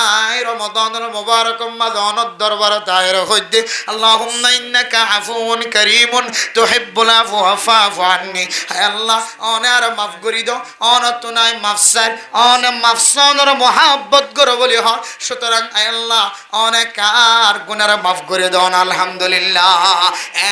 আয় রমাদানুল মুবারক রমাদানের দরবারে দায়ের হইতে আল্লাহুম্মা ইন্নাকা আফুউন কারীমুন তুহিব্বুল আফওয়া ফা'ফু আন্নি। হায় আল্লাহ অনার মাফ করি দাও, অন তুনাই মাফসার অন মাফসানের মুহাব্বত করে বলি হ। সুতরাং আয় আল্লাহ অনেক আর গুনার মাফ করে দাও না। আলহামদুলিল্লাহ।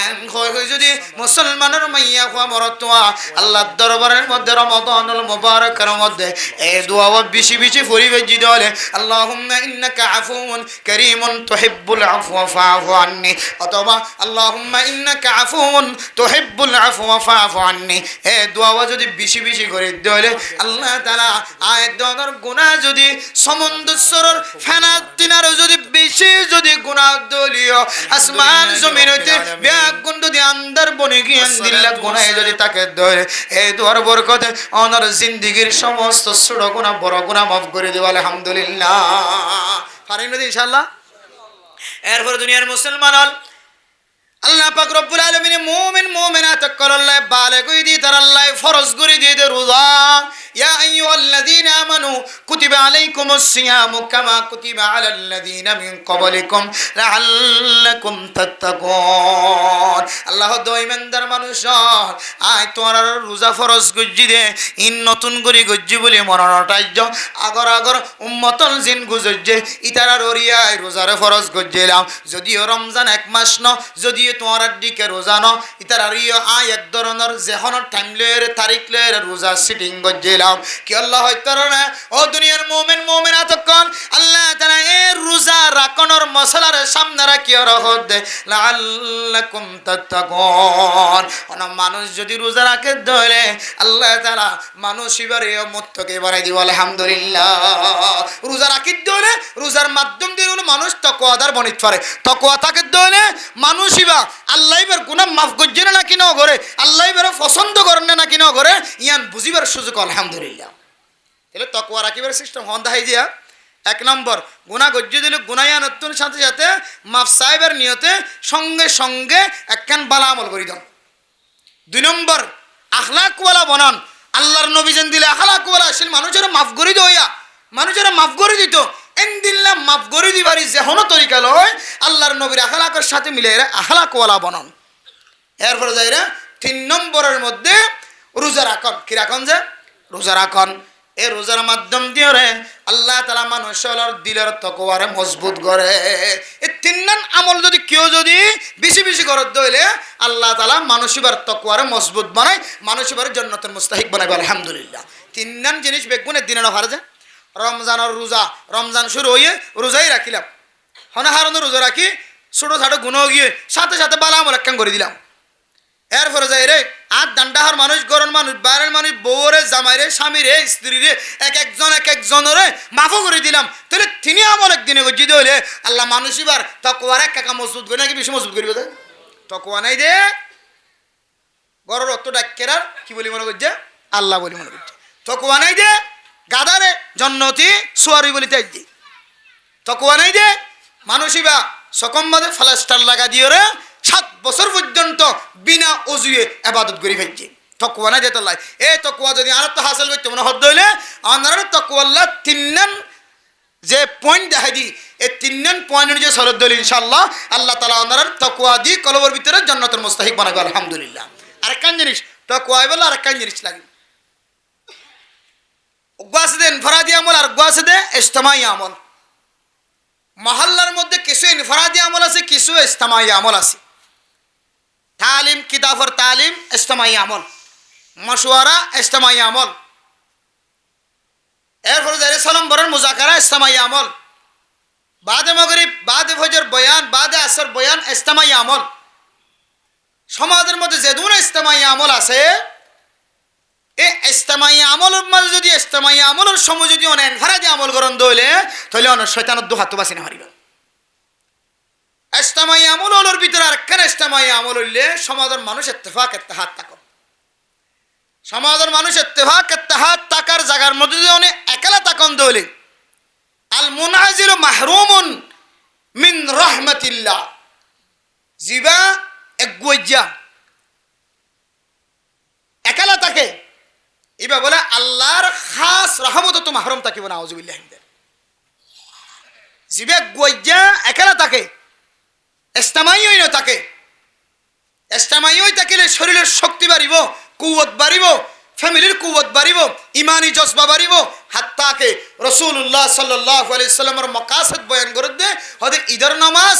এন হই যদি মুসলমানের মাইয়া হওয়া মরতোয়া আল্লাহর দরবারের মধ্যে রমাদানুল মুবারকের মধ্যে এই দোয়া বেশি বেশি পড়িবে জিদলে আল্লাহুম্মা ইন্নাকা আফুউন কারীমুন তুহিব্বুল আফওয়া ফা'ফু আন্নি, অথবা আল্লাহুম্মা ইন্নাকা আফুউন তুহিব্বুল আফওয়া ফা'ফু আন্নি। এই দোয়া যদি বেশি বেশি করে দিলে আল্লাহ তাআলা আয়াতর গুনাহ যদি সমুদ্রের ফেনা তিনার যদি বেশি যদি গুনাহ দলিও আসমান জমিন হইতে ব্যাগুন যদি আন্দার বনে গিয়ে দিল্লা গুনাহ যদি তাকে ধরে এই দোয়ার বরকতে ওনার জিন্দেগীর সমস্ত ছোট গুনাহ বড় গুনাহ মাফ করে দেব। আলহামদুলিল্লাহ। পারেন না ইনশাআল্লাহ। এরপর দুনিয়ার মুসলমান আল্লাহ পাক রব্বুল আলামিন মুমিন মুমিনাত করাল্লাহ বালিগ কই দি তার আল্লাহ ফরজ করে দিয়ে দে রোজা। ইয়া আইয়ুহাল্লাযীনা আমানু কুতিবা আলাইকুমুস সিয়ামু কামা কুতিবা আলাল্লাযীনা মিন ক্বাবলিকুম লাআল্লাকুম তাত্তাকুন। আল্লাহ দইমানদার মানুষ আয় তোমার রোজা ফরজ গজ্জি দে ইন নতুন করে গজ্জি বলে মরণটাইজ আগর আগর উম্মতল জিন গুজজ্জে ইতারার ওরিয়ায় রোজার ফরজ গজ্জিলাম। যদিও রমজান এক মাস ন, যদিও তোমার দিকে রোজা ন, ইতার আর আয় এক ধরনের যেহন টাইম লয়ের তারিখ লয়ের রোজা সিটিং গজ্জিলাম। কি আল্লাহ হইতার না ও দুনিয়ার মুমিন মুমিনাত কোন আল্লাহ তাআলা এই রোজা রাখনোর মশলার সামনে রাখি রাখত দে লাআল্লাকুম তাত্তাকুন। অন মানুষ যদি রোজা রাখে ধরে আল্লাহ তাআলা মানুষ এবারে মুত্তকে বাড়াই দিব। আলহামদুলিল্লাহ। রোজা রাখি ধরে রোজার মাধ্যম দিয়ে মানুষ তাকওয়াদার বনিত পারে। তাকওয়া থাকে ধরে মানুষ আল্লাহ এবার গুনাহ মাফ করছে না কি না করে, আল্লাহ এবার পছন্দ করেন না কি না করে, ইয়ান বুঝিবার সুযোগ। আলহামদুলিল্লাহ। তাহলে তাকওয়া রাখিবার সিস্টেম হন দেখাই দিয়া এক নম্বর গুনাহ গজ্জি দিলে গুনায়া নতুন সাথে সাথে মাফ সাহেবের নিয়তে সঙ্গে সঙ্গে একখান বালা আমল করি দাও। দুই নম্বর আখলাকওয়ালা বনান। আল্লাহর নবী যেন দিলে আখলাকওয়ালা আসলে মানুষের মাফ করে দইয়া মানুষের মাফ করে দিত এনদিল্লা মাফ করে দিবারি যেহন তরিকা লয় আল্লাহর নবীর আখলাকের সাথে মিলে এরা আখলাকওয়ালা বনান। এরপরে যাইরা তিন নম্বরের মধ্যে রোজা রাখন। কি রাখন? যে রোজা রাখন। এই রোজার মাধ্যম দিয়ে আল্লাহ তাআলা মানুষের দিলের তাকওয়ারে মজবুত করে। এই তিনজন আমল যদি কেউ যদি বেশি বেশি করে দইলে আল্লাহ তাআলা মানুষের তাকওয়ারে মজবুত বানায়, মানুষের জান্নাতের মুস্তাহিক বানাবে। আলহামদুলিল্লাহ। তিনজন জিনিস বেগুনের দিনে না হারজে রমজানের রোজা রমজান শুরু হয়ে রোজাই রাখিলাম হনাহারণ রোজা রাখি ছোটো ছাটো গুণও গিয়ে সাথে সাথে বালা আমল একখান করে দিলাম। এরপরে যাই রে আর দান্ডাহার মানুষ গরম মানুষ বাইরের মানুষ বউরে জামাইরে স্বামীরে স্ত্রীরে এক একজনের মাফও করে দিলাম। তাহলে তিনি আমল একদিনে গজ্জি হলে আল্লাহ মানুষ এবার তাকওয়ার এক কাকা মজবুত করে নাকি বেশি মজবুত করবে। তাকওয়া নাই দে গরর অত ডাক্কেরার কি বলি মনে করছে আল্লাহ বলি মনে করছে। তাকওয়া নাই দে গাদারে জন্নতি সুয়ারি বলি তাই দি। তাকওয়া নাই দে মানুষই বা সকম বাদে ফ্লাস্টার লাগা দিয়ে রে 7 বছর পর্যন্ত বিনা অজুয়ে ইবাদত করি ফেলছে। তাকওয়া নাই দে তাল্লাই এই তাকওয়া যদি আর তো হাসিল করতে মনে হদ হইলে আপনারা তাকওয়া আল্লাহ তিনজন যে পয়েন্ট দেখাই দি এই তিনজন পয়েন্টের যে সরদ দল ইনশাআল্লাহ আল্লাহ তাআলা আপনারা তাকওয়া দি কলবের ভিতরে জান্নাতের মুস্তাহিক বানাবে। আলহামদুলিল্লাহ। আরেকখান জিনিস তাকওয়া বলে আরেকখান জিনিস লাগে উগাসদে ইনফরাদি আমল আর উগাসদে ইজতিমাই আমল। মহল্লার মধ্যে কিছু ইনফরাদি আমল আছে, কিছু ইজতিমাই আমল আছে। তালিম কিতাবর তালিম ইজতিমাই আমল, মশওয়ারা ইজতিমাই আমল। এরপরে যাই সালাম বরণ মুজাকারা ইজতিমাই আমল। বাদে মাগরিব বাদে ফজর বয়ান বাদে আসর বয়ান ইজতিমাই আমল। সমাজের মধ্যে যে দুটো ইজতিমাই আমল আছে এই ইজতিমাই আমলের মাঝে যদি ইজতিমাই আমলের সময় যদি অনেক ইনফরাদি আমল করন দইলে তাহলে অনেক শয়তানের দুহাত বাসি না হারিবে। ইজতিমাই আমলের ভিতরে আরেকখান ইজতিমাই আমল হইলে সমাজের মানুষ ইত্তেফাক ইত্তেহাদ থাকো। সমাজের মানুষ ইত্তেফাক ইত্তেহাদ থাকার জায়গার মধ্যে যদি অনেক একলা থাকন দইলে আল মুনাজিল মাহরুমুন মিন রাহমাতিল্লাহ। জিবা এক গুজ্জা একলা থাকে এবার বলে আল্লাহর খাস রহমত তো মাহরুম থাকিব না। আউযুবিল্লাহি জিবে গইয়া একেলা থাকে ইস্তেমাই হই না থাকে ইস্তেমাই হই থাকিলে শরীরের শক্তি বাড়িব কুওয়াত বাড়িব ফ্যামিলির কুওয়াত বাড়িব ইমানি জজবা বাড়িব হাত্তাকে রাসূলুল্লাহ সাল্লাল্লাহু আলাইহি সাল্লামের মাকাসদ বয়ান করে দে হদে ঈদের নামাজ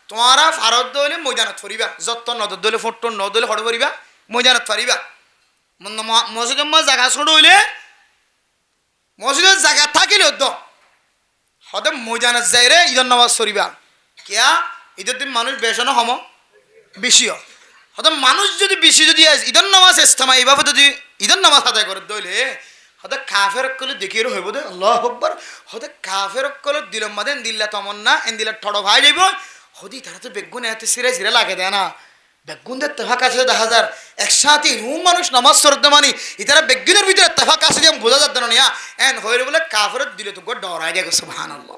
তোমারা ফারদ দইলে ময়দানত ফরিবা যত নদ দইলে ফটো ন দইলে হড় ফরিবা ময়দানত ফরিবা মসজিদের মা জায়গা ছোট হইলে মসজিদের জায়গা থাকিলে দ হদে ময়দানত যাই রে ঈদের নামাজ ফরিবা কিয়া ঈদের দিন মানুষ বেশন হম বেশিও হয়তো মানুষ যদি বেশি যদি ঈদের নামাজ ইস্তেমা এইভাবে যদি ঈদের নামাজ আদায় করে দইলে হয়তো কাফের কলে দেখিয়ে হইব দে আল্লাহু আকবার হয়তো কাফের কলে দিলম মাদেন দিল্লা তমন্না এন দিলা ঠড় ভাই যাইব হদি তারা তো বেগুন এত সিরে সিরে লাগে দেয় না বেগুনদের তেফাক আছে 10,000 একসাথে রুম মানুষ নামাজ পড়তে মানি ইতারা বেগুনের ভিতরে তেফাক আছে যে বোঝা যাচ্ছে না নিয়া এন হইলে বলে কাফের দিলে তো ডরাই দিয়ে সুবহানাল্লাহ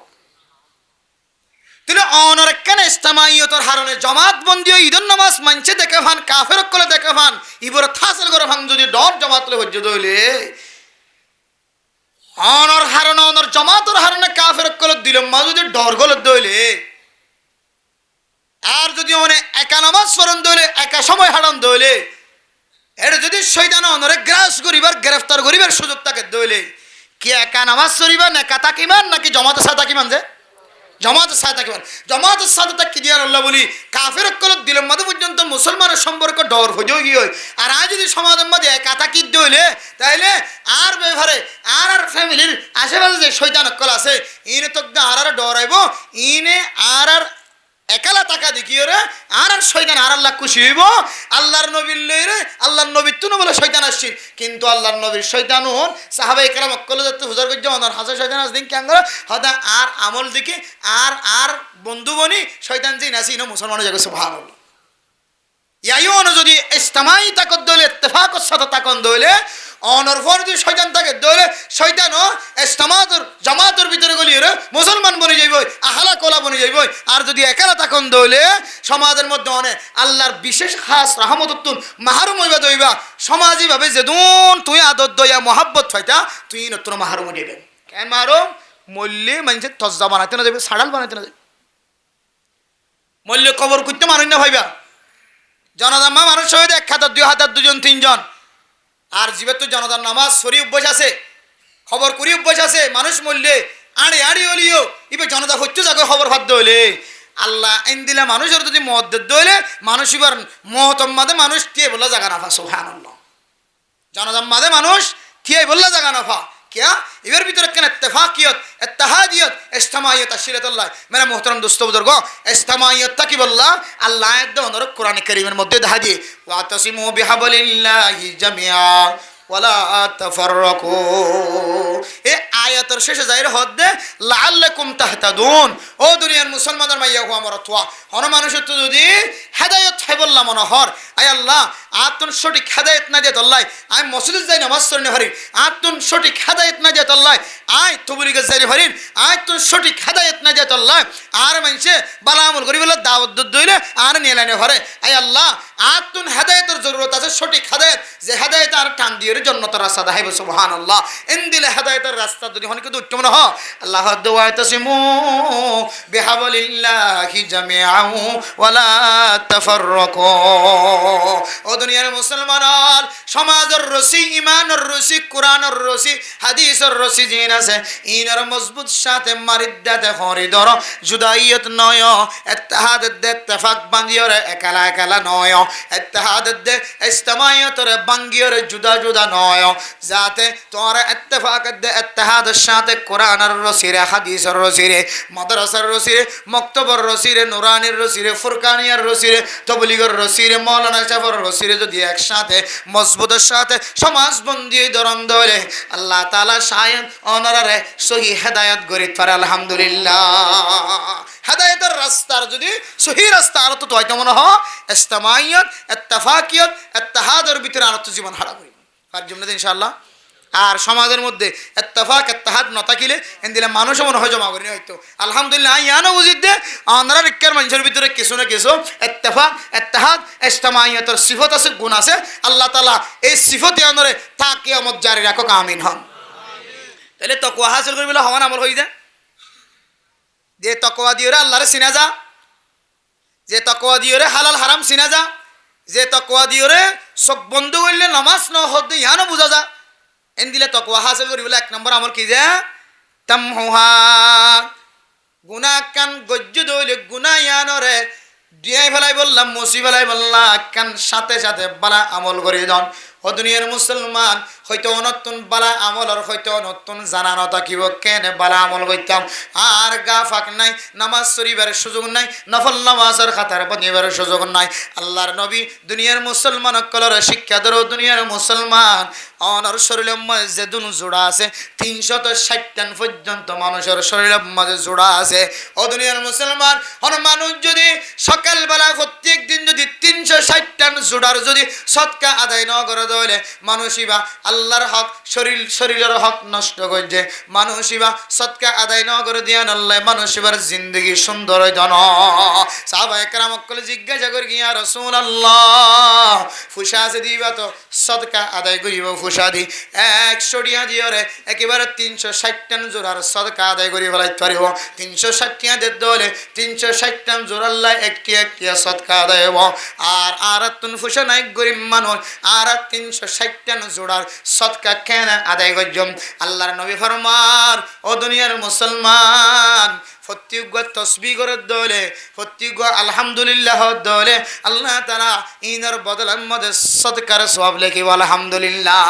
তাহলে অনর কেন ইস্তেমাইয়তর হারণে জমাত বন্দিও ঈদের নামাজ মানছে দেখে ভান কাফের কলে দেখে ভান ইবর থাসল করে ভান যদি ডর জমাত লে হজ্জ দইলে অনর হারণে অনর জমাতর হারণে কাফের কলে দিলম মা যদি ডর গলে দইলে আর যদি অনে একা নামাজ পড়ন দইলে একা সময় হারান দইলে এটা যদি শয়তান অনরে গ্রাস করিবার গ্রেফতার করিবার সুযোগ থাকে দইলে কি একা নামাজ পড়িবা না একা তাকিমান নাকি জমাতের সাথে তাকিমান যে জমাতের সাথে তাকিমান জমাতের সাথে তাকি দিয়ার আল্লাহ বলি কাফের কলত দিলের মধ্যে পর্যন্ত মুসলমানের সম্পর্ক ডর হয়ে গিয়ে আর আজ যদি সমাজের মধ্যে একা তাকি দইলে তাইলে আর ব্যবহারে আর ফ্যামিলির আশেপাশে যে শয়তান কল আছে ইনে তো আর ডরাইব ইনে আর একালা টাকা দেখিও রে আর শয়তান আর আল্লাহ খুশি হইব আল্লাহর নবীর লইরে আল্লাহর নবীর তুনো বলে শয়তান আসছে কিন্তু আল্লাহর নবীর শয়তান হন সাহাবায়ে কেরাম কল যাতে হুজুর গজ্জ অনর হাজার শয়তান আস দিন কেন হদা আর আমল দিকে আর বন্ধু বনি শয়তান যে নাসি না মুসলমান জায়গা সুবহানাল্লাহ ইয়াইওন যদি ইস্তেমাই তাকদ দইলে ইত্তেফাকর সাথে তাকন দইলে অনর ফর যদি শয়তান থাকে দইলে শয়তানও ইস্তেমাতর জামাতের ভিতরে গলিয়ে রে মুসলমান বনে যাইব আহলা কোলা বনে যাইব আর যদি একালা তাকন দইলে সমাজের মধ্যে অনে আল্লাহর বিশেষ খাস রহমতুন মাহরুম হইবা দইবা সমাজী ভাবে যেদুন তুই আদর দয়া মোহাব্বত ফাইতা তুই নতুন মাহরুম হইবেন কেন মাহরুম মল্লে মানুষের তজ্জা বানাইতে না যাবে সাড়াল বানাইতে না যাবে মল্লে কবর করতে মানুষ না ভাইবা জনদাম্মা মানুষ হয়ে 1,000 2,000 2জন 3জন আর জীবে তো জনদার নামাজ সরি অভ্যাস আছে খবর করি অভ্যাস আছে মানুষ মরলে আড়ে আড়ি হলিও ইবে জনতা হচ্ছে যাকে খবর ভাদ্য হইলে আল্লাহ আইন দিলে মানুষের যদি মত দইলে মানুষ এবার মহতম্মাদে মানুষ কে বললা জাগা নাফা সুবহানাল্লাহ জনদাম্মাদে মানুষ কে বললা জাগা নাফা क्या इवर भीतर क्या इत्तेफाकियत इत्तेहादियत इज्तिमाइयत अशिरतुल्लाह मेरा मोहतरम दोस्तों बुजुर्गों इज्तिमाइयत तकी बल्ला अल्लाह आयत अंदर कुरान करीमेर मध्य দেখা দিয়ে वातसिमु बिहाबलिल्लाहि जमिया ওয়ালা তাফাররাকু এই আয়াতের শেষে যাইর হদ্দে লাআল্লাকুম তাহতাদুন ও দুনিয়ার মুসলমানদের মাইয়া হো আমার তোয়া হন মানুষের তো যদি হেদায়েত হয় বললা মনে হর আয় আল্লাহ আতুন সঠিক হেদায়েত না দিয়ে আল্লাহ আই মসজিদে যাই নামাজ পড়নে হরি আতুন সঠিক হেদায়েত না দিয়ে আল্লাহ আই তবলিগে যাই হরিন আতুন সঠিক হেদায়েত না দিয়ে আল্লাহ আর মানছে বালা আমল করি বলে দাওয়াত দইলে আর নিলানে হরে আয় আল্লাহ আতুন হেদায়েতের জরুরত আছে সঠিক হেদায়েত যে হেদায়েত আর টান দিয়ে জন্নতের রাস্তা দেখাইব সুবহানাল্লাহ ইনদিলে হেদায়েতের রাস্তা যদি হন কিন্তু উত্তম না হ আল্লাহ দুআ তাসিমু বিহাবলিল্লাহি জামিআউ ওয়ালা তাফাররাকু ও দুনিয়ার মুসলমান সমাজের রশি ঈমানের রশি কোরআনের রশি হাদিসের রশি জিন আছে ইনার মজবুত সাথে মারিদাতে হরিদর জুদাইয়ত নয় ইত্তেহাদ দে ইত্তেফাক বাঙ্গিয়রে একালা একালা নয় ইত্তেহাদ দে ইজতিমাইয়তরে বাঙ্গিয়রে জুদা জুদা নয় যাতে তোর ইত্তেফাক দে ইত্তেহাদের সাথে কোরআনের রশিরে হাদিসের রশিরে মাদ্রাসার রশিরে মক্তবর রশিরে নুরানির রশিরে ফুরকানিয়ার রশিরে তবলিগের রশিরে মাওলানা সাহেবের রশিরে যদি একসাথে মজবুতের সাথে সমাজবন্দি ধরন ধরে আল্লাহ তাআলা শায়ন অনারে সহি হেদায়েত গরিত পারে আলহামদুলিল্লাহ হেদায়েতের রাস্তার যদি সহি রাস্তা আর তো হয়তো মনে হয় ইজতিমাইয়ত ইত্তেফাকিয়ত ইত্তেহাদের ভিতরে আর তো জীবন হারা করি আর জন্য ইনশাআল্লাহ আর সমাজের মধ্যে ইত্তেফাক ইত্তেহাদ না থাকিলে এন্দিলে মানুষ মনে হয় জমা করি হয়তো আলহামদুলিল্লাহ ইয়ানো বুঝিত দে আমরা রিক্কার মানুষের ভিতরে কিছু না কিছু ইত্তেফাক ইত্তেহাদ ইজতিমাইয়তের সিফত আছে গুণ আছে আল্লাহ তাআলা এই সিফতে আনরে তা কিয়ামত জারি রাখুক আমিন হন তাহলে তাকওয়া হাসিল করি বলে হওয়ান আমল হই যায় যে তকওয়া দিয়ে আল্লাহরে চিনা যা, যে তকওয়া দিয়ে হালাল হারাম চিনা যা, যে তকওয়া দিয়ে চোখ বন্ধ করলে নামাজ ন হদ ইহানো বুঝা যা। এন দিলে তকওয়া হাসিল করি বলে 1 নম্বর আমল কি যে তামহুহা, গুনাহ কান গজ্জ দইলে গুনাহ ইয়ানরে দিয়াই ফেলাই বললাম, মুসি ফেলাই বললাম, কান সাথে সাথে বালা আমল করে দন। ও দুনিয়ার মুসলমান, হয়তো নতুন বালা আমল আর হয়তো নতুন জানানো থাকিব কেনে বালা আমল করতাম, আর গা ফাঁক নাই, নামাজ শরীফের সুযোগ নাই, নফল নামাজের খাতার বনিবার সুযোগ নাই। আল্লাহর নবী দুনিয়ার মুসলমান কলর শিক্ষা ধরো, দুনিয়ার মুসলমান অনর শরীরের মাঝে দুন জোড়া আছে, 360 পর্যন্ত মানুষের শরীরের মাঝে জোড়া আছে। ও দুনিয়ার মুসলমান, হন মানুষ যদি সকালবেলা প্রত্যেক দিন যদি 360 জোড়ার যদি সদকা আদায় না করে দলে মানুষইবা আল্লাহর হক শরীরের হক নষ্ট করছে, মানুষইবা সদকা আদায় না করে দিয়া আল্লাহ মানুষইবার জিন্দগি সুন্দর হইত না। সাহাবায়ে কেরাম কল জিজ্ঞাসা করি ইয়া রাসূলুল্লাহ, ফুসা আছে দিবা তো সদকা আদায় করিব, ফুসা দি 100 টিয়া দিওরে একেবারে 360 জোড়ার সদকা আদায় করি ফেলাইতে পারিব। 360 টিয়া দে দলে 360 জোড়া আল্লাহ একটি সদকা আদায় হইব। আর তুন ফুসা নাই গরিব মানুষ, আর 360 জোড়ার সদকা কেন আদায় করজম? আল্লাহর নবী ফরমান, ও দুনিয়ার মুসলমান, প্রত্যেক তসবিহ করে দলে, প্রত্যেক আলহামদুলিল্লাহ দলে আল্লাহ তাআলা ইনার বদলার মধ্যে সদকার সওয়াব লিখিব। আলহামদুলিল্লাহ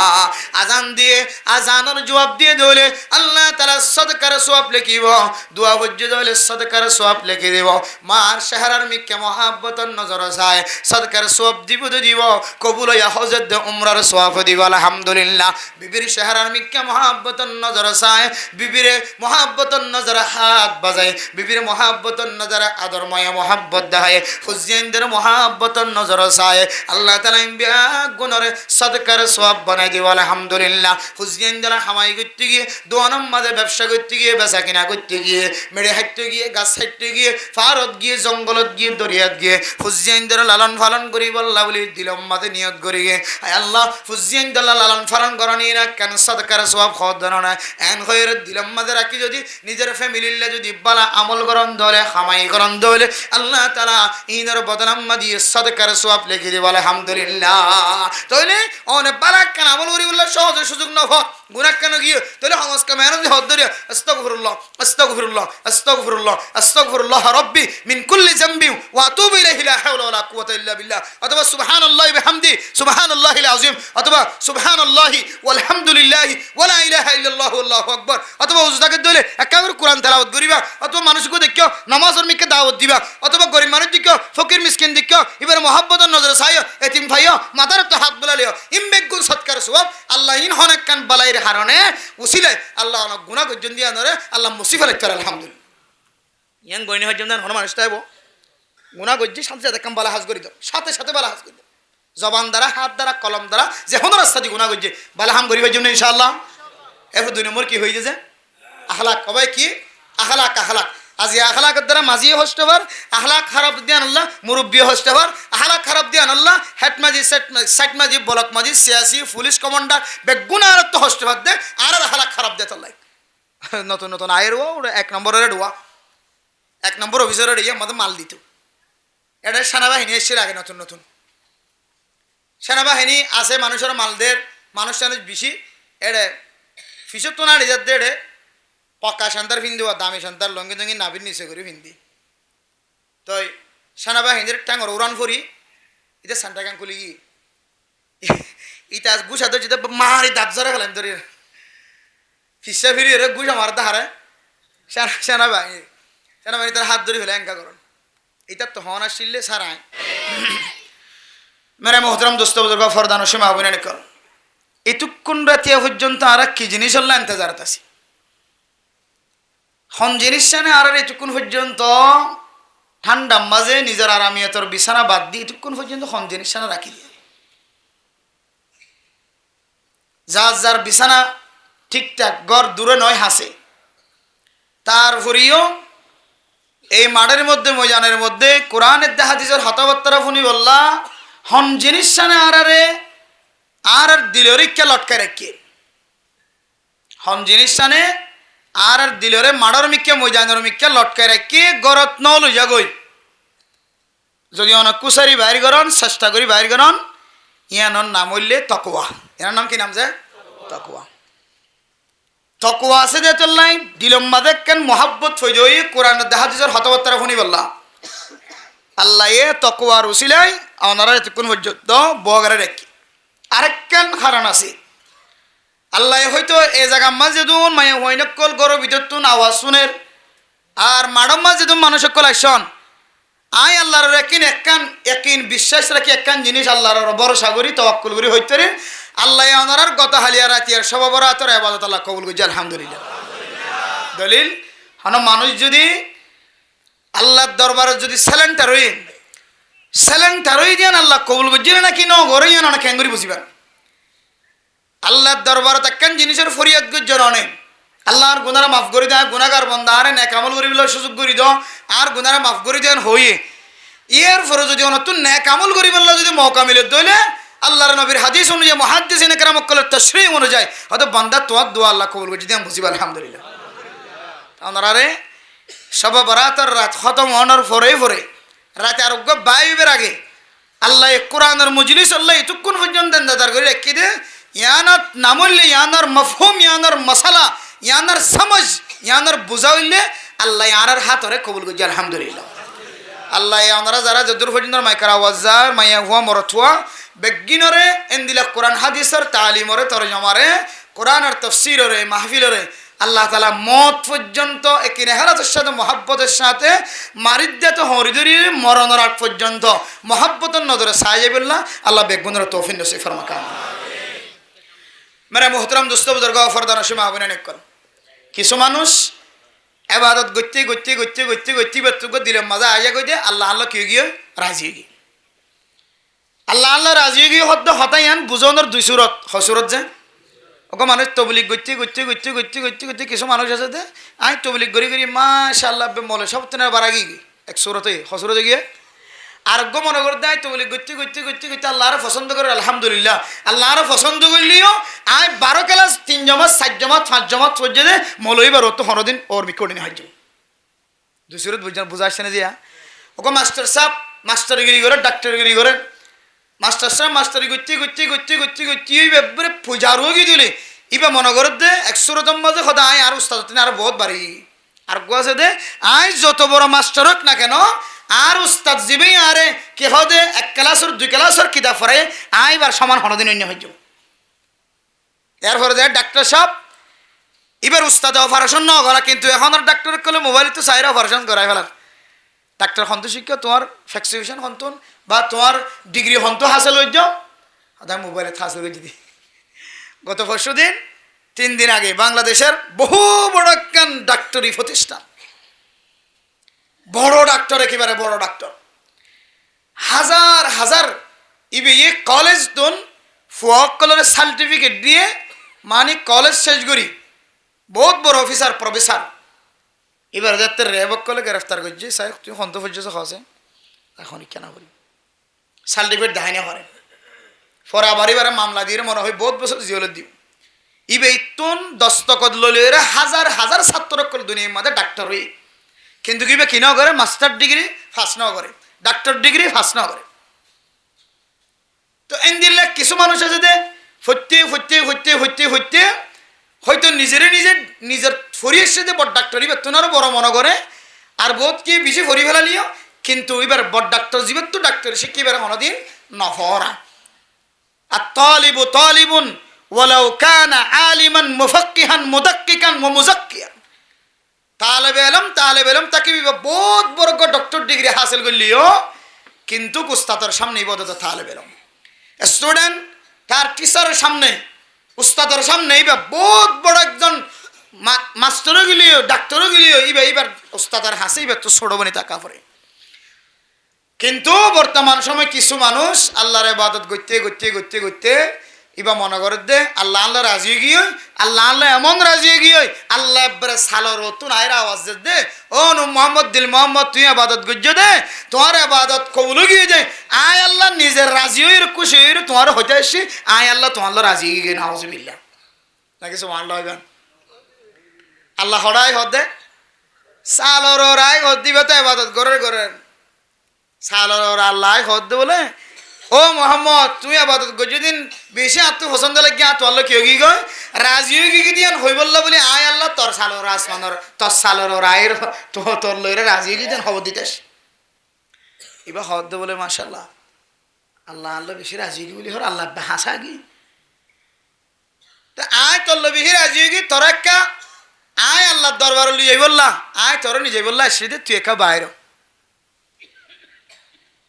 আজান দিয়ে আজানের জবাব দিয়ে দলে আল্লাহ তাআলা সদকার সওয়াব লিখিব। দোয়া বজ্জে দলে সদকার সওয়াব লিখে দেব। মার শাহরার মিকে মহাব্বতর নজর যায়, সদকার সওয়াব দিব তো দিব, কবুল হইয়া হজরত উমরার সওয়াব দিব। আলহামদুলিল্লাহ বিবির শাহরার মিকে মহাব্বতর নজর যায়, বিবিরে মহাব্বতর নজর হাত বাজায়, বিবির মহাব্বতর নজরে আদরময় মহাব্বত দেখায়, হুজেনদের মহাব্বতর নজর চায়। আল্লাহ তাআলা গুণরে সদকার সওয়াব বানাই দিব। আলহামদুলিল্লাহ হুজেনদের হামাই করতে গিয়ে, দোয়ানোর মাঝে ব্যবসা করতে গিয়ে, বেচা কিনা করতে গিয়ে, মেড়ে হাঁটতে গিয়ে, গাছ হাঁটতে গিয়ে, পাহাড়ত গিয়ে, জঙ্গলত গিয়ে, দরিয়াত গিয়ে হুজেনদের লালন পালন করি বল্লা বলি দিলম মাঝে নিয়ত করি গে আল্লাহ হুজেনদের লালন পালন করানি না কেন সদকার সওয়াব খাওয়ার ধরো না এন হয়ে দিলম মাঝে রাখি যদি নিজের ফ্যামিলির যদি আমল করন দলে খামাই করন দলে আল্লাহ তাআলা ইনার বদনাম্মা দিয়ে সদকার সওয়াব লিখে দিব। আলহামদুলিল্লাহ তাইলে অনেক বারাক কেন আমল করি বললে সহজে সুযোগ না হয় গুনাহ কেন গিয়ে তাহলে হামসকা মেহনত হদ ধরে আস্তাগফিরুল্লাহ আস্তাগফিরুল্লাহ আস্তাগফিরুল্লাহ আস্তাগফিরুল্লাহ রাব্বি মিন কুল্লি যামবি ওয়া আতুবু ইলাইহি লা হাওলা ওয়ালা কুওয়াতা ইল্লা বিল্লাহ, অথবা সুবহানাল্লাহি বিহামদি সুবহানাল্লাহিল আযীম, অথবা সুবহানাল্লাহি ওয়ালহামদুলিল্লাহি ওয়ালা ইলাহা ইল্লাল্লাহু আল্লাহু আকবার, অথবা উজদাকে দলে একাগ্র কোরআন তেলাওয়াত করিবা, অথবা মানুষকে দেখিও নামাজের মিকে দাওয়াত দিবা, অথবা গরিব মানুষ দেখিও ফকির মিসকিন দেখিও এবার মহব্বতের নজরে চাইও, এতিম ভাইও মাথার তো হাত বুলালিও, ইমবেগুন সৎকার সওয়াব আল্লাহ ইন হনেক কান বালাইর হারণে উসিলে আল্লাহ অনেক গুনাহ গর্জন দিয়া নরে আল্লাহ মুসিফা লিখতে। আলহামদুলিল্লাহ ইয়ান গয়নি হজ্জন দেন হন মানুষ তাইব গুনাহ গজ্জি সাথে সাথে কাম বালা হাজ করি দাও, সাথে সাথে বালা হাজ করি দাও, জবান দ্বারা, হাত দ্বারা, কলম দ্বারা, যে হন রাস্তা দিয়ে গুনাহ গজ্জি বালা হাম করি হজ্জন ইনশাআল্লাহ। এরপর 2 নম্বর কি হয়ে যে আখলাক, কবাই কি আখলাক, আখলাক আজি আখলাকের দ্বারা মাঝিও হসতে পার, আখলাক খারাপ দিয়ান আল্লাহ মুরব্বিও হসতে পার, আখলাক খারাপ দিয়ান আল্লাহ হেড মাঝি সেট মাঝি ব্লক মাঝি সিয়াসি পুলিশ কমান্ডার বেগুনার তো হসতে পার দে আর আখলাক খারাপ দে তাল্লাই নতুন নতুন আয়ের ও 1 নম্বরের ডোয়া 1 নম্বর অফিসারের ইয়ে আমাদের মাল দিত। এটা সেনাবাহিনী এসেছিল আগে, নতুন নতুন সেনাবাহিনী আছে, মানুষের মালদের মানুষ বেশি এড়ে ফিসব তো না রিজার দে এড়ে পক্কা শান্তার ফিন্দি বা দামি শান্তার লঙ্গি জঙ্গি নাবির নিচে করে ফিন্দি তো সেনাবাহিনীর টাঙর উড়ান ফরি এটা সান্টা গান খুলি কি ইটা গুছা ধর যেটা মারি দাঁত জরা গেলেন ধরে ফিসা ফিরি গুছা মারতে হারে সেনাবাহিনী সেনাবাহিনী তার হাত ধরে ফেলে এঙ্কা করুন এটা তো হন আসলে সারায় মেরে মোহতরম দোস্ত বুজুর্গ ফরদান হোসেন মাহবুব নিকল এতক্ষণ রাতিয়া পর্যন্ত আর কি জিনিস আল্লাহ ইন্তজারত আছি হন জিনিস জানে আর এতক্ষণ পর্যন্ত ঠান্ডা মাঝে নিজের আরামিয়তর বিছানা বাদ দিয়ে এতক্ষণ পর্যন্ত হন জিনিস জানে রাখি দিয়ে যার যার বিছানা ঠিকঠাক গড় দূরে নয় হাসে তারপরেও এই মাঠের মধ্যে ময়দানের মধ্যে কোরআনের হাদিসের হতাবত্তারা ফুনি বললা হন জিনিস জানে আর দিলরিককে লটকে রাখি হন জিনিস জানে আর দিলরে মাড়র মিক্কে ময়দানের মিক্কে লটকায় রাখি গরত নলু যাগই যদি অনেক কুসারি বাইর করন চেষ্টা করি বাইর করন ইয়ানোর নাম হইলে তকোয়া এনার নাম কি নাম যে তকোয়া তকোয়া আছে যে চললাই দিলম্মা দেখেন মহাব্বত ফৈজ হই কোরআন হাদিসের হতবত্তারা শুনি বললা আল্লাহ এ তকোয়ার উসিলাই ওনারা এতক্ষণ পর্যন্ত বগারে রেখি আরেকখান কারণ আছে আল্লাহ হয়তো এ জায়গা মাঝে দুন মায়া হইনকল গরো ভিতরতুন আওয়াজ শুনের আর মাডম মাঝে দুন মানুষকল আসন আয় আল্লাহর একিন বিশ্বাস রাখি একখান জিনিস আল্লাহর ভরসা করি তাওয়াক্কুল করি হইতে আল্লাহ ওনার গত হালিয়া রাতিয়ার সববরাতর ইবাদত আল্লাহ কবুল করছে আলহামদুলিল্লাহ দলিল হন মানুষ যদি আল্লাহর দরবারে যদি স্যালেন্টার হই দিয়ান আল্লাহ কবুল করছে নাকি ন ঘরে না কেঙ্গুরি বুঝিবেন আল্লাহর দরবারে একখান জিনিসের ফরিয়াদ করছে অনেক আল্লাহর গুনারা মাফ করে দেয় গুনাহগার বান্দা আরে নেক আমল করিবার সুযোগ করে দাও আর গুনারা মাফ করে দেন হইয়ে এর পরে যদি নতুন নেক আমল করিবার যদি মৌকা মিলে দইলে আল্লাহর নবীর হাদিস অনুযায়ী মুহাদ্দিসিন کرام কলের তাশরীহ অনুযায়ী হয়তো বান্দা তোয়ার দোয়া আল্লাহ কবুল করছে দেন বুঝিবা আলহামদুলিল্লাহ আপনারা সব বরাতর রাত খতম হওয়ার পরে রাতে আরোগ্য বাইবের আগে আল্লাহ কোরআনের মজলিস আল্লাহ এতক্ষণ পর্যন্ত দাদার করে রেখে দে ইয়ানার নামলে ইয়ানার মফহুম ইয়ানার মশালা ইয়ানার সমঝ ইয়ানার বুঝা হইলে আল্লাহ ইয়ানার হাতরে কবুল করছে আলহামদুলিল্লাহ আল্লাহ ইয়ানারা যারা যদুর পর্যন্ত মাইকার আওয়াজার মাইয়া হুয়া মরথুয়া বেগিনরে এন্দিলা কোরআন হাদিসের তালিমরে তরজমারে কোরআনের তফসিররে মাহফিলরে আল্লাহ তাআলা মত পর্যন্ত একিনে হেরাতের সাথে মহাব্বতের সাথে মারিদ্দাত হরিদরি মরণের আগ পর্যন্ত মহাব্বতের নজরে সাইজাবিল্লাহ আল্লাহ বেগুনের তৌফিক নসিব ফরমাকা मेरे मोहतरम दोस्तों बुजुर्ग फरदान कर किसु मानुष एबादत गति गति गति गति गति बेतुको दिल मजा आ जाए दे अल्लाह अल्लाह क्यों गया राजी गई अल्लाह अल्लाह राजी गई हद हतायान बुझाনোর দুই সুরত হসুরত যে ওকে মানুষ তবলিগ গতি গতি গতি গতি গতি গতি কিছু মানুষ আছে দে আই তবলিগ করি করি মাশাআল্লাহ বে মলে সব তেনার বারাগি এক সুরতে হসুরতে গিয়ে আরোগ্য মনে করে দেয় তো বলি গতি গতি গতি গতি আল্লাহর পছন্দ করে আলহামদুলিল্লাহ আল্লাহর পছন্দ করলেও আয় 12 ক্লাস 3 জমাত 4 জমাত 5 জমাত পর্যন্ত দে মৌলইবার তো হরদিন ওর বিকটিনি হাজ দুসুরত বুঝা আসছে না যে ওকে মাস্টার সাহেব মাস্টারগিরি করে ডাক্তারগিরি করে মাস্টার সাহেব মাস্টারি গতি গতি গতি গতি গতি এইভাবে পূজা রোগী দিলে ইবা মনে করে দে 100 মাঝে খোদা আয় আর উস্তাদ আর বহুত বাড়ি আর গোয়াছে দে আয় যত বড় মাস্টার হোক না কেন আর উস্তাদ জিবি আরে কে হদে 1 ক্লাসের 2 ক্লাসের কিতাব পড়ে আইবার সমান হনদিন অন্য হইজ এরপরে দে ডাক্তার সাহেব এবার উস্তাদ অপারেশন ন করা কিন্তু এখন আর ডাক্তার কলে মোবাইল তো চাইরা অপারেশন করাই ফেলার ডাক্তার হন্ত শিক্ষা তোমার ফ্যাক্সিফিকেশন হন্তন বা তোমার ডিগ্রি হন্ত হাসিল হইজ আদা মোবাইলে হাসিল হয়ে দিদি গত পরশু দিন 3 দিন আগে বাংলাদেশের বহু বড় একখান ডাক্তারি প্রতিষ্ঠান বড় ডাক্তার একেবারে বড় ডাক্তার হাজার হাজার ইবে কলেজ দন ফুয়াক কলের সার্টিফিকেট দিয়ে মানে কলেজ শেষ করি বহুত বড় অফিসার প্রফেসর এবার যাতে রেবক কলে গ্রেফতার করছে সাহেব তুই হন্ত ফজছে খাওয়াছে এখন কেন বলি সার্টিফিকেট দেখাই না পারে পরে আবার এবারে মামলা দিয়ে মনে হয় বহুত বছর জিওলে দিব ইবে ইতুন দস্তখত লইলে হাজার হাজার ছাত্র কল দুনিয়ার মধ্যে ডাক্তার হই কিন্তু কিবে কি না করে মাস্টার ডিগ্রি ফার্স্ট না করে ডাক্তার ডিগ্রি ফার্স্ট না করে তো এন্দিলে কিছু মানুষ আছে যে ফতে ফতে ফতে ফতে ফতে হয়তো নিজের ফরিয়ের সাথে বড় ডাক্তারি বেতনারও বড় মনে করে আর বহুত কি বেশি ফরি ফেলালিও কিন্তু এবার বড় ডাক্তার জীবের তো ডাক্তার শিখি এবার কোনোদিন নফরা আর তালিবু তালিবুন ওয়ালাউ কানা আলিমান মুফাক্কিহান মুদাক্কিকান ওয়া মুযাক্কিয়ান তালেবে এলম তাকে বহুত বড় ডক্টর ডিগ্রি হাসিল করলিও কিন্তু উস্তাদের সামনে ইবাদত তালেবে এলম স্টুডেন্ট তার টিচারের সামনে উস্তাদের সামনে ইবা বহুত বড় একজন মাস্টারও গেলিও ডাক্তারও গেলিও এবার উস্তাদের হাসি এবার তো ছোটবনি টাকা পড়ে কিন্তু বর্তমান সময় কিছু মানুষ আল্লাহর ইবাদত করতে করতে করতে করতে ইবা মনে করে দে আল্লাহ আল্লাহ রাজি গিয়ে আল্লাহ আল্লাহ এমন রাজি গিয়ে আল্লাহ এবারে সালর তুন আয়রা আওয়াজ দে ও নু মোহাম্মদ দিল মোহাম্মদ তুই আবাদত গুজ্জ দে তোমার আবাদত কবুল গিয়ে যায় আয় আল্লাহ নিজের রাজি হয়ে খুশি হয়ে তোমার হইতে আসি আয় আল্লাহ তোমার রাজি গিয়ে নাউজুবিল্লাহ নাকি সুবহানাল্লাহ আল্লাহ হড়াই হদে সালর রায় হদ দিবে তো ইবাদত ঘরের ঘরের সালর আল্লাহ হদ দে বলে ও মোহাম্মদ তুই আবাদত কর যেদিন বেশি আত্ম পছন্দ লাগিয়া তো আল্লাহ কেউ কি কয় রাজি হয়ে গিয়ে দিয়ান হই বললা বলে আয় আল্লাহ তোর সালর আসমানর তোর সালর রায়ের তোর লইরে রাজি হয়ে গিয়ে খবর দিতেস এবার হদ দে বলে মাশাল্লাহ আল্লাহ আল্লাহ বেশি রাজি হয়ে বলি হর আল্লাহ হাসা কি তা আয় তোর বেশি রাজি হয়ে গিয়ে তোর একটা আয় আল্লাহর দরবার লিয়ে বললা আয় তোর নিজে বললা সেদিন তুই একা বাইর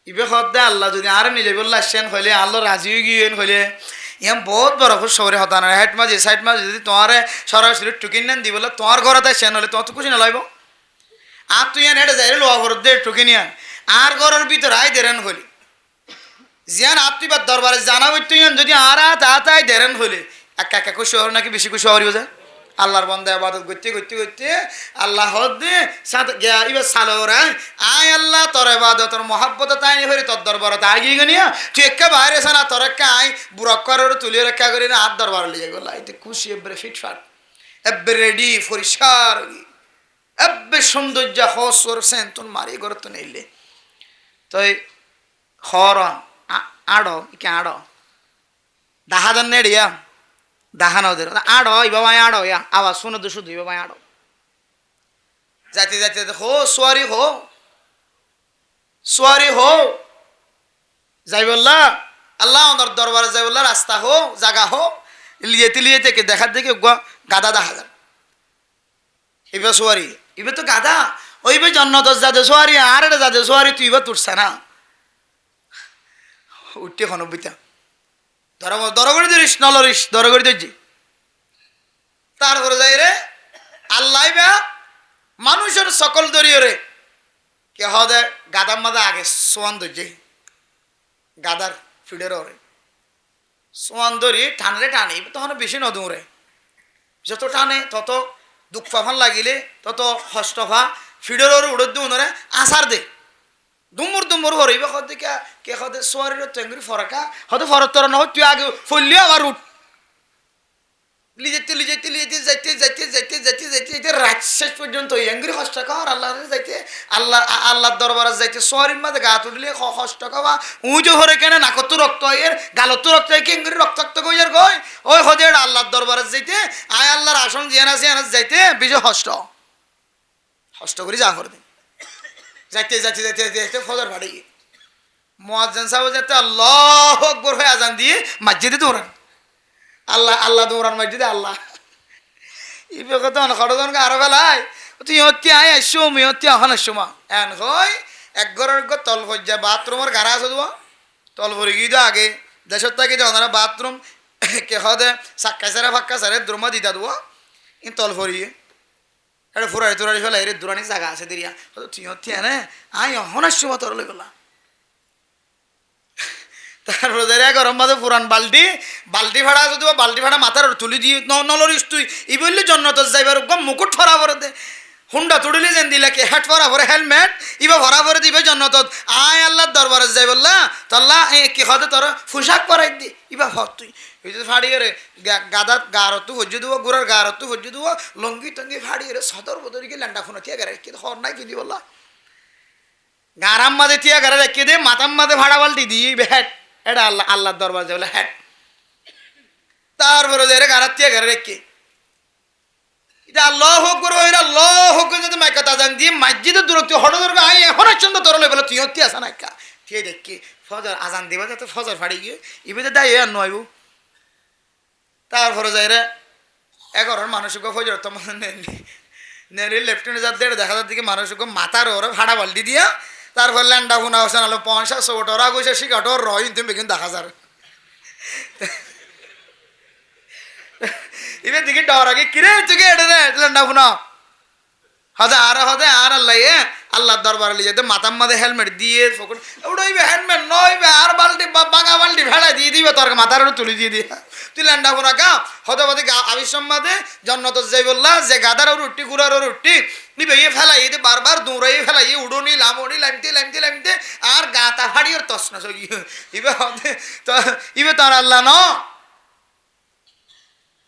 ইবে হদ্দে আল্লাহ যদি আর নিজে বললা আসছেন হইলে আল্লাহ রাজি হয়ে গিয়ে হইলে ইয়াম বহুত বড় খুব শহরে হতা না হেড মাঝে সাইড মাঝে যদি তোমার সরাসরি টুকিন নেন দি বললে তোমার ঘরতে আসছেন হলে তোমার তো খুশি না লাগবো আর তুই এনে যাই লোয়া ঘর দে টুকিন আন আর ঘরের ভিতর আয় দেরেন হলি জিয়ান আপনি বা দরবারে জানা হইত যদি আর তাই দেরেন হলে একা একা খুশি হওয়ার নাকি বেশি খুশি হওয়ার বোঝা আল্লাহর বন্দা ইবাদত করতে করতে করতে আল্লাহ হদ্দে ইবার সালোরা আয় আল্লাহ তোর ইবাদত তোর মহাব্বত তাই হরি তোর দরবারত আয় গিয়ে গনিয়া তুই একা বাইরে না তোর একা আয় বুড়ার তুলিয়ে রক্ষা করি না আর দরবার লিয়ে গেল আইতে খুশি এবারে ফিটফাট এবে রেডি পরিষ্কার এবে সৌন্দর্য হস করছেন তোর মারি করে তো নেইলে তো হর আড় কে আড় দাহা দেন নেড়িয়া দাহানো দে আড় বাবা আড় আওয়াজ শুনে তো শুধু বাবা আড় যাইতে যাইতে হো সোয়ারি হো যাই বললা আল্লাহ ওনার দরবারে যাই বললা রাস্তা হো জাগা হো লিয়ে থেকে দেখার দেখে গাদা দেখা যান এবার সোয়ারি এবার তো গাদা ওইবার জন্নত যাদে সোয়ারি আর এটা যাদে সোয়ারি তুই এবার তুটছে না উঠতে খনবিতা দরগড়ি ধরিস নলরিস দরগড়ি ধরছি তারপরে যাই রে আল্লাহ বা মানুষের সকল দরিয়ে রে কে হদে গাদার মাদা আগে সোয়ান ধরছে গাদার ফিডের ওরে সোয়ান ধরি টানলে টানি তখন বেশি নদুরে যত টানে তত দুঃখ ফান লাগিলে তত হস্তফা ফিডের ওরে উড়ে দিও আসার দে দুমুর হরিব হতে কে হতে সোয়ারির টেঙ্গুরি ফরাকা হতে ফরত তর না তুই আগে ফললি আবার উঠ যাইতে রাত শেষ পর্যন্ত এঙ্গুরি হস্ত খাওয়ার আল্লাহ যাইতে আল্লাহর দরবারে যাইতে সোয়ারির মাঝে গা তুললে হস্ত খাওয়া উঁচু হরে কেন নাকত রক্ত এর গালত রক্ত কি এঙ্গুরি রক্তাক্ত কইয়ার কয় ওই হদে আল্লাহর দরবারে যাইতে আয় আল্লাহর আসন জিয়ানা যাইতে বিজয় হস্ত করে যা করে যাইতে ফজর ফাড়ে গিয়ে মুয়াজ্জিন সাহেব যাতে আল্লাহু আকবার হয়ে আজান দিয়ে মসজিদে দৌড়ান আল্লাহ দৌড়ান মসজিদে আল্লাহ ইবে কত খড়জনকে আরো বেলায় তুই হত্যি আয় আসছো আমি হত্যি এখন আসছো মা এন হয় এক ঘরের তল পর্যায়ে বাথরুমের গাড়া আছে দেবো তল ভরে গিয়ে দো আগে দেশের থেকে ওনারা বাথরুম কে হদে সাক্কা সারে দ্রুমা দিতা দেবো তল ভরিয়ে এটা ফুরারি ফেলা এর দূরানি জায়গা আছে দেরিয়া তুই হত্যি আনে আয় এখন আসছো মা তোর লেগেলা তারপরে গরম মাঝে পুরান বাল্টি ভাড়া যদি বাল্টি ভাড়া মাথার তুলি দিয়ে নলরিস তুই ই বললি জন্নত যাইবার মুকুট ফরা ভরে দে হুন্ডা তুড়িলি যেন দিলে কে হেট ফরা ভরে হেলমেট ইবা ভরা ভরে দিবে জন্নত আয় আল্লাহর দরবারে যাই বললা তল্লা কি হতে তোর পোশাক পরাই দি ইবা হত তুই ফাড়িয়ে রে গাদার গারতো হজ্জে দেবো গোড়ার গারতো হজ্জে দেবো লঙ্গি টঙ্গি ফাড়িয়ে রে সদর বদরিকে ল্যান্ডা ফোনা থিয়া গারে কি হর নাই কিন্তু বললা গারাম মাঝে থিয়া গারে রেখে দে মাথার মাঝে ভাড়া বাল্টি দিয়ে হ্যাট এটা আল্লাহর দরবার যাই বলে হ্যাট তারপরে যাই রে গারার থিয়া গারে রেখে এটা আল্লাহ হোক করে আল্লাহ হোক যদি মাইকা তাজান দিয়ে মসজিদের দূরত্ব হঠাৎ আই এখন আসছেন তোর বলে তুই হত্যি আসা নাইকা ঠিক দেখি ফজর আজান দিবা যাতে ফজর ফাড়ি গিয়ে ইবে দায় আর নয়বু তারপরে যাই রে 11 মানুষকে ফজর তো নেরি লেফটেন্ট যার দেড় দেখা যার দিকে মানুষকে মাথার ওরা ভাড়া বাল্টি দিয়া তারপর ল্যান্ডা ফোনা আসেন আলো 50 ওরা গেছে শিকাটোর রয় তুমি কিন্তু দেখা যার ইবে দিকে ডর আগে কিরে তুই এটা রে ল্যান্ডা ফোনা হদে আর আল্লাহ দরবার লিয়ে যেতে মাথার মাঝে হেলমেট দিয়ে ফকর ওইবে হেলমেট নইবে আর বাল্টি বাঙা বাল্টি ভেড়া দিয়ে দিবে তোর মাথার তুলি দিয়ে দিয়ে তুই ল্যান্ডা ফোনা গা হতে হতে আবিসম্মাদে জন্নত যাই বললা যে গাদার রুটি গুড়ার রুটি নিবে ফেলাই এতে বারবার দৌড়াই ফেলাই উড়োনি লামড়ি লামতে আর গাতা ফাড়িয়ে তসনা ইবে হতে ইবে তার আল্লাহ ন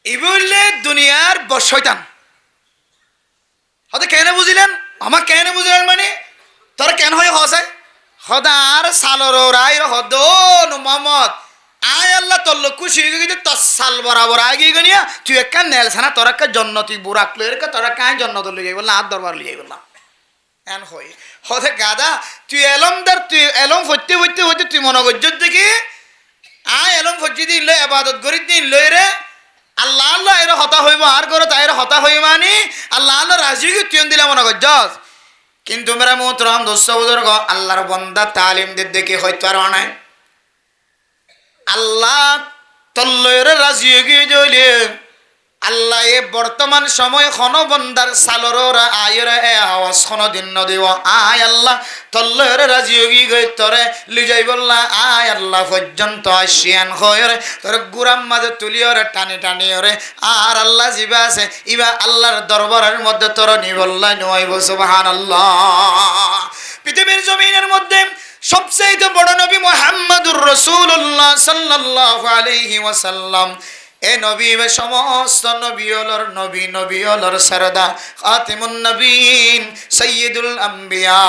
ইবে হইলে দুনিয়ার শয়তান হতে কেন বুঝিলেন আমার কেন বুঝিলেন মানে তোর কেন হয় হসাই হদার সালর রাই হদ মোহাম্মদ আয় আল্লাহ তোর লোক খুশি হয়ে গেছে তোর সাল বরাবর আগে গনিয়া তুই একটা নেলসানা তোর একটা জন্নতি বুড়াক লই রেখে তোর কায় জন্নত লই যাই বললাম আর দরবার লই যাই বললাম এন হই হতে গাদা তুই এলমদার তুই এলম হইতে হইতে হইতে তুই মনে করছিস দেখি আয় এলম ফজি দিন লই আবাদত করি দিন লই রে আল্লাহ আল্লাহ এর হতা হইব আর করে তাই হতা হইব মানি আল্লাহ আল্লাহ রাজি তুই দিলে মনে করছস কিন্তু মেরা মোহতরম দোস্ত বুজুর্গ আল্লাহর বান্দা তালিম দিয়ে দেখি হইতো আর নাই আল্লাহ তল্লয়ের রাজি গিয়ে জলে আল্লাহ এ বর্তমান সময় খন বন্দার সালর আয়ের এ আওয়াজ খন দিন দিব আয় আল্লাহ তল্লয়ের রাজি গিয়ে গই তরে লিজাই বললা আয় আল্লাহ পর্যন্ত আসিয়ান হয়ে তোর গুরাম মাঝে তুলিওরে টানি টানি ওরে আর আল্লাহ জিবা আছে ইবা আল্লাহর দরবারের মধ্যে তোর নিবল্লা নইব সুবহানাল্লাহ পৃথিবীর জমিনের মধ্যে সবচেয়ে বড় নবী মুহাম্মদুর রাসূলুল্লাহ সাল্লাল্লাহু আলাইহি ওয়াসাল্লাম এ নবী সমস্ত নবীওলর নবী নবীওলর সরদা খাতিমুন নবীন সাইয়্যিদুল আম্বিয়া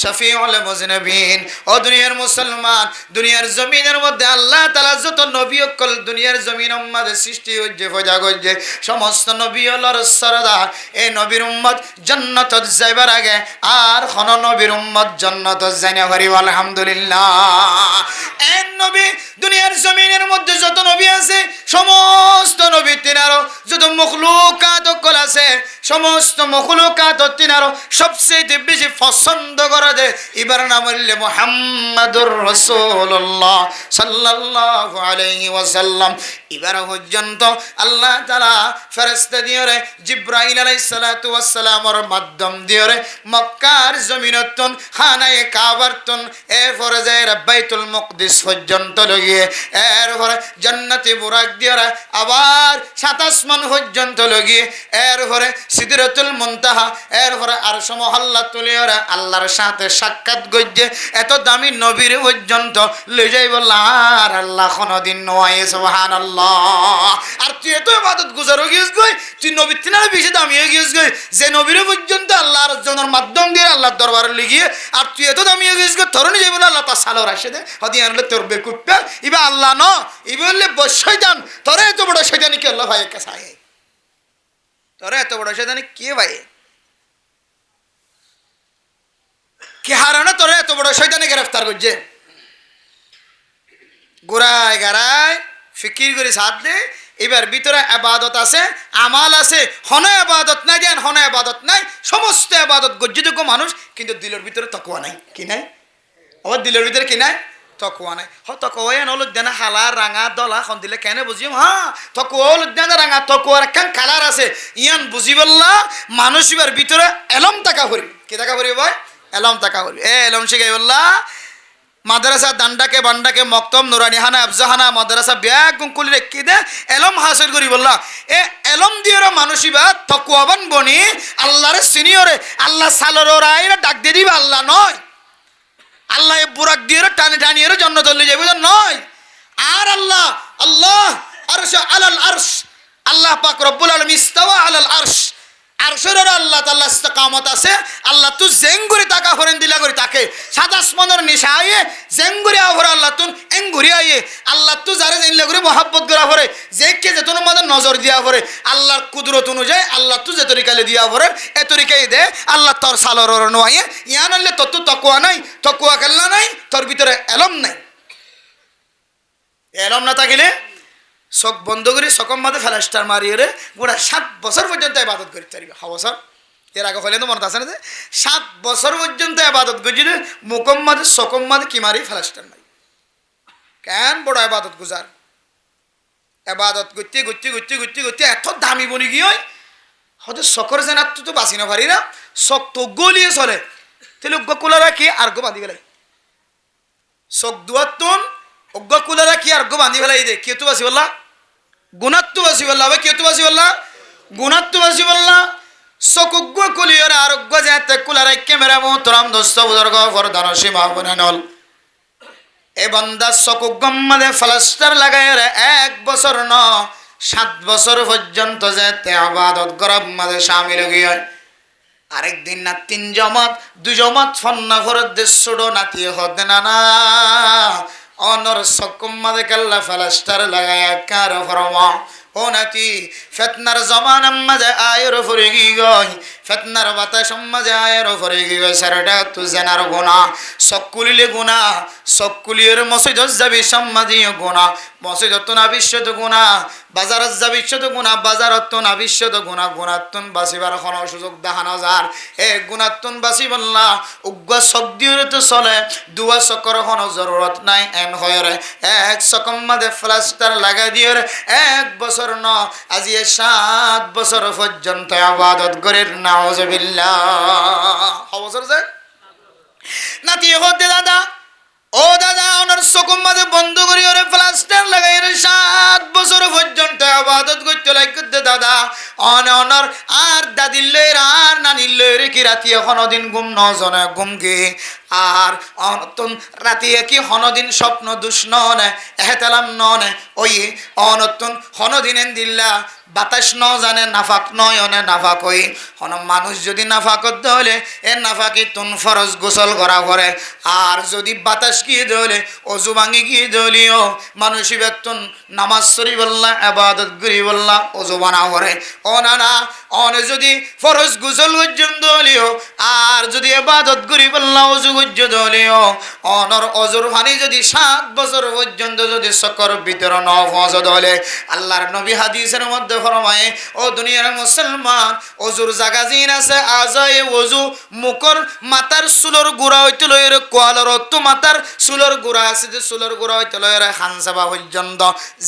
শফিউল মুজনবিন ও দুনিয়ার মুসলমান দুনিয়ার জমিনের মধ্যে আল্লাহ তাআলা যত নবী অকল দুনিয়ার জমিনের মধ্যে সৃষ্টি হইছে ফজা গজে সমস্ত নবীওলর সরদা এ নবীর উম্মত জান্নাতত যাইবার আগে আর কোন নবীর উম্মত জান্নাতত যায়না পারি আলহামদুলিল্লাহ এ নবী দুনিয়ার জমিনের মধ্যে যত নবী আছে সমস্ত নবী তিনারো যত মখলুকাত কল আছে সমস্ত মখলুকাত তিনারো সবচেয়ে বেশি পছন্দ করে দে এবার নাম হইলে মুহাম্মাদুর রাসূলুল্লাহ সাল্লাল্লাহু আলাইহি ওয়াসাল্লাম এবার পর্যন্ত আল্লাহ তাআলা ফেরেশতা দিয়ে জিবরাইল আলাইহিস সালাতু ওয়াস সালামের মাধ্যম দিয়ে মক্কার জমিনতন খানায়ে কাবারতন এরপরে যায় বাইতুল মুকদ্দিস পর্যন্ত লগিয়ে এরপরে জান্নাতে বুরাক দিয়ে আবার 7 আসমান পর্যন্ত লগিয়ে এরপরে সিদরাতুল মুনতাহা এরপরে আরশ মহল্লা তুলিয়ে আল্লাহর সাথে সাক্ষাৎ গজ্জে এত দামি নবীর পর্যন্ত লই যাই বললা আর আল্লাহ কোনদিন নয় সুবহানাল্লাহ আর তুই এত ইবাদত গুজার হয়ে গিয়েছ গই তুই নবীর তিনারে বেশি দামি হয়ে গিয়েছ গই যে নবীর পর্যন্ত আল্লাহর জনের মাধ্যম দিয়ে আল্লাহর দরবারে লিগিয়ে আর তুই এত দামি হয়ে গিয়েছ গই তরুণী যাই বলে আল্লাহ তার সালোর আসে দে হদি আনলে তোর বেকুপ্পা ইবা আল্লাহ ন ইবা বললে শয়তান তোরে এত বড় শয়তানি কি আল্লাহ ভাই কাছে আয় তোরে এত বড় শয়তানি কে ভাই কে হারানো তোরে এত বড় শয়তানি গ্রেফতার করছে গোড়ায় গাড়ায় ফিকির করে সাথ দে এবার ভিতরে আবাদত আছে আমাল আছে হনে আবাদত নাই দেন হনে আবাদত নাই সমস্ত আবাদত গজ্জিত মানুষ কিন্তু দিলের ভিতরে তকওয়া নাই কি নাই আবার দিলের ভিতরে কি নাই তকওয়া নাই হ তকওয়া হল দেনা হালা রাঙা দলা খন দিলে কেন বুঝিম হ্যাঁ তকওয়া হল দেনা রাঙা তকওয়ার একখান কালার আছে ইয়ান বুঝি বললা মানুষ এবার ভিতরে এলম টাকা করি কি টাকা করি ভাই এলম টাকা করি এ এলম শিখাই বললা মাদ্রাসা দান্ডাকে বান্ডাকে মক্তম নুরানি হানা আফজাহানা মাদ্রাসা ব্যাগ গুঙ্কুলি রেখে দে এলম হাসিল করি বললা এ এলম দিয়ে মানুষই বা তকওয়াবান বনি আল্লাহরে সিনিয়রে আল্লাহ সালর রায়রা ডাক দিয়ে দিবা আল্লাহ নয় আল্লাহ এ বুরাক দিয়ে টানি টানিয়ে জান্নাতে লয়ে যাবে নয় আর আল্লাহ আল্লাহ আরশ আলাল আরশ আল্লাহ পাক রব্বুল আলামিন ইস্তাওয়া আলাল আরশ আরশের আল্লাহ তাআলা ইস্তিকামত আছে আল্লাহ তু জেঙ্গুরি টাকা ফরেন দিলা করি তাকে সাত আসমানের নিশায়ে জেঙ্গুরি আভর আল্লাহ তুন এঙ্গুরি আয়ে আল্লাহ তু যারে জানলে করে মহব্বত করা পরে যে কে যে তোর মধ্যে নজর দিয়া পরে আল্লাহর কুদরত অনুযায়ী আল্লাহ তু যে তরিকালে দিয়া পরে এ তরিকাই দে আল্লাহ তোর সালর নয় ইয়ান আনলে তোর তো তকওয়া নাই তকওয়া কেল্লা নাই তোর ভিতরে এলম নাই এলম না থাকিলে চোখ বন্ধ করে চকম মাঝে ফেলাস্টার মারিয়ে রে গোটা 7 বছর পর্যন্ত ইবাদত করতে পারবি বছর এর আগে হলে তো মনে আছে না যে 7 বছর পর্যন্ত ইবাদত করছি মুকম মাঝে চকম মাঝে কি মারি ফেলাস্টার মারি কেন বড় ইবাদত গুজার ইবাদত করতে করতে করতে করতে করতে এত দামি বনি গিয়ে হয়তো চকর জেনাত তো বাঁচি না পারি না চক তো গলিয়ে চলে তাহলে অজ্ঞ কুলা রাখি আর গো বাঁধি ফেলাই চক দুয়ার তুন অজ্ঞ কুলা রাখি আর গো বাঁধি ফেলাই দে কে তো বাঁচি বললা গুণাত্ম বাসি বললা ভাই কে তো বাসি বললা গুণাত্ম বাসি বললা চকুজ্ঞ কুলিয়র আরোগ্য যাতে কুলার ক্যামেরা মোহতরম দোস্ত বুজুর্গ ফরদান সীমা গুনানল এ বান্দা চকুজ্ঞম মাঝে প্লাস্টার লাগায় 1 বছর ন 7 বছর পর্যন্ত যাতে ইবাদত গরব মাঝে শামিল হই আরেকদিন না 3 জমাত 2 জমাত ফন্না ফরদ ছোট নাতি হদ না অনর সকম মাদে কাল্লা ফালাস্টার লাগায়া কার ফরমা ও নাতি ফিতনার জমানার মাঝে আয়ের ফরে গই ফিতনার বাতাস মাঝে আয়ের ফরে গই সারটা তু জানার গুনাহ সককুলিলে গুনাহ সককুলির মসজিদ যাবি সম্মাদিও গুনাহ মসজিদত না বিশ্বত গুনাহ বাজারত যাবি বিশ্বত গুনাহ বাজারত না বিশ্বত গুনাহ গুনাহতুন বাসিবার কোনো সুযোগ দেখানো যার এ গুনাহতুন বাসিবল্লাহ উগ্র শব্দির তো চলে দুয়া চকর কোনো জরুরত নাই এন হয়রে এক সকম মাঝে প্লাস্টার লাগাই দিয়ে 1 বছর ন আজি 7 বছর পর্যন্ত ইবাদত করেন নাউজুবিল্লাহ অবসর যায় নাতি হতে দাদা ও দাদা ওনার সকম মাঝে বন্ধ করি ওরে প্লাস্টার লাগাই 7 বছর পর্যন্ত ইবাদত করতে লাগতে দাদা অনর আর দাদিল্লের আর নানিল্লের কি রাতি কোনদিন ঘুম ন জনে ঘুম কি আর অনতন রাতি কি হনদিন স্বপ্ন দুষ্ণ নে এহতালাম ননে ওই অনতন হনদিন দিল্লা বাতাস ন জানে নাফাক নয়নে নাফাক হই হন মানুষ যদি নাফাক করতে হলে এ নাফাকি তুন ফরজ গোসল করা করে আর যদি বাতাস কি দলে অজু ভাঙি কি দলিও মানুষই বেতন নামাজ শরীফ আল্লাহ ইবাদত করি আল্লাহ অজু বানা করে ও না না অনে যদি ফরজ গোসল পর্যন্ত দলিও আর যদি ইবাদত করি আল্লাহ অজু পর্যন্ত দলিও অনর অজুর পানি যদি 7 বছর পর্যন্ত যদি সকর ভিতরে ন পৌঁছে দলে আল্লাহর নবী হাদিসের মধ্যে ফরমায় ও দুনিয়ার মুসলমান অজুর জায়গা জিন আছে আজায়ে ওযু মুকর মাথার চুলর গুড়া হইতে লয়ের কোয়ালর তো মাথার চুলর গুড়া আছে যে চুলর গুড়া হইতে লয়ের হানসাবা পর্যন্ত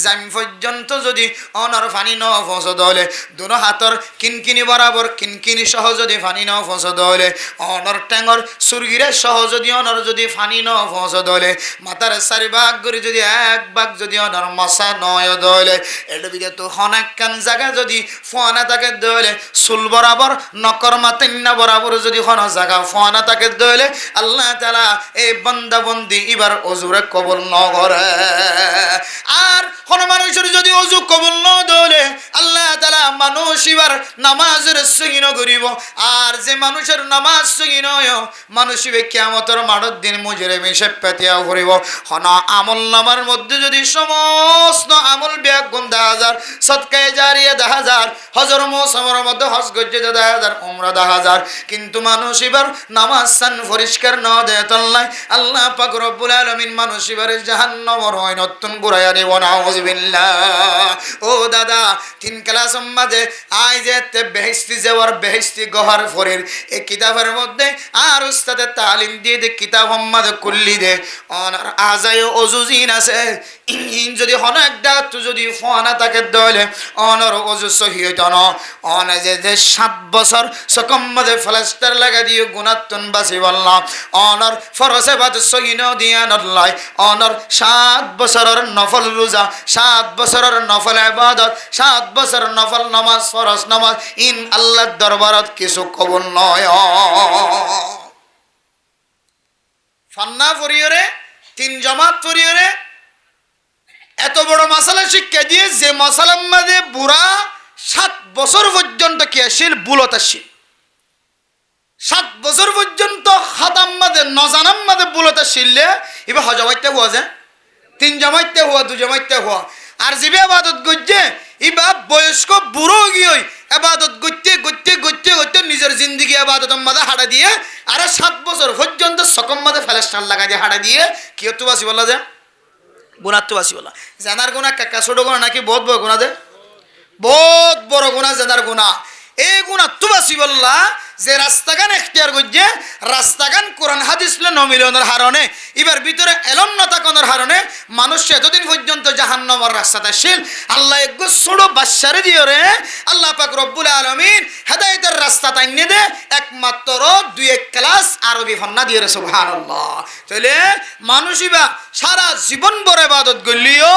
জাম পর্যন্ত যদি অনর পানি ন পৌঁছে দলে দুনো হাতর কিনকিনি বরাবর কিনকিনি সহ যদি পানি ন পৌঁছে দলে অনর ট্যাঙ্গর সুরগিরে সহ যদি অনর যদি পানি ন পৌঁছে দলে মাথার 4 ভাগ করে যদি 1 ভাগ যদি অনর মশা নয় দলে এটা বিদে তো অনেক কান জায়গা যদি ফোয়ানা তাকে দলে চুল বরাবর নকর মাতেন্না বরাবর যদি কোনো জায়গা ফোয়ানা তাকে দলে আল্লাহ তাআলা এই বান্দা বন্দি এবার ওযুরে কবুল ন করে আর কোন মানুষের যদি ওযু কবুল ন দলে আল্লাহ তাআলা মানুষ এবার নামাজের সহিন করিব আর যে মানুষের নামাজ সহিন হয় মানুষ কিয়ামতের মাঠের দিন মুজরে মিশে পেতিয়া করিব হন আমল নামার মধ্যে যদি সমস্ত আমল ব্যাগ গুণ 10,000 সদকায়ে জারিয়া 10,000 হজর মৌসুমের মধ্যে হজ গজ্জে 10,000 উমরা 10,000 কিন্তু মানুষ এবার নামাজ সান পরিষ্কার না দেয় আল্লাহ আল্লাহ পাক রব্বুল আলামিন মানুষ এবার জাহান্নামের নতুন গুড়াইয়া দিব নাউজুবিল্লাহ ও দাদা 3 ক্লাস মাঝে আই যেতে বেহেশতি যাওয়ার বেহেশতি গহর ফরির এই কিতাবের মধ্যে আর উস্তাদে তালিম দিয়ে দে কিতাব মাঝে কুল্লি দে অনার আজায় ওজুজিন আছে ইন যদি হন একটা তো যদি ফোনা তাকে দলে অনর ওজু সহি হইত না অন যে 7 বছর সকম মাঝে প্লাস্টার লাগা দিয়ে গুনাহতুন বাসি বললাম অনর ফরজে বাদ সহি ন দিয়া নল্লাই অনর 7 বছরের নফল রোজা 7 বছরের নফল ইবাদত 7 বছর নফল নামাজ ফরজ নামাজ ইন আল্লাহর দরবারত কিছু কবুল নয় ফান্না ফরিয়রে 3 জামাত ফরিয়রে এত বড় মাসালা শিক্ষা দিয়ে যে মাসালার মধ্যে বুড়া 7 বছর পর্যন্ত কিয়াশীল বুলতাশীল 7 বছর পর্যন্ত খাদাম মধ্যে নজানাম মধ্যে বুলতাশীল এবার হজবাইতে হওয়া যায় 3 জামাইতে হওয়া 2 জামাইতে হওয়া আর জিবে ইবাদত গজ্জে ইবা বয়স্ক বুড়ো গিয়ে ইবাদত গজ্জে গজ্জে গজ্জে গজ্জে নিজের জিন্দেগি ইবাদতের মধ্যে হাড়া দিয়ে আর 7 বছর পর্যন্ত সকম মধ্যে ফেলেস্টার লাগা দিয়ে হাড়া দিয়ে কি তো বাসি বলা যায় গুনাহ বাসি বলা জানার গুনাহ কাকা ছোট গুনাহ নাকি বহুত বড় গুনাহ দে বহুত বড় গুনাহ জানার গুনাহ এই গুনাহ তো বাসি বললা যে রাস্তাগান এখতিয়ার করছে রাস্তাগান কোরআন হাদিস ন মিলনের হারণে এবার ভিতরে এলম না থাকানোর হারণে মানুষ এতদিন পর্যন্ত জাহান্নামের রাস্তাতে ছিল আল্লাহ এক ছোট বাচ্চারে দিয়ে রে আল্লাহ পাক রব্বুল আলামিন হেদায়েতের রাস্তা টাইনে দে একমাত্র 2 ক্লাস আরবি ফন্না দিয়ে রে সুবহানাল্লাহ তাহলে মানুষ ইবা সারা জীবন বড় ইবাদত করলিও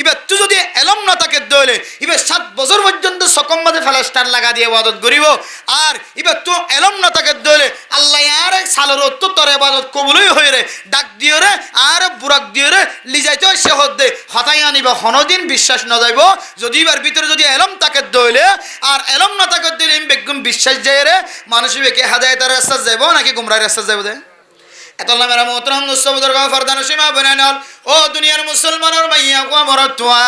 এবার তুই যদি এলম না থাকে দলে এবার 7 বছর পর্যন্ত সকম মাঝে ফেলাস্টার লাগা দিয়ে ইবাদত করিব আর এবার তো এলম না থাকে দলে আল্লাহ আর আলোর তোর ইবাদত কবুলই হয়ে রে ডাক দিও রে আর বুরাক দিও রে লিজাইতে সে হদে হতাই আনিবা হনদিন বিশ্বাস না যাইব যদি এবার ভিতরে যদি এলম তাকে দইলে আর এলম না তাকে দিলে বেগম বিশ্বাস যায় রে মানুষ বেকে হাদায়াতের রাস্তা যাইব নাকি গুমরার রাস্তা যাইব দে এতলা মেরা মোহতরম দোস্তবুদর গা ফরদান সীমা বনানল ও দুনিয়ার মুসলমানের মাইয়া কো মরতুয়া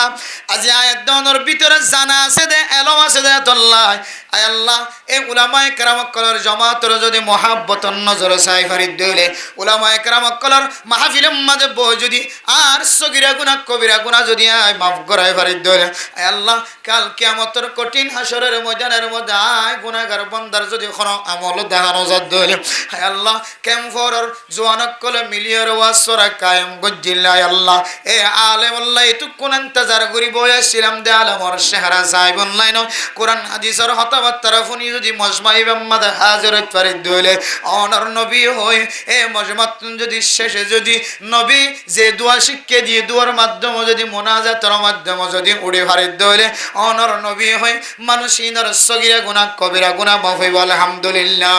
আজি আয়াত দনর ভিতরে জানা আছে দে এলম আছে দে আল্লাহ আয় আল্লাহ এই উলামায়ে কেরাম কলর জামাতর যদি মুহাব্বতন নজর চাই ফরিদ দইলে উলামায়ে কেরাম কলর মাহফিলের মাঝে বই যদি আর সগীরা গুনাহ কবিরা গুনাহ যদি আয় মাফ করাই ফরিদ দইলে আয় আল্লাহ কাল কিয়ামতের কঠিন হাসরের ময়দানের মধ্যে আয় গুনাহগার বান্দার যদি কোনো আমল দেখানো যাত দইলে আয় আল্লাহ কেম ফরর জওয়ানক কলে মিলিয়র ওয়াসরা কায়েম গজ্জিল্লাহ আল্লাহ এ আলেম আল্লাহ এতু কোন ইন্তজার করি বয়াছিলাম দে আলমর চেহারা যাইব অনলাইন কোরআন হাদিসের হতাবাত্তারা ফুনি যদি মজমাই বাম্মাদ হাজরত ফরিদ দইলে অনর নবী হই এ মজমাত যদি শেষে যদি নবী যে দোয়া শিক্ষা দিয়ে দোয়ার মাধ্যমে যদি মোনাজাতের মাধ্যমে যদি উড়ে ফরিদ দইলে অনর নবী হই মানুষিনর সগীরা গুনাহ কবিরা গুনাহ মাফ হইব আলহামদুলিল্লাহ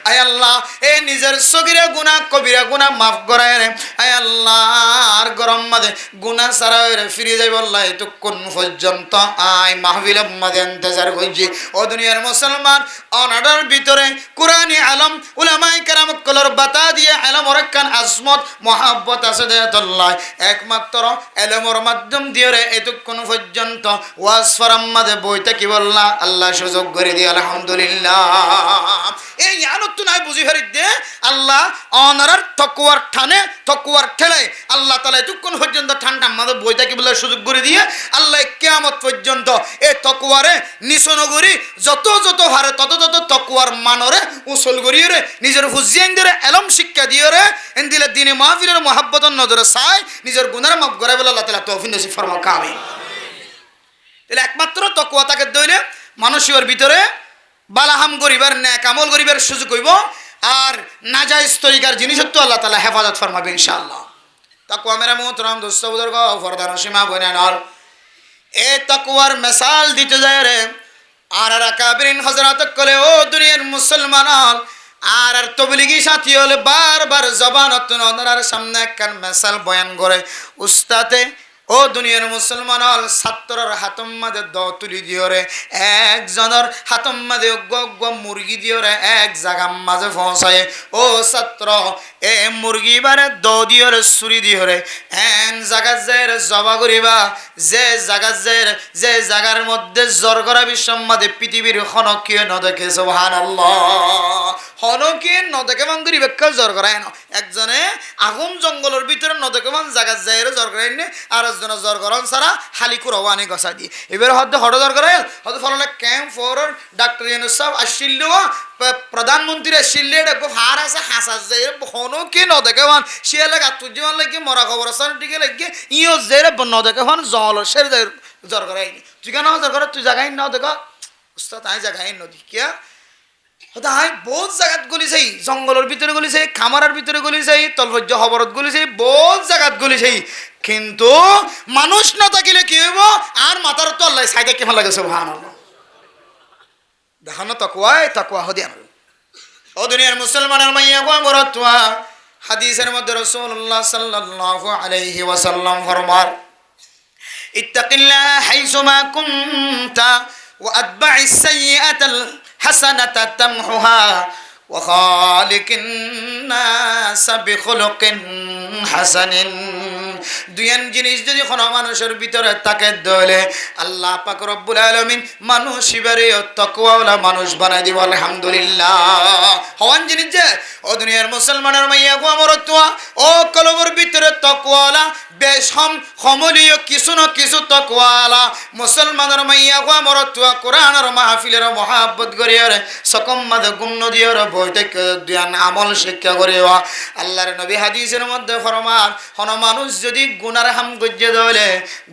আয় আল্লাহ এ নিজের সগীরা গুনাহ কবিরা গুনাহ মাফ করায় রে আয় আল্লাহ আর গরম মাঝে গুনাহ ছাড়া রে ফিরে যাইব আল্লাহ এতক্ষণ পর্যন্ত আয় মাহফিলের মাঝে ইন্তজার করছি ও দুনিয়ার মুসলমান অনাডার ভিতরে কুরআনি আলম উলামায়ে কেরাম কলর বাতা দিয়ে আলম রাকান আজমত মুহাব্বত আছে দে আল্লাহ একমাত্র এলমর মাধ্যম দিয়ে রে এতক্ষণ পর্যন্ত ওয়াজ ফরাম মাঝে বইতে কি বললা আল্লাহ সুযোগ করে দিয়ে আলহামদুলিল্লাহ এই আনত নাই বুঝি ফরিদ দে আল্লাহ অনারার তকওয়ার ঠানে তকওয়ার ঠেলে আল্লাহ তাআলা এতক্ষণ পর্যন্ত ঠান্ডা মাঝে বইতে কি বলে সুযোগ করে দিয়ে আল্লাহ কিয়ামত পর্যন্ত এই তকওয়ারে নিসনগরি যত যত হারে তত তত তকওয়ার মানরে উসুল করিয়ে রে নিজের হুজিয়ান ধরে এলম শিক্ষা দিয়ে রে এন্দিলে দিনে মাহফিলের মুহাব্বতন নজরে চাই নিজের গুনাহ মাফ করে বলে আল্লাহ তাআলা তৌফিক নসিব ফরমাক আমিন তাহলে একমাত্র তকওয়া তাকে দইলে মানুষের ভিতরে বালাহাম গরিবার নেক আমল গরিবার সুযোগ হইব আর নাজায়েজ তরিকার জিনিস তো আল্লাহ তাআলা হেফাজত ফরমাবে ইনশাআল্লাহ তাকওয়া মেরা মোহতরম দোস্ত বুজুর্গ ফরদান সীমা বনানল এ তাকওয়ার মিসাল দিতে যায় রে আর আকাবিরিন হযরত কলে ও দুনিয়ার মুসলমান আর তবলিগি সাথী হলে বারবার জবানত ওনার সামনে একখান মিসাল বয়ান করে উস্তাদে ও দুনিয়ার মুসলমান ছাত্রর হাতম মাঝে দ তুলি দিওরে একজনের হাতম মাঝে গগ মুরগি দিওরে এক জায়গা মাঝে পৌঁছায় ও ছাত্র এ মুরগি বারে দ দিওরে ছুরি দিওরে এন জায়গা যায় জবা করিবা যে জায়গার মধ্যে জ্বর করা বিশ্বের মাঝে পৃথিবীর হনকীয় নদেখে সুবহানাল্লাহ হনকীয় নদেখে মান করি ব্যাখ্যা জ্বর করায় না একজনে আগুন জঙ্গলের ভিতরে নদেখে মান জায়গা যায় জ্বর করায় নে আর জ্বর গরম সারা হালি কুরবানি গসা দিয়ে এবার হয়তো হঠাৎ জ্বর করে হয়তো ফলে ক্যাম্প ফর ডাক্তার ইউনুস সাহেব আসছিল প্রধানমন্ত্রী আসছিল দেখো হার আছে হাসা যায় হনো কি ন দেখে মান সে এলাকা তুই যেমন লাগে মরা খবর আছে টিকে লাগে ইও যে ন দেখে মান জল সে জ্বর করাইনি তুই কেন জ্বর করে তুই জায়গায় ন দেখো উস্তাদ আই জায়গায় নদী কিয়া তাই বহুত জায়গাত গলিছে জঙ্গলের ভিতরে গলিছে খামারের ভিতরে গলিছে তলভজ্য হবরত গলিছে বহুত জায়গাত গলিছে কিন্তু মানুষ না থাকিলে কি হইব আর মাথার তো আল্লাহ সাইডে কেমন লাগে সুবহানাল্লাহ দেখানো তাকওয়া হদিয়া ও দুনিয়ার মুসলমানের মাইয়া গো মরতুয়া হাদিসের মধ্যে রাসূলুল্লাহ সাল্লাল্লাহু আলাইহি ওয়াসাল্লাম ফরমান ইত্তাকিল্লাহ হাইসুমা কুনতা ওয়া আতবা'is সাইয়্যাতাল হাসানাতা তামহুহা ওয়া খালিকিন নাস বিখুলুকিন হাসানিন দুইয়ান জিনিস যদি কোনো মানুষের ভিতরে থাকে দলে আল্লাহ পাক রব্বুল আলামিন মানুষ ইবারে তাকওয়াওয়ালা মানুষ বানাই দিব আলহামদুলিল্লাহ হওয়ান জিনিস যে ও দুনিয়ার মুসলমানের মাইয়া গো আমরতুয়া ও কলবর ভিতরে তাকওয়াওয়ালা বেশ সমলীয় কিছু না কিছু তাকওয়াওয়ালা মুসলমানের মাইয়া গো আমরতুয়া কোরআনের মাহফিলের মুহাব্বত করিয়া সকম মাদে গুণ দিও বইতে দিয়ান আমল শিক্ষা করিয়া আল্লাহর নবী হাদিসের মধ্যে ফরমান কোন মানুষ যদি গুনার হাম গজ্জে দলে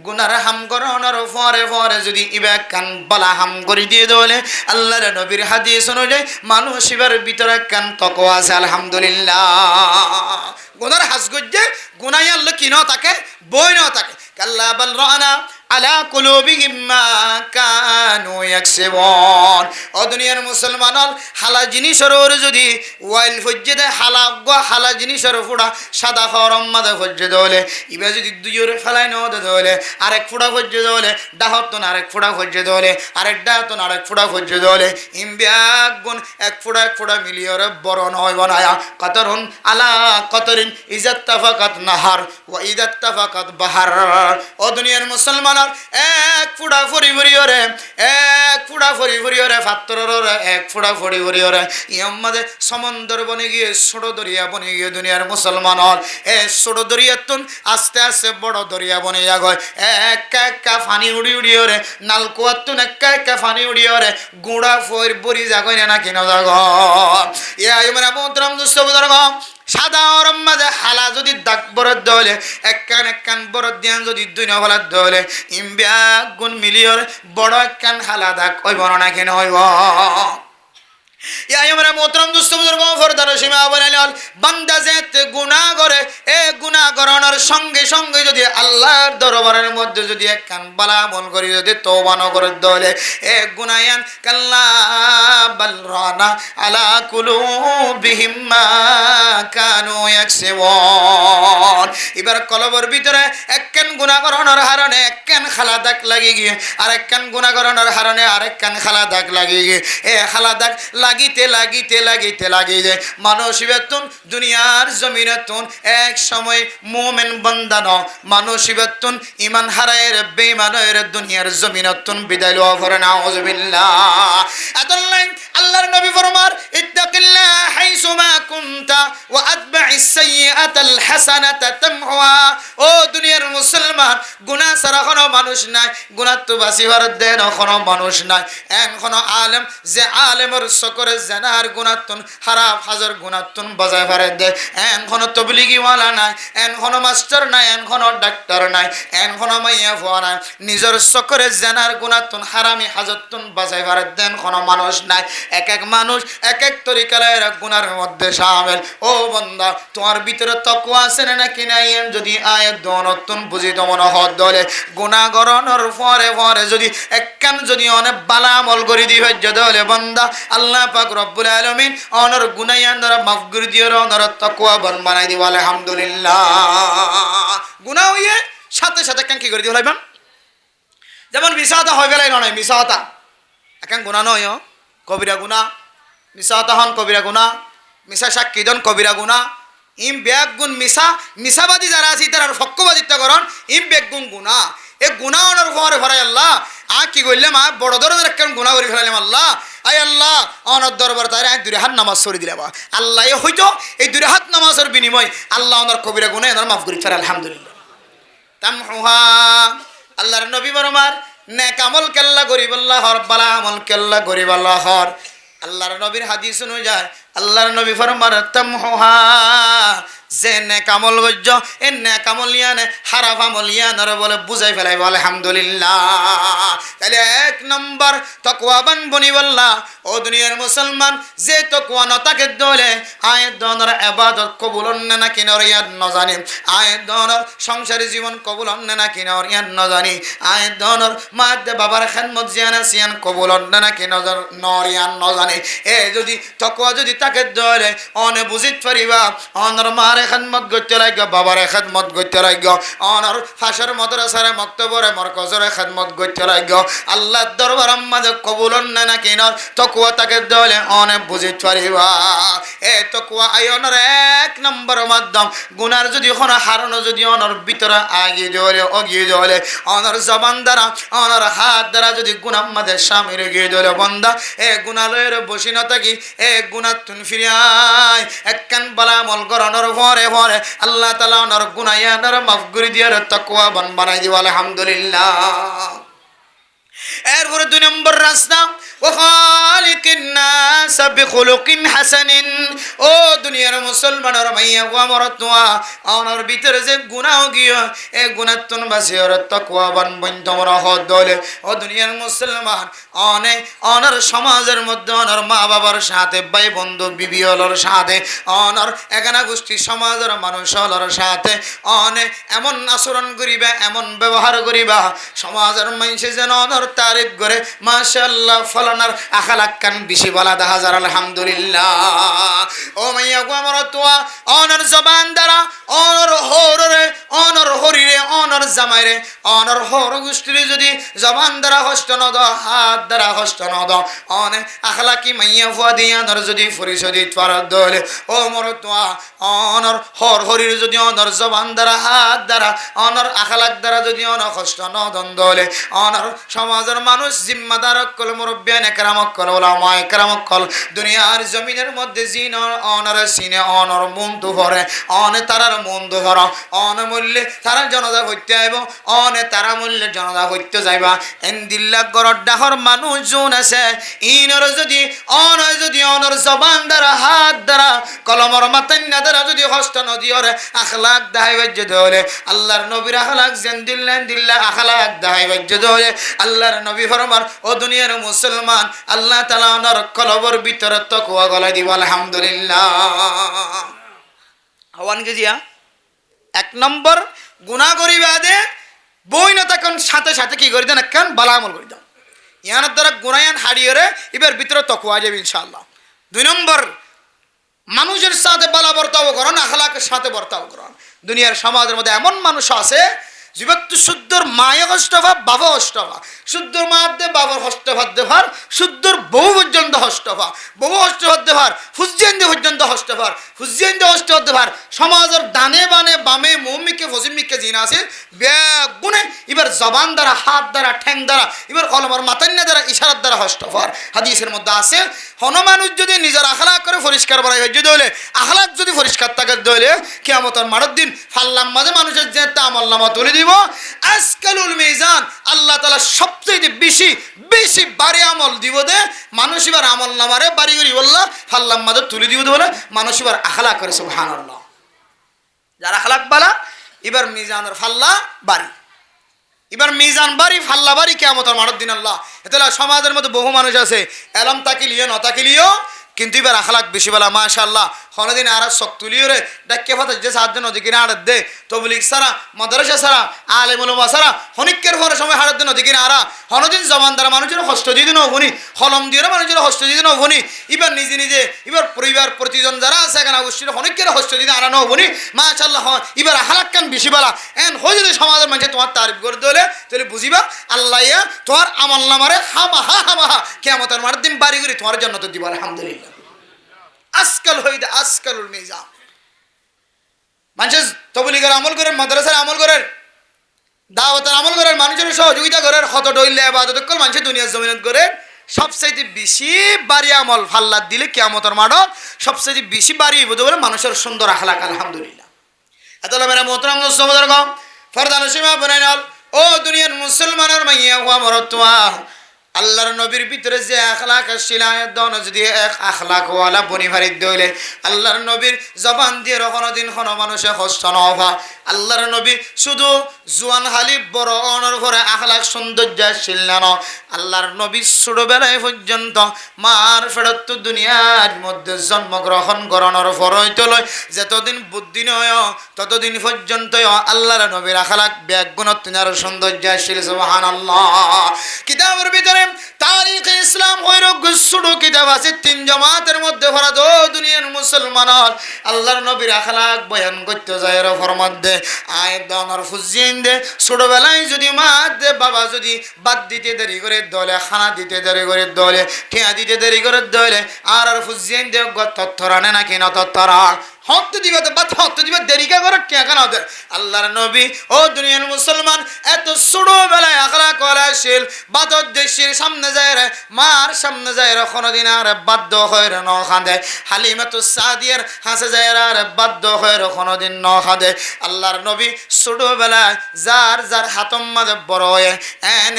গুনার হাম করানোর পরে পরে যদি ইবা কান বলা হাম করে দিয়ে দলে আল্লাহর নবীর হাদিস অনুযায়ী মানুষ ইবার ভিতরে কান তাকওয়া আছে আলহামদুলিল্লাহ গুনার হাস গজ্জে গুনাই আল্লাহ কি না থাকে বই না থাকে কাল্লা বাল রানা আলা কুলুবিহিম মা কানু ইয়াকসিবুন। ও দুনিয়ার মুসলমান হালা জিনিসের যদি ওয়াইল ফজ্জে হালা জিনিসের ফুড়া সাদা খরম মাদা ফজ্জে দলে ইবা যদি দুজোরে ফেলাই ন দলে আরেক ফুড়া ফজ্জে দলে ডাহতন আরেক ফুড়া ফজ্জে দলে আরেক ডাহতন আরেক ফুড়া ফজ্জে দলে ইমবিয়াক গুণ এক ফুড়া মিলিয়রে বড় নয় বানায়া কতরুন আলা কতরিন ইজাত্তাফাকাত নাহার ওয়া ইজাত্তাফাকাত বাহার। ও দুনিয়ার মুসলমান এক ফুড়া ফরি ফরিয়রে এক ফুড়া ফরি ফরিয়রে ফাত্তররে এক ফুড়া ফরি ফরিয়রে ইয়াম্মাদে সমুদ্র বনে গিয়ে ছোট দরিয়া বনে গিয়ে দুনিয়ার মুসলমান এ ছোট দরিয়াতুন আস্তে আস্তে বড় দরিয়া বনে যাগয় এক ফানি উড়ি উড়িয়রে নালকুয়াতুন এক ফানি উড়িয়রে গুড়া ফইর বরি যাগয় না কিনা যাগ এ আইমরা মোহতরম দুস্থ বুজুর্গ সাদা ওরম মাঝে হালা যদি দাগ বরদ দলে একখান বরদ দিয়ান যদি দুই নফলার দলে ইমব্যাগ গুণ মিলিয়র বড় একখান হালা দাগ ওই বড় না কেন হইব। আমরা মোহতরম দুস্থ বুজুর্গ ফরদার সীমা বলেন বান্দা যেতে গুনাহ করে এ গুনাহ করানোর সঙ্গে সঙ্গে যদি আল্লাহর দরবারের মধ্যে যদি একখান বালা আমল করি যদি তওবা ন করে দলে এ গুনায়ান কাল্লা বাল রানা আলা কুলুবিহিম মা কানু ইয়াকসিবুন। এবার কলবের ভিতরে একখান গুনাহ করানোর কারণে একখান খালা দাগ লাগি গিয়ে আরেকখান গুনাহ করানোর কারণে আরেকখান খালা দাগ লাগি গিয়ে এ খালা দাগ লাগিতে লাগিতে লাগিতে লাগিয়ে মানুষ বেতুন দুনিয়ার জমিনেতুন এক সময় মুমিন বান্দা ন মানুষ বেতুন ইমান হারায়ের বেঈমানের দুনিয়ার জমিনেতুন বিদায় লওয়া পড়ে নাউযুবিল্লাহ। আদাল্লাহ আল্লাহর নবী ফরমার ইত্তাকিল্লাহ হাইসুমা কুনতা ওয়া আতবাইস সাইয়্যাতাল হাসানাতা তামহুহা। ও দুনিয়ার মুসলমান গুনাহ ছাড়া কোনো মানুষ নাই, গুনাহ তো বাসিবার দেন কোনো মানুষ নাই। এন কোনো আলেম যে আলেমের সকরে জানার গুনাতুন হারাপ হাজার গুনাতুন বাজায় ফারে দে এন কোনো তবলিগি ওয়ালা নাই, এন কোনো মাস্টার নাই, এন কোনো ডাক্তার নাই, এন কোনো মাইয়া ফুয়া নাই, নিজের সকরে জানার গুনাতুন হারামি হাজারতুন বাজায় ফারে দেন কোনো মানুষ নাই। এক এক মানুষ এক এক তরিকার গুনার মধ্যে শামিল। ও বান্দা তোমার ভিতরে তাকওয়া আছে নাকি নাই যদি আয়াত দনতুন বুঝিত মনে হদ দলে গুনাহ গরনের পরে পরে যদি একখান যদি অনেক বালা আমল করে দিবে দলে বান্দা আল্লাহ পাক রব্বুল আলামিন অনর গুনায়ান দ্বারা মাফ করে দিও অনর তাকওয়া বন বানাই দিব আলহামদুলিল্লাহ। গুনাহ হইয়ে সাথে সাথে কেন কি করে দিও লাইবান যেমন মিসাতা হয় বেলাই নয় মিসাতা এখন গুনাহ নয় কবিরা গুনাহ মিসাতা হন কবিরা গুনাহ মিসা সাক্ষী দন কবিরা গুনাহ ইম ব্যাগ গুণ মিসাবাদী যারা আছে তার ফক্কবাদিত্ব করন ইম ব্যাগ গুণ গুনাহ এ গুনাহ অনর পরে ভরাই আল্লাহ কি করলাম বড় ধরনের একটা গুনাহ করে ফেলাইলাম আল্লাহ আয় আল্লাহ অনর দরবার তাই দুই হাত নামাজ সরি দিলাম আল্লাহ হয়তো এই দুই হাত নামাজের বিনিময় আল্লাহ ওনার কবিরা গুনাহ এনার মাফ করে ফেলে আলহামদুলিল্লাহ। তামহুহা আল্লাহর নবী বরমার নেক আমল কেল্লা গরিব আল্লাহর বালা আমল কেল্লা গরিব আল্লাহর। আল্লাহর নবীর হাদিস অনুযায়ী আল্লাহর নবী ফরমান তামহুহা যে নেক আমল গজ্জ এ নেক আমল ইয়ানে হারাফ আমল ইয়ানের বলে বুঝাই ফেলাইব আলহামদুলিল্লাহ। তাহলে এক নম্বর তাকওয়াবান বনিবাল্লাহ। ও দুনিয়ার মুসলমান যে তাকওয়া ন তাকে দলে আয় দনর ইবাদত কবুল হন্নে না কিনার ইয়াদ ন জানি, আয় দনর সংসারী জীবন কবুল হন্নে না কিনার ইয়াদ ন জানি, আয় দনর মাদে বাবার খেদমত জিয়ানা সিয়ান কবুল হন্নে না কিনার নর ইয়াদ ন জানি। এ যদি তাকওয়া যদি তাকে দলে অনে বুঝিত পারিবা অনর মারে খেদমত করতে লাগবে, বাবার খেদমত করতে লাগবে, অনর ফাঁসের মাদ্রাসার মক্তবরে মরকজের খেদমত করতে লাগবে। আল্লাহর দরবার আমাদের কবুল হন্নে না কিনার তাকওয়া তাকে দলে অনে বুঝিত পারিবা। এ তাকওয়া আয়নের এক নম্বর মাধ্যম গুনার যদি কোনো হারানো যদি অনর ভিতরে আগিয়ে দলে অগিয়ে দলে অনর জবান দ্বারা অনর হাত দ্বারা যদি গুনার মাঝে সামিল গিয়ে দলে বন্দা এ গুনালয়ের বসি না থাকি এ গুনার তুন ফিরিয়ায় একখান বালা আমল করানোর পরে পরে আল্লাহ তাআলা অনর গুনায়ানের মাফ করে দিয়ার তাকওয়া বান বানাই দিব আলহামদুলিল্লাহ। এরপরে দুই নম্বর রাস্তা وخالق الناس بخلق حسن ও দুনিয়ার মুসলমানের মাইয়া গো আমার তোয়া আমার ভিতরে যে গুনাহ গিয়া এই গুনাহতন বাসির তাকওয়াবান বইন তোমরা হদ দলে ও দুনিয়ার মুসলমান অনার সমাজের মধ্যে অনার মা বাবার সাথে ভাই বন্ধু বিবি হলোর সাথে অনার একানা গোষ্ঠী সমাজের মানুষ হলোর সাথে এমন আচরণ করিবা এমন ব্যবহার করিবা সমাজের মানুষে যেন অনার তারিফ করে মাশাআল্লাহ ফলানার আখলাক কান বেশি বলা দেখা যায় আলহামদুলিল্লাহ ও মাইয়া গো আমার তোয়া অনার জবান দ্বারা অনার হরে অনার হরিরে অনার জামাইরে অনার হর গোষ্ঠীরে যদি জবান দ্বারা হস্ত নদ হাত দ্বারা হস্ত নদ অনে আখলাকি মাইয়া ফুয়া দিয়া নর যদি পরিশোধি তোয়ার দলে ও মর তোয়া অনার হর হরির যদি অনার জবান দ্বারা হাত দ্বারা অনার আখলাক দ্বারা যদি অনার হস্ত নদন দলে অনার সমাজের মানুষ জিম্মাদার কল মুরব্বিয়ান একরামক কল ওলামা একরামক কল দুনিয়ার জমিনের মধ্যে জিন অনার সিনে অনার মন তো ভরে অনে তারার মন তো ভর অন মূল্যে তারা জনতা হইতে আইব অনে তারা মূল্যে জনতা হইতে যাইবা এন্দিল্লা গরর ডাহর মানুষ জোন আছে ইনর যদি অনর জবান দ্বারা হাত দ্বারা কলমর মাতান্না দ্বারা যদি হস্ত নদীরে আখলাক দাহাইবাজ্য দলে আল্লাহর নবীর আখলাক দিল্লা আখলাক দাহাইবাজ্য দলে আল্লাহর নবী ফরমার ও দুনিয়ার মুসলমান আল্লাহ তাআলা ওনার কলবর ভিতরে তাকওয়া গলায় দিব আলহামদুলিল্লাহ হওয়ান গেজিয়া এক নম্বর গুনাহ করিবা দে বই না তখন সাথে সাথে কি করি দেন একখান বালা আমল করি দাও ইয়ানোর দ্বারা গুনায়ান হারিয়ে এবার ভিতরে তাকওয়া যাবে ইনশাআল্লাহ দুই নম্বর মানুষের সাথে বালা বর্তাও করুন আখলাকের সাথে বর্তাও করুন দুনিয়ার সমাজের মধ্যে এমন মানুষ আছে জীবত্ব শুদ্ধর মায়ে হস্তভা বাবা হস্তভা শুদ্ধর মাদ্দে বাবার হস্তভাত দেভার শুদ্ধর বহু পর্যন্ত হস্তভা বহু হস্তভাত দেভার হুজ্জেন্দে পর্যন্ত হস্তভার হুজ্জেন্দে হস্তভাত দেভার সমাজের দানে বানে বামে মৌমিকে ফসিমিকে জিনা আছে গুণে এবার জবান দ্বারা হাত দ্বারা ঠ্যাং দ্বারা এবার কলমর মাতান্না দ্বারা ইশারার দ্বারা হস্তভার হাদিসের মধ্যে আছে হনুমানুষ যদি নিজের আখলাক করে পরিষ্কার বাড়াই হয়ে দইলে আখলাক যদি পরিষ্কার থাকে দইলে কিয়ামতের মাঠের দিন ফাল্লাম মাঝে মানুষের যে আমল নামা তুলে দিব আজকালুল মিজান আল্লাহ তাআলা সবচেয়ে বেশি বেশি বাড়ি আমল দিব দে মানুষ এবার আমল নামারে বাড়ি করি বললা ফাল্লাম মাঝে তুলে দিব বলে মানুষ এবার আখলাক করে সুবহানাল্লাহ যার আখলাক বালা এবার মিজানের ফাল্লা বাড়ি এবার মিজান বাড়ি ফাল্লা বাড়ি কিয়ামতের মাঠের দিন আল্লাহ এতলা সমাজের মধ্যে বহু মানুষ আছে এলম তাকিলিও নতাকিলিও কিন্তু এবার আখলাক বেশি বলা মাশাআল্লাহ হনদিন আর শক তুলিও রে ডাকে ফাতে যে সাহায্য নদী কিনা আড়ত দে তবলিগ সারা মাদ্রাসা সারা আলেমুল ওলামা সারা হনিকের ফোর সময় হাড়ত নদী কিনা আরা হনদিন জমানদার মানুষের হস্ত দিয়ে দিন হনি হলম দিয়ে মানুষের হস্ত দিয়ে দিন হনি এবার নিজে নিজে এবার পরিবার প্রতিজন যারা আছে এখানে অবশ্যই হনিকের হস্ত দিয়ে আরানো হনি মাশাআল্লাহ এবার আখলাক কান বেশি বলা এন হয়ে যদি সমাজের মানুষ তোমার তারিফ করে দিলে তাহলে বুঝিবা আল্লাহ তোমার আমল নামারে হামাহা কিয়ামতের মাঠের দিন বাড়ি করে তোমার জান্নাত দিব আলহামদুলিল্লাহ আজকাল হইতে আজকালুল মিজান মানুষ তবলিগের আমল করেন মাদ্রাসার আমল করেন দাওয়াতের আমল করেন মানুষের সহযোগিতা করেন হত ডইলে ইবাদত করেন মানুষের দুনিয়ার জমিনত করেন সবচেয়ে বেশি বাড়ি আমল ফাল্লাত দিলে কিয়ামতের মাঠত সবচেয়ে বেশি বাড়ি হইব বলে মানুষের সুন্দর আখলাক আলহামদুলিল্লাহ এতলা মেরা মোহতারাম দোস্তবুজুর্গ ফরদান সীমা বনাইনাল ও দুনিয়ার মুসলমানের মাইয়া ওয়া মরতওয়া আল্লাহর নবীর ভিতরে যে আখলাক শিলায়ত দন যদি এক আখলাক ওয়ালা বনি ফারিদ দইলে আল্লাহর নবীর জবান দিয়ে কোনদিন কোন মানুষে কষ্ট নভা আল্লাহর নবী শুধু জুয়ান হালিব বড় অনর করে আখলাক সৌন্দর্যশীল না আল্লাহর নবী ছোটবেলায় পর্যন্ত মার ফেরত দুনিয়ার মধ্যে জন্মগ্রহণ করানোর পরইতে লয় যতদিন বুদ্ধি নয় ততদিন পর্যন্ত আল্লাহর নবীর আখলাক ব্যাগুণত্ব আর সৌন্দর্যশীল সুবহানাল্লাহ কিতাবের ভিতরে তারিখ ইসলাম হইল গুসুড়ু কিতাব আছে তিন জামাতের মধ্যে ভরা দো দুনিয়ার মুসলমান আল্লাহর নবীর আখলাক বয়ান করতে যায় এর ফরমাতে আয়াত দানার ফুজিন দে ছোটবেলায় যদি মা দে বাবা যদি বাদ দিতে দেরি করে দলে খানা দিতে দেরি করে দলে ঠিয়া দিতে দেরি করে দলে আর ফুজিন দে তথ্যরানে নাকি না তথ্যরা হত দিবা তো বাদ হত দিবা দেরি কে করে কে কেন দে আল্লাহর নবী ও দুনিয়ার মুসলমান এত ছোটবেলায় আখলাক ওয়ালাশীল বাদর দেশের সামনে যায় রে মার সামনে যায় রে কোনদিন আর বাধ্য হয় রে ন খাঁদে হালিমাতুস সাদিয়ার হাসে যায় আর বাধ্য হয় রে কোনদিন ন খাঁদে আল্লাহর নবী ছোটবেলায় যার যার হাতম মাঝে বড় হয়ে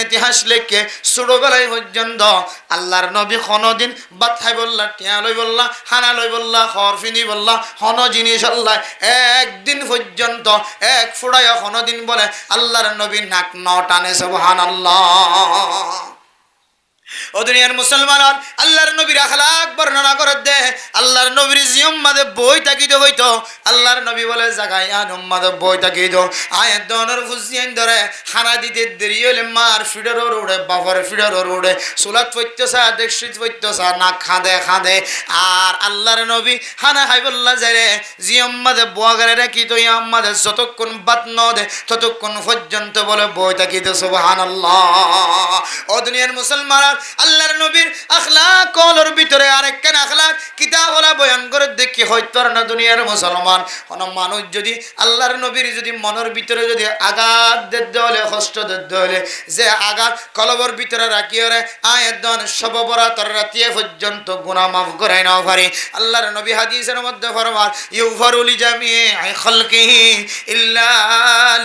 ইতিহাস লেখে ছোটবেলায় পর্যন্ত আল্লাহর নবী কোনদিন বাদ খাই বললা টিয়া লই বললা হানা লই বললা হরফিনি বললা হন জিনিস আল্লাহ একদিন পর্যন্ত এক ফুড়ায় কোনদিন বলে আল্লাহর নবী নাক ন টানে সুবহানাল্লাহ ও দুনিয়ার মুসলমান আল্লাহর নবীর আখলাক বর্ণনা করে দে আল্লাহর নবীর জিম্মাদে বই তাকিদ হইতো আল্লাহর নবী বলে জাগায় আন উম্মাদে বই তাকিদ আয়াত দনের ফুজিয়ান ধরে খানা দিতে দেরি হলে মার ফিডার রোডে বাবার ফিডার রোডে সুলাত পইতেছা দেখছিত পইতেছা না খাঁদে খাঁদে আর আল্লাহর নবী খানা খাইবল্লা যায় জিম্মাদে বগারে রাখি তো আম্মাদে যতক্ষণ বাত ন দে ততক্ষণ পর্যন্ত বলে বই তাকিদ সুবহানাল্লাহ ও দুনিয়ার মুসলমান আল্লাহর নবীর আখলাক কলর ভিতরে আরেকখান আখলাক কিতাব ওলা বয়ান করে দেখি হয়তো না দুনিয়ার মুসলমান কোন মানুষ যদি আল্লাহর নবীর যদি মনের ভিতরে যদি আঘাত দিতে হলে কষ্ট দিতে হলে যে আঘাত কলবর ভিতরে রাখি ওরে আয়াত দন সব বরাতর রাতিয়ে পর্যন্ত গুনাহ মাফ করে নাও পারে আল্লাহর নবী হাদিসের মধ্যে ফরমান ইউফারু লিজামিই খালকিহি ইল্লা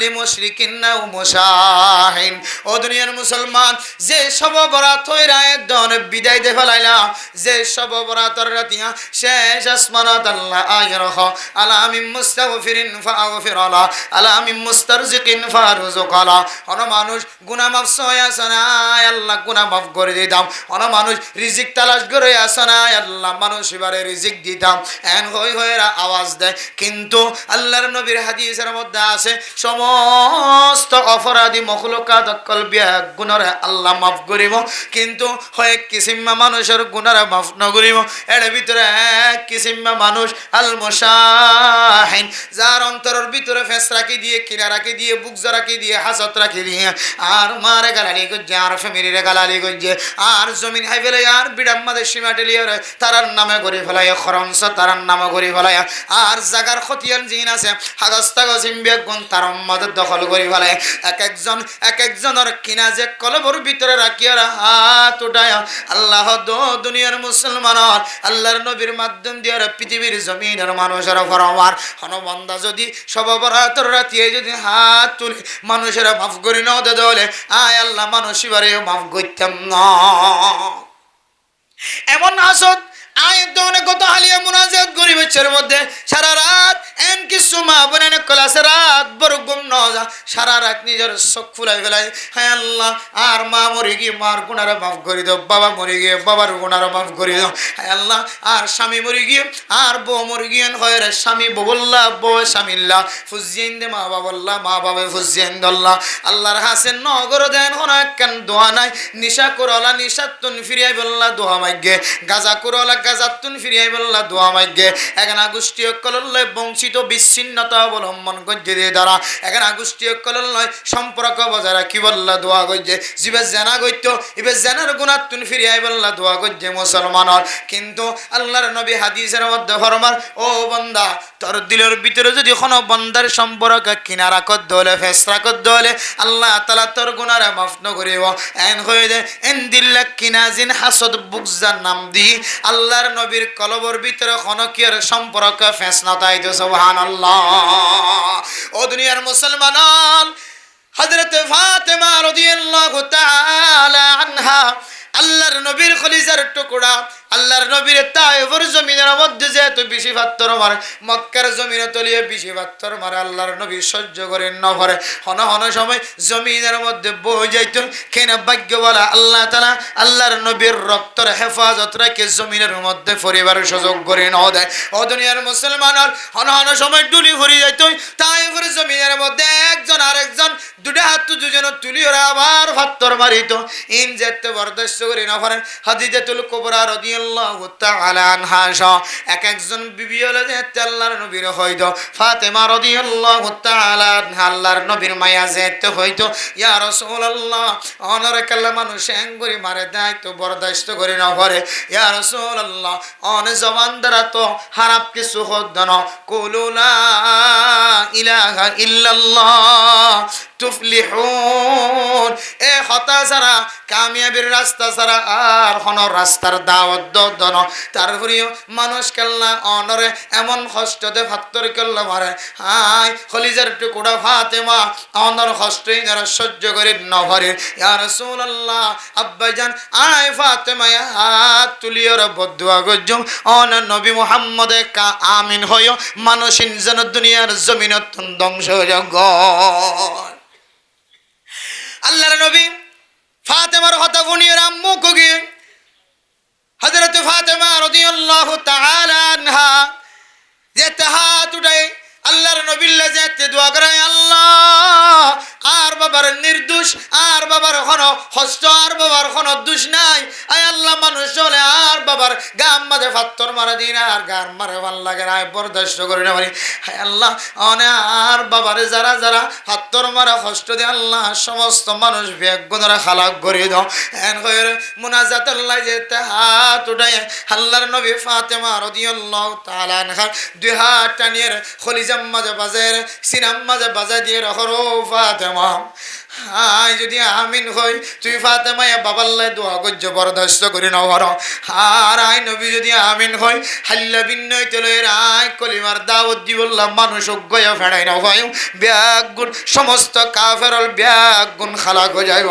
লিমুশরিকিন আও মুশাহিন ও দুনিয়ার মুসলমান যে সব বরাত আয়াত দন বিদায় দে ফেলাইলা যে সব বরাতর রাতিয়া শেষ আসমানাত আল্লাহ আয়রহ আলামিম মুস্তাগফিরিন ফাগফিরালা আলামিম মুস্তারজিকিন ফারজুকালা কোন মানুষ গুনাহ মাফ সয়া সনায় আল্লাহ গুনাহ মাফ করে দিতাম কোন মানুষ রিজিক তালাশ করে আসনায় আল্লাহ মানুষ এবারে রিজিক দিতাম এন হই হইরা আওয়াজ দেয় কিন্তু আল্লাহর নবীর হাদিসের মধ্যে আছে সমস্ত অপরাধী মখলুকাত কলবিয়া গুনাহ আল্লাহ মাফ করিব কিন্তু হয় কিসিমা মানুষের গুনাহ মাফ ন করিব এর ভিতরে এক কিসিমা মানুষ আল মুশাহিন যার অন্তরের ভিতরে ফেস রাখি দিয়ে কিনা রাখি দিয়ে বুকজা রাখি দিয়ে হাসত রাখি দিয়ে আর মারে গালালি গজ্জে আর ফ্যামিলিরে গালালি গজ্জে আর জমিন হাই ফেলে আর বিড়াম্মাদের সীমাটে লিয়ে তারার নামে করে ফেলায় খরমস তারার নামে করে ফেলায় আর জাগার খতিয়ান জিন আছে হাগস্তা গসিম বেগুন তার মধ্যে দখল করে ফেলায় এক একজনের কিনা যে কলবর ভিতরে রাখি আর হাত উঠায় আল্লাহ দো দুনিয়ার মুসলমান আল্লাহর নবীর মাধ্যম দিয়ে পৃথিবীর জমিনের মানুষের ফরমান হন বান্দা যদি সব বরাতর রাতিয়ে যদি হাত তুলে মানুষেরা মাফ করি না দে দলে আয় আল্লাহ মানুষ এবারে মাফ করতাম না এমন হাসদ আয়াত অনেক কত হালিয়া মুনাজাত করি বেচার মধ্যে সারা রাত এন কিছু মা বোন ক্লাসে রাত বড় ঘুম না যা সারা রাত নিজের চোখ ফুলাই ফেলাই হ্যাঁ আল্লাহ আর মা মরে গিয়ে মার গুণারা মাফ করে দাও বাবা মরে গিয়ে বাবার গুণারা মাফ করে দাও হ্যাঁ আল্লাহ আর স্বামী মরে গিয়ে আর বউ মরে গিয়ে হয় রে স্বামী ববল্লা বউ স্বামীল্লা ফুজিয়েন দে মা বাবল্লা মা বাবা ফুজিয়েন দল্লা আল্লাহর হাসেন নগর দেন হন একখান দোয়া নাই নিশা করলা নিশাতুন ফিরিয়াই বললা দোয়া মাইগে গাজা করলা গাজাতুন ফিরিয়াই বললা দোয়া মাইগে এখানে গোষ্ঠী কলল্লয় বংশিত বিচ্ছিন্নতা অবলম্বন করছে দিয়ে দ্বারা এখানে গোষ্ঠী কলল্লয় সম্পর্ক বজায় রাখি বললা দোয়া করছে জিবে জানা গইত ইবে জানার গুণাতুন ফিরিয়াই বললা দোয়া করছে মুসলমানের কিন্তু আল্লাহর নবী হাদিসের মধ্যে ফরমান ও বান্দা তোর দিলের ভিতরে যদি কোনো বান্দার সম্পর্ক কিনারা কর দলে ফেসরা কর দলে আল্লাহ তাআলা তোর গুনাহরা মাফ ন করিব এন হয়ে দে এন দিল্লা কিনাজিন হাসদ বুকজার নাম দি আল্লাহর নবীর কলবর ভিতরে খনকিয়ার সম্পর্ক ফেস না তাই তো সুবহানাল্লাহ ও দুনিয়ার মুসলমান হযরত ফাতেমা রাদিয়াল্লাহু তাআলা আনহা আল্লাহর নবীর খলিজার টুকরা আল্লাহর নবীর তায়েফের জমিনের মধ্যে যেত বেশি পাথর মারে মক্কার জমিনে তলিয়ে বেশি পাথর মারে আল্লাহর নবী সহ্য করেন না পারে হন হন সময় জমিনের মধ্যে বই যাইত কেন ভাগ্যওয়ালা আল্লাহ তাআলা আল্লাহর নবীর রক্তের হেফাজত রেখে জমিনের মধ্যে পরিবারের সুযোগ করে না দেয় ও দুনিয়ার মুসলমান হন হন সময় ডুলি ভরি যাইত তায়েফের জমিনের মধ্যে একজন আরেকজন দুটা হাত দুজন তুলি ওরা আবার পাথর মারিত ইন যেতে বরদাস্ত করে না পারেন হাদিজাতুল কুবরা রাদিয়াল্লাহু রাদিয়াল্লাহু তাআলা আনহা সহ এক একজন বিবি হলো যে আল্লাহর নবীর হইতো ফাতেমা রাদিয়াল্লাহু তাআলা আনহা আল্লাহর নবীর মায়া যেতে হইতো ইয়া রাসূলুল্লাহ অনর কাল্লা মানুষ এঙ্গুরি মারে দেয় তো বরদাস্ত করে না পারে ইয়া রাসূলুল্লাহ অন জবান দ্বারা তো খারাপ কিছু হতো না কুলু লা ইলাহা ইল্লাল্লাহ তুফলিহুন এ হতা ছাড়া কামিয়াবির রাস্তা ছাড়া আর কোন রাস্তার দাওয়াত দন তারপরেও মানুষ কাল্লা অনরে এমন কষ্টতে ফাত্তর করলে মারে হাই খলিজার টুকুরা ফাতেমা অনর কষ্টই যারা সহ্য করে নভরে ইয়া রাসূলুল্লাহ আব্বাজান আয় ফাতেমা হাত তুলিয়র বদুয়া গজম অন নবী মুহাম্মদে কা আমিন হইও মানুষিন যেন দুনিয়ার জমিনত ধ্বংস হয়ে যায় আল্লাহর নবী ফাতেমার কথা বুনিয়ে আম্মু কগে হযরত ফাতেমা রাদিয়াল্লাহু তাআলা আনহা যে হাত উঠায় আল্লাহর নবীর লাজতে দোয়া করে আল্লাহ আর বাবার নির্দোষ আর বাবার কোনো হস্ত আর বাবার কোনো দোষ নাই আয় আল্লাহ মানুষ হলে আর বাবার গাম মাঝে পাথর মারা দিন আর গার মারে ভাল লাগে আয় বরদাস্ত করে না পারি হায় আল্লাহ অনে আর বাবার যারা যারা পাথর মারা কষ্ট দিয়ে আল্লাহ সমস্ত মানুষ বেগুনরা খালাক করে দাও এন কইর মুনাজাত আল্লাহ যেতে হাত উঠায় আল্লাহর নবী ফাতেমা রাদিয়াল্লাহু তাআলা আনহা দুই হাত টানিয়ে খলিজা মাঝে বাজার সিনাম মাঝে বাজা দিয়ে রহরো ফাতেমা হাই যদি আমিন হই তুই ফাতেমা বাবাল্লাই দোয়া গজ্জ বরদাস্ত করি না হর আর আই নবী যদি আমিন হই হাল্লা বিন্নয় তেলের আই কলিমার দাওয়াত দি বললাম মানুষ গয়া ফেড়াই না হয় ব্যাগ গুণ সমস্ত কাফেরল ব্যাগ গুণ খালা গো যায়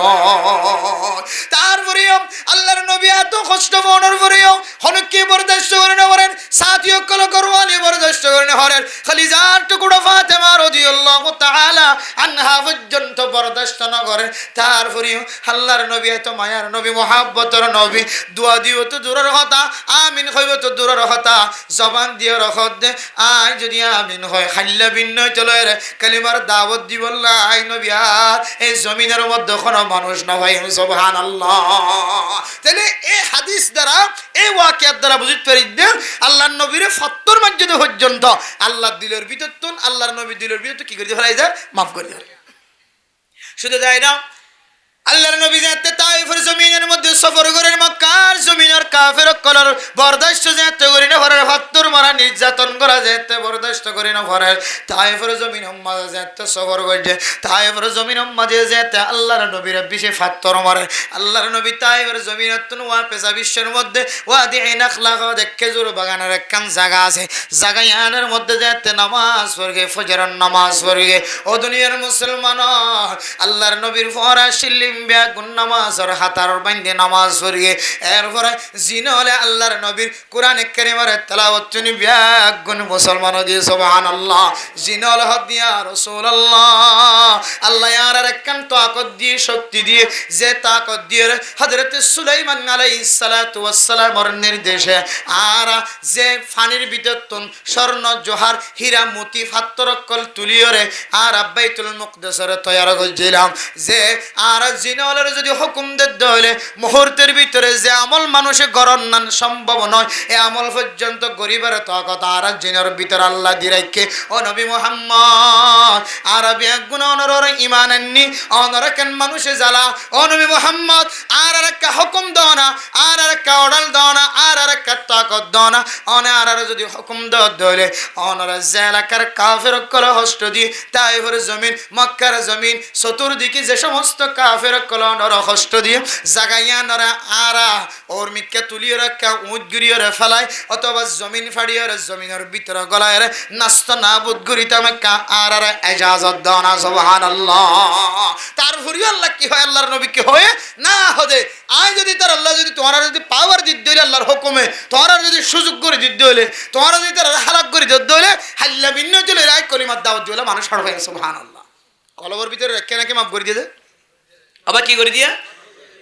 তারপরেও আল্লাহর নবী এত কষ্ট বর্ণর পরেও হনকে বরদাস্ত করে না করেন সাথী কল করওয়ালি বরদাস্ত করে না হরেন খলিজার টুকরো ফাতেমা রাদিয়াল্লাহু তাআলা আনহা পর্যন্ত বরদাস্ত না করে তারপরেও আল্লাহর নবী এত মায়ার নবী মুহাব্বতের নবী দোয়া দিও তো দূরের কথা আমিন হইব তো দূরের কথা জবান দিয়ে রখত দে আই যদি আমিন হয় খাল্লা বিন্নয় চলের কালিমার দাওয়াত দি বললা আই নবী আর এই জমিনের মধ্যে কোনো মানুষ না ভাই সুবহানাল্লাহ তাহলে এই হাদিস দ্বারা এই ওয়াকিয়াত দ্বারা বুঝতে পারি যে আল্লাহর নবীর 70 মসজিদ পর্যন্ত আল্লাহর দিলের ভিতর তুন আল্লাহর নবী দিলের ভিতর কি করে ফেলাই যায় মাফ করে দেয় শুধু যায় না আল্লাহর নবী যেতে তাইফের জমিনের মধ্যে সফর করেন মক্কার জমিনের কাফের কলর বরদাস্ত যেতে করি না ভরার 70 মারা নির্যাতন করা যেতে বরদাস্ত করি না ভরার তাইফের জমিন মাঝে যেতে সফর করছে তাইফের জমিন মাঝে যেতে আল্লাহর নবীর বিশে 70 মারে আল্লাহর নবী তাইফের জমিনের তুন ওয়া পেশা বিশ্বের মধ্যে ওয়াদি নাখলা দেখে জোর বাগানের একখান জায়গা আছে জায়গায়ানের মধ্যে যেতে নামাজ পড়ে ফজরের নামাজ পড়ে ও দুনিয়ার মুসলমান আল্লাহর নবীর ফরা শিল্লি বেগুন নামাজ আর হাতার বাইন্দে নামাজ পড়িয়ে এরপরে জিনা হলে আল্লাহর নবীর কোরআনে কারিমের তেলাওয়াত শুনি বেগুন মুসলমান দিয়ে সুবহানাল্লাহ জিনা হলে হদ দিয়া রাসূলুল্লাহ আল্লাহ আর একখান তাকত দিয়ে শক্তি দিয়ে যে তাকত দিয়ে হযরত সুলাইমান আলাইহিস সালাতু ওয়াস সালামের নির্দেশে আর যে ফানির ভিতর তুন স্বর্ণ জোহার হীরা মতি পাথরকল তুলিয়রে আর বাইতুল মুকদ্দাসের তৈরি করেছিলাম যে আর জিনালের যদি হুকুম দিতে হলে মুহূর্তের ভিতরে যে আমল মানুষে গরণ নান সম্ভব নয় এই আমল পর্যন্ত গরিবের তাকত আর জিনের ভিতর আল্লাহ দিরাইকে ও নবী মুহাম্মদ আরবি গুণ অনর ঈমান আননি অনর কেন মানুষে জ্বালা ও নবী মুহাম্মদ আর একটা হুকুম দাও না আর একটা অর্ডার দাও না আর একটা তাকত দাও না অনার যদি হুকুম দিতে হলে অনর জেলাকার কাফের কল হস্ত দি তাইফের জমিন মক্কার জমিন চতুর্দিকে যে সমস্ত কাফের কলনর কষ্ট দিয়ে জাগাইয়া নরা আরা ওর মিক্কা তুলিয়ে রাখা উঁচ গুড়িয়ে ফেলায় অথবা জমিন ফাড়িয়ে জমিনের ভিতরে গলায় নাস্ত নাবুদ গুড়িতে মেক্কা আর এজাজত দাও না সুবহানাল্লাহ তারপরে আল্লাহ কি হয় আল্লাহর নবী কি হয় না হদে আয় যদি তার আল্লাহ যদি তোমার যদি পাওয়ার দিতে হইলে আল্লাহর হুকুমে তোমার যদি সুযোগ করে দিতে হইলে তোমার যদি তার হালাক করে দিতে হইলে হাল্লা ভিন্ন চলে রায় কলিমার দাওয়াত দিলে মানুষ হার হয় সুবহানাল্লাহ কলবর ভিতরে রেখে নাকি মাফ করে দিয়ে আবার কি করে দিয়া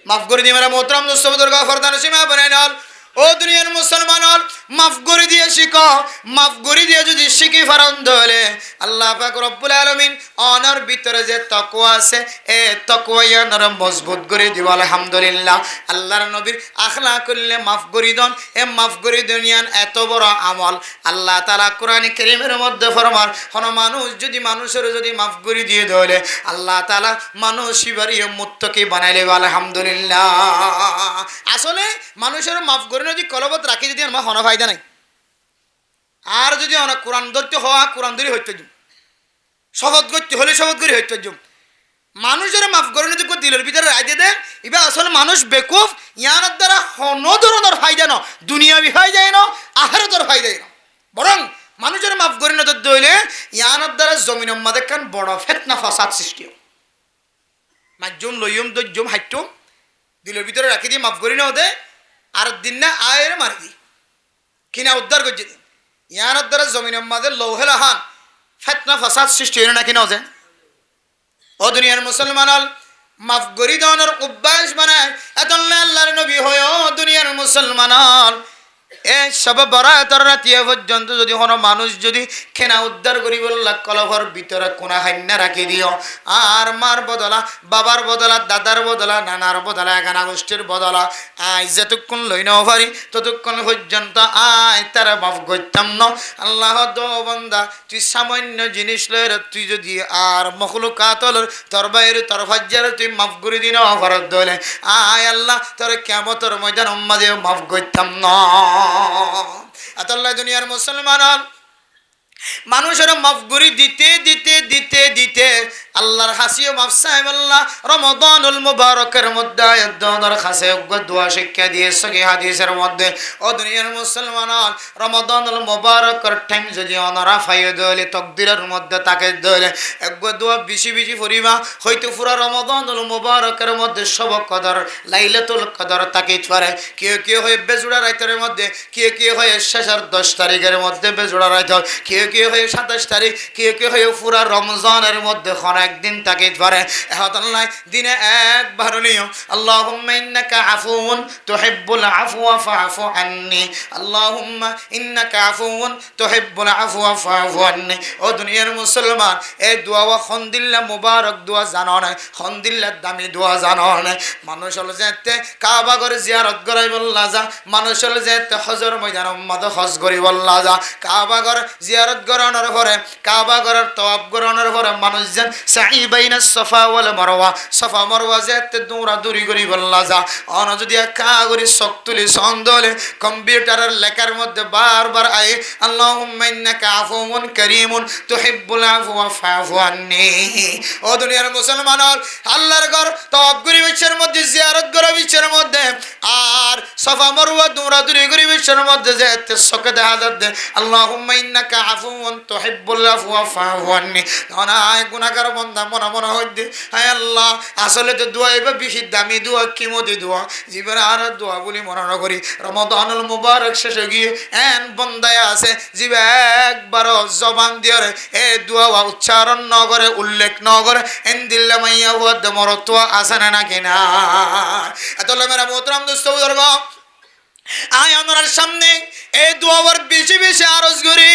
মাফ করে দিয়ে মেরা মোহতরম দোস্তবুজুর্গ ফরদান সীমা বনাই নাল ও দুনিয়ার মুসলমান হল মাফ করে দিয়ে শিখো মাফ করে দিয়ে যদি শিখি ফারন ধরে আল্লাহ পাক রব্বুল আলামিন অনার ভিতরে যে তাকওয়া আছে এ তাকওয়া ইয়ানার মজবুত করে দিব আলহামদুলিল্লাহ আল্লাহর নবীর আখলাক করলে মাফ করে দেন এ মাফ করে দুনিয়ান এত বড় আমল আল্লাহ তাআলা কোরআনে কারীমের মধ্যে ফরমান কোন মানুষ যদি মানুষের যদি মাফ করে দিয়ে ধরে আল্লাহ তাআলা মানুষই বাড়িয়ে মুত্তাকি বানাইলে আলহামদুলিল্লাহ আসলে মানুষের মাফ করে যদি কলবত রাখি যদি আমার কোনো ফায়দা নাই আর যদি আমরা কোরআন ধরতে হওয়া কোরআন ধরে হইতে যাম শপথ করতে হলে শপথ করে হইতে যাম মানুষের মাফ করে যদি দিলের ভিতরে রাইতে দেন এবার আসলে মানুষ বেকুফ ইয়ার দ্বারা কোনো ধরনের ফায়দা ন দুনিয়াবি ফায়দাই ন আখিরাতের ফায়দাই ন বরং মানুষের মাফ করে না দইলে ইয়ার দ্বারা জমিনের মধ্যে কান বড় ফিতনা ফাসাদ সৃষ্টি হয় মাজুম লইম দজ্জুম হাইটুম দিলের ভিতরে রাখি দিয়ে মাফ করে না দে আর দিন না আয়ের মারি দি কিনা উদ্ধার করছে দিন ইয়ার দ্বারা জমিনের মধ্যে লৌহেল হান ফিতনা ফাসাদ সৃষ্টি হয় না কিনা যে ও দুনিয়ার মুসলমান মাফ করি দেওয়ানোর অভ্যাস বানায় এত আল্লাহর নবী হয় ও দুনিয়ার মুসলমান এ সব বরাতের রাতিয়া পর্যন্ত যদি কোনো মানুষ যদি খেনা উদ্ধার করি বললা কলভর ভিতরে কোনা হান্না রাখি দিও আর মার বদলা বাবার বদলা দাদার বদলা নানার বদলা এগানা গোষ্ঠীর বদলা আয় যতক্ষণ লই নাও পারি ততক্ষণ পর্যন্ত আয় তারা মাফ করতাম না আল্লাহ দো বন্দা তুই সামান্য জিনিস লয়ের তুই যদি আর মখলুকাতল তোর বাইরে তোর ফাজ্জার তুই মাফ করে দিন অপরাধ দলে আয় আল্লাহ তোর কিয়ামতের ময়দান উম্মাদে মাফ করতাম না আতাল্লাহ দুনিয়ার মুসলমান মানুষের মাফ করি দিতে দিতে দিতে দিতে আল্লাহর হাসিও মাফ সাহেব আল্লাহ রমাদানুল মুবারকের মধ্যে আয়াতের কাছে দোয়া শিক্ষা দিয়েছে কি হাদিসের মধ্যে ও দুনিয়ার মুসলমান রমাদানুল মুবারকের টাইম যদি অনরা ফাইয়ে দলে তাকদীরের মধ্যে তাকে দলে একবার দোয়া বেশি বেশি পড়িবা হয়তো পুরো রমাদানুল মুবারকের মধ্যে সব কদর লাইলাতুল কদর তাকে পারে কেউ কেউ হয় বেজোড়া রাতের মধ্যে কেউ কেউ হয় শেষের 10 তারিখের মধ্যে বেজোড়া রাত কেউ কেউ হয় 27 তারিখ কেউ কেউ হয় পুরা রমজানের মধ্যে একদিন তাকে পারে এহতাল্লাহ দিনে একবার নিও আল্লাহুম্মা ইন্নাকা আফুউন তুহিব্বুল আফওয়া ফাআফু আন্নি আল্লাহুম্মা ইন্নাকা আফুউন তুহিব্বুল আফওয়া ফাআফু আন্নি ও দুনিয়ার মুসলমান এই দোয়া খন্দিল্লা মুবারক দোয়া জানো না খন্দিল্লার দামি দোয়া জানো না মানুষ হল যেতে কাবা ঘরে জিয়ারত করাই বললা যা মানুষ হল যেতে হজর ময়দান উম্মাদ হজ করি বললা যা কাবা ঘর জিয়ারত করানোর পরে কাবা ঘরের তওয়াফ করানোর পরে মানুষ যেন সাই বাইনা সফা ওয়াল মারওয়া সফা মারওয়া যেতে দৌড়া দৌড়ি করি বললা যা অন যদি একা করি শক্তুলি সন্দলে কম্পিউটারের লেখার মধ্যে বারবার আই আল্লাহুম্মা ইন্নাকা আফুউন কারীমুন তুহিব্বুল আফওয়া ফাআফু আন্নি ও দুনিয়ার মুসলমান আল্লাহর ঘর তওয়াফ করি বিশ্বের মধ্যে জিয়ারত করা বিশ্বের মধ্যে আর সফা মারওয়া দৌড়া দৌড়ি করি বিশ্বের মধ্যে যেতে সকে দেখা দে আল্লাহুম্মা ইন্নাকা আফুউন তুহিব্বুল আফওয়া ফাআফু আন্নি অনায় গুনাহগার বন্দা মনে মনে হইতে হায় আল্লাহ আসলে তো দোয়া এবার বেশি দামি দোয়া কিমতি দোয়া জীবনে আর দোয়া বলি মনে না করি রমাদানুল মুবারক শেষে গিয়ে এন বন্দায় আছে জীবে একবারও জবান দিয়ে এ দোয়া উচ্চারণ ন করে উল্লেখ ন করে এন দিল্লা মাইয়া হুয়াদ মরত্ব আছে না নাকি না এত মেরা মোহতরম দোস্ত বুজুর্গ আয় আমার সামনে এই দোয়ার বেশি বেশি আরজ করি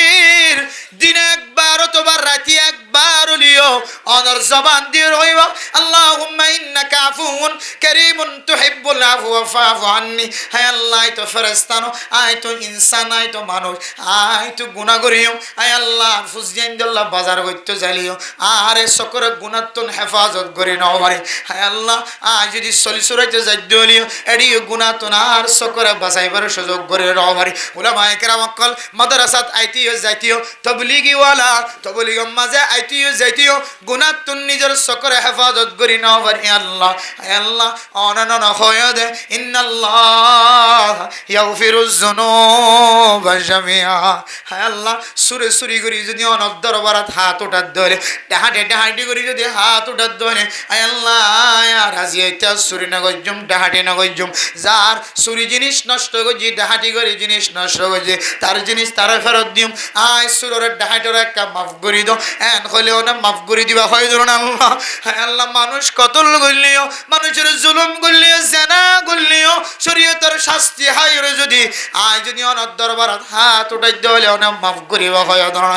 দিনে একবার অথবা রাতে একবার লিও অনর জবান দিয়ে রইব আল্লাহুম্মা ইন্নাকা আফুউন কারীমুন তুহিব্বুল আফওয়া ফাআফু আন্নি হে আল্লাহ তো ফেরেশতানো আয় তো ইনসান আয় তো মানুষ আয় তো গুনাহ করিও আয় আল্লাহ ফুজজান আল্লাহ বাজার করতে যাইলিও আরে সকর গুনাহতন হেফাজত করে নাও পারে হে আল্লাহ আয় যদি সলিসুরাইতে যাইদিও এডি গুনাহতন আর সকর বাঁচাইবার সুযোগ করে নাও পারে উলামায়ে কেরাম কল মাদ্রাসাত আইতিও যাইতিও তবলিগি ওয়ালা তবলিগ মাঝে আইতিও যাইতিও গুনাহতন নিজের সকর হেফাজত করি নাও পারে আল্লাহ আল্লাহ অনানা হয় দে ইন্নাল্লাহ ইয়াগফিরুজ যুনুবা জামিআ হায় আল্লাহ সুরে সুরি করি যদি অনর দরবারত হাত উঠাত ধরে ডাহাটে ডাহাটি করি যদি হাত উঠাত ধরে হায় আল্লাহ রাজি হইতে সুরি না গজ্জুম ডাহাটি না গজ্জুম যার সুরি জিনিস নষ্ট করছি ডাহাটি করি জিনিস নষ্ট করছি তার জিনিস তারা ফেরত দিম আয় সুরের ডাহাটের একটা মাফ করি দাও এন হলেও না মাফ করে দিবা দিবা হয় ধরুন আল্লাহ। আল্লাহ মানুষ কতল করলেও, মানুষের জুলুম করলেও, জেনা করলেও শরীয়তের শাস্তি হাইরে যদি আয় যদি অনার দরবারত হাত উঠাই দেওয়ালে অনেক মাফ করিবা হয় ধরুন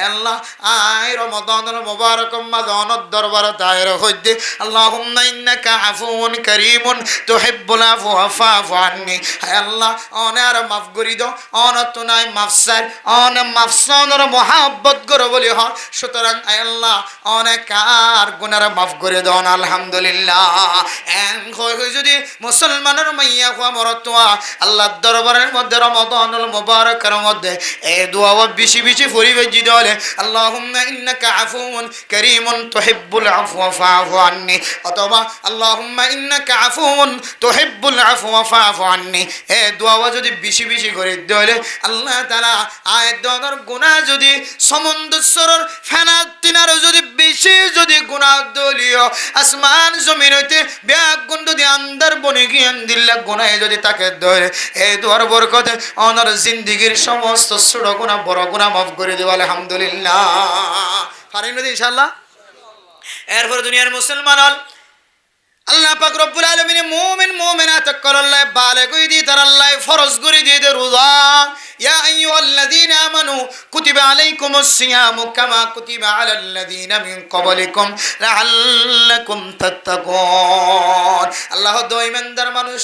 আল্লাহ। আয় রমাদানুল মুবারক মাঝে অনার দরবারত আয়ের হইতে আল্লাহুম্মা ইন্নাকা আফুউন কারীমুন তুহিব্বুল আফওয়া ফা'ফু আন্নী। আল্লাহ অনার মাফ করি দাও, অনত নাই মাফসার অনেক মাফসানোর মহাব্বত করে বলি হয়। সুতরাং আল্লাহ অনেক আর গুনার মাফ করে দাও না আলহামদুলিল্লাহ। যদি মুসলমানের মাইয়া হওয়া মরতোয়া আল্লাহর দরবারের মধ্যে রমাদানুল মুবারকের মধ্যে এই দোয়া বেশি বেশি পরিবেজি দেওয়ালে আল্লাহুম্মা ইন্নাকা আফুউন কারীমুন তুহিব্বুল আফওয়া ফা'ফু আন্নী, অথবা আল্লাহুম্মা ইন্নাকা আফুউন তুহিব্বুল আফওয়া ফা'ফু আন্নী। এই দোয়া যদি বেশি বেশি করে দেওয়ালে আল্লাহ তাআলা আয়াত দর গুনাহ যদি সমুদ্রের ফেনা তিনার যদি বেশি যদি গুনাহ দলিও আসমান জমিন হইতে ব্যাগ গুন্ড দিয়ে আন্দার বনে গিয়ে দিল্লা গুনাহ যদি তাকে ধরে এই দোয়ার বরকতে ওনার জিন্দেগীর সমস্ত ছোট গুনাহ বড় গুনাহ মাফ করে দেব আলহামদুলিল্লাহ। পারেন না ইনশাআল্লাহ। এরপর দুনিয়ার মুসলমান হল আল্লাহ পাক রব্বুল আলামিন মুমিন মুমিনাত করাল্লাহ বালিগ হই দি তার আল্লাহ ফরজ করে দিয়ে দে রোজা। ইয়া আইয়ুহাল্লাযীনা আমানু কুতিবা আলাইকুমুস সিয়ামু কামা কুতিবা আলাল্লাযীনা মিন ক্বাবলিকুম লাআল্লাকুম তাত্তাকুন। আল্লাহ দইমানদার মানুষ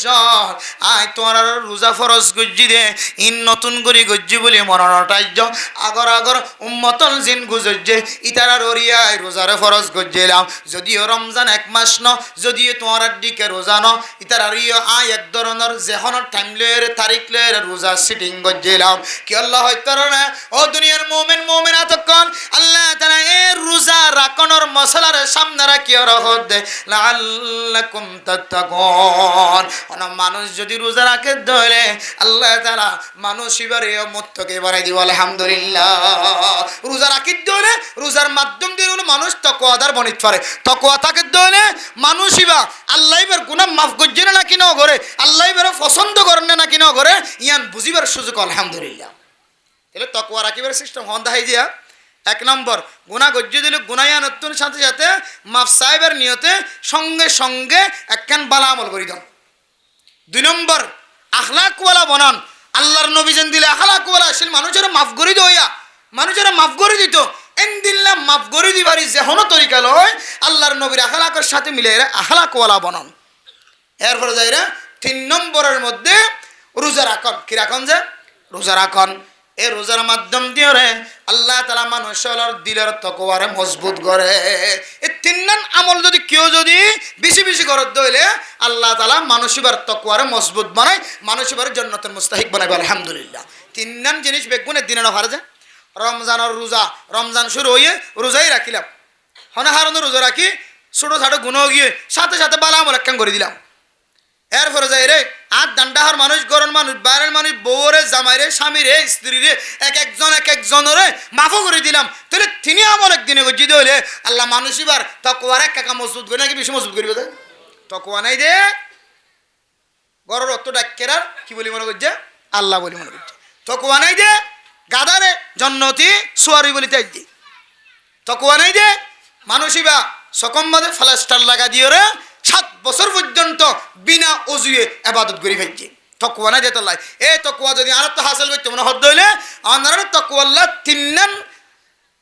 আয় তোর রোজা ফরজ গজ্জি দে ইন নতুন করে গজ্জি বলি মরণটাইজ আগর আগর উম্মতল জিন গুজজ্জে ইতারা ররিয়ায় রোজার ফরজ গজ্জিলাম। যদিও রমজান এক মাস ন, যদিও তোমার দিকে রোজা ন, ইতার আর আয় এক ধরনের যেহন টাইম লয়ের তারিখ লয়ের রোজা সিটিং গজ্জিলাম কি আল্লাহ হয়তো না। ও দুনিয়ার মুমিন মুমিনাত কোন আল্লাহ তাআলা এই রোজা রাখনোর মশলার সামনে রাখি রহত দে লাআল্লাকুম তাত্তাকুন। ওনা মানুষ যদি রোজা রাখে ধরে আল্লাহ তাআলা মানুষ ইবারে মুত্তাকি বানাই দিব আলহামদুলিল্লাহ। রোজা রাখি ধরে রোজার মাধ্যম দিয়ে মানুষ তাকওয়াদার বনিত পারে। তাকওয়া থাকে ধরে মানুষ ইবা আল্লাহ ইবার গুনাহ মাফ করছে না কি না করে, আল্লাহ ইবার পছন্দ করেন না কি না করে ইয়ান বুঝিবার সুযোগ আলহামদুলিল্লাহ। তাহলে তাকওয়া রাখিবার সিস্টেম হন দেখাই দিয়া এক নম্বর গুনাহ গজ্জি দিলে গুনায়া নতুন সাথে সাথে মাফ সাহেবের নিয়তে সঙ্গে সঙ্গে একখান বালা আমল করি দাও। দুই নম্বর আখলাকওয়ালা বনান। আল্লাহর নবী যেন দিলে আখলাকওয়ালা আসলে মানুষের মাফ করি দইয়া মানুষের মাফ করে দিত এনদিল্লা মাফ করে দিবারি যেহন তরিকা লয় আল্লাহর নবীর আখলাকের সাথে মিলে আখলাকওয়ালা বনান। এরপরে যাইরা তিন নম্বরের মধ্যে রোজা রাখন। কি রাখন যে রোজা রাখন। এই রোজার মাধ্যম দিয়ে আল্লাহ তাআলা মানুষের দিলের তাকওয়ারে মজবুত করে। এই তিন আমল যদি কেউ যদি বেশি বেশি করে দইলে আল্লাহ তাআলা মানুষের তাকওয়ারে মজবুত বানায়, মানুষের জান্নাতের মুস্তাহিক বানাবে আলহামদুলিল্লাহ। তিন জিনিস বেগুনের দিনে নফার যে রমজানের রোজা রমজান শুরু হয়ে রোজাই রাখিলাম হনে হারণ রোজা রাখি ছোটো ছাটো গুণও গিয়ে সাথে সাথে বালা আমল একখান করে দিলাম। এরপরে যাই রে আর দান্ডাহার মানুষ গরম মানুষ বাইরের মানুষ বউরে জামাইরে স্বামীরে স্ত্রীরে এক একজনের মাফও করে দিলাম। তাহলে তিনি আমল একদিনে গজ্জি হইলে আল্লাহ মানুষ এবার তাকওয়ার এক কাকা মজবুত করে নাকি বেশি মজবুত করবে তাই তাকওয়া নাই দে গরর অত ডাক্কেরার কি বলি মনে করছে আল্লাহ বলি মনে করছে। তাকওয়া নাই দে গাদারে জন্নতি সুয়ারি বলি তাই দি। তাকওয়া নাই দে মানুষই বা সকম বাদে ফ্লাস্টার লাগা দিয়ে রে 7 বছর পর্যন্ত বিনা অজুয়ে ইবাদত করি ফেলছে। তাকওয়া না যেতে লাই এই তাকওয়া যদি আর তো হাসিল করতে মনে হদ হইলে আনার তাকওয়া আল্লাহ তিনন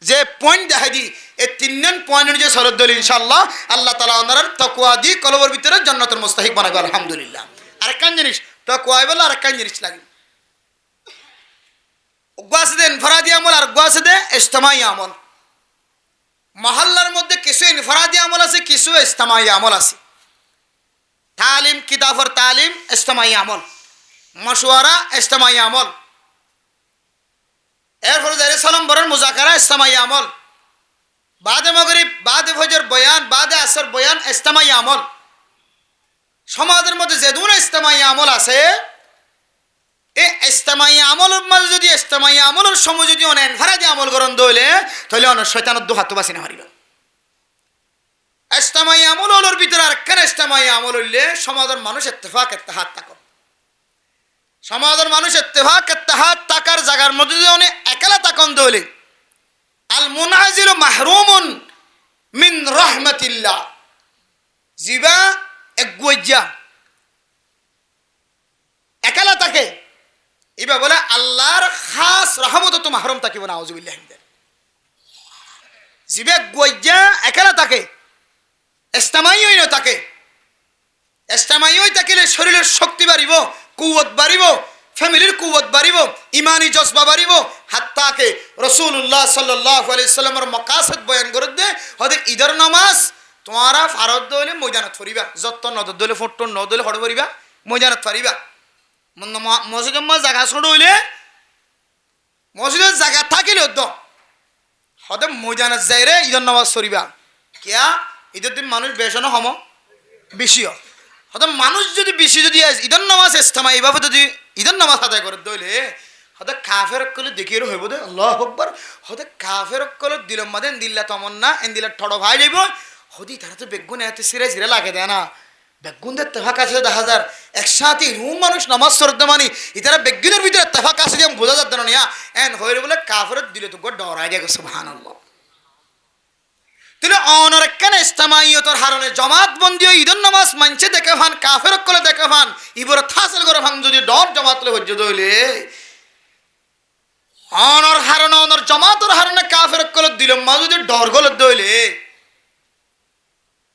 যে পয়েন্ট দেখাই দি এই তিনন পয়েন্টের যে শরত দল ইনশাআল্লাহ আল্লাহ তাআলা আনার তাকওয়া দি কলবের ভিতরে জান্নাতের মুস্তাহিক বানাবে আলহামদুলিল্লাহ। আরেকখান জিনিস তাকওয়া বলে আরেকখান জিনিস লাগে গাছে ইনফরাদি আমল আর গাছে দে ইজতিমাই আমল। মহল্লার মধ্যে কিছু ইনফরাদি আমল আছে, কিছু ইজতিমাই আমল আছে। তালিম কিতাবর তালিম ইজতিমাই আমল, মশওয়ারা ইজতিমাই আমল। এরপরে যাই সালাম বরণ মুজাকারা ইজতিমাই আমল। বাদে মাগরিব বাদে ফজর বয়ান বাদে আসর বয়ান ইজতিমাই আমল। সমাজের মধ্যে যে দুটো ইজতিমাই আমল আছে এই ইজতিমাই আমলের মাঝে যদি ইজতিমাই আমলের সময় যদি অনেক ইনফরাদি আমল করন দইলে তাহলে অনেক শয়তানের দু হাত বাসি না মারিবা। ইজতিমাই আমলের ভিতরে আরেকখান ইজতিমাই আমল হইলে সমাজের মানুষ ইত্তেফাক ইত্তেহাদ থাকো। সমাজের মানুষ ইত্তেফাক ইত্তেহাদ থাকার জায়গার মধ্যে যদি অনেক একলা থাকন দইলে আল মুনাজিল মাহরুমুন মিন রাহমাতিল্লাহ জিবা একগুইজা একালা থাকে এবার বলে আল্লাহর খাস রহমত তো মাহরুম থাকিব না আউযুবিল্লাহ জিবা গুইজা একালা থাকে ইস্তেমাই হই না থাকে ইস্তেমাই হই থাকিলে শরীরের শক্তি বাড়িব কুওয়াত বাড়িব ফ্যামিলির কুওয়াত বাড়িব ইমানি জজবা বাড়িব হাত্তাকে রাসূলুল্লাহ সাল্লাল্লাহু আলাইহি সাল্লামের মাকাসদ বয়ান করে দে হদে ঈদের নামাজ তোমারা ফারদ দইলে ময়দানত ফরিবা যত নদর দইলে ফটো ন দইলে হড় ফরিবা ময়দানত ফরিবা মসজিদের মধ্যে জায়গা ছোট হইলে মসজিদের জায়গা থাকিলে দ হদে ময়দানত যাই রে ঈদের নামাজ ফরিবা কিয়া ঈদের দিন মানুষ বেশন হম বেশিও হয়তো মানুষ যদি বেশি যদি ঈদের নামাজ ইস্তেমা এইভাবে যদি ঈদের নামাজ আদায় করে দইলে হয়তো কাফের কলে দেখিয়ে হইব দে আল্লাহু আকবার হয়তো কাফের কলে দিলম মাদে দিল্লা তমন্না এন দিলা ঠড় ভাই যাইব হদি তারা তো বেগুন এত সিরে সিরে লাগে দেয় না বেগুন দের তেফাক আছে 10,000 একসাথে রুম মানুষ নামাজ পড়তে মানি ইতারা বেগুনের ভিতরে তেফাক আছে যে বোঝা যাচ্ছে না নিয়া এন হইলে বলে কাফের দিলে তো ডরাই যায় সুবহানাল্লাহ তাহলে অনর কেন ইস্তেমাইয়তর হারণে জমাত বন্দি ঈদের নামাজ মানছে দেখে ভান কাফের কলে দেখে ভান ইবর থাসল করে ভান যদি ডর জমাত লে হজ্জ দইলে অনর হারণে অনর জমাতর হারণে কাফের কলে দিল মা যদি ডর গলে দইলে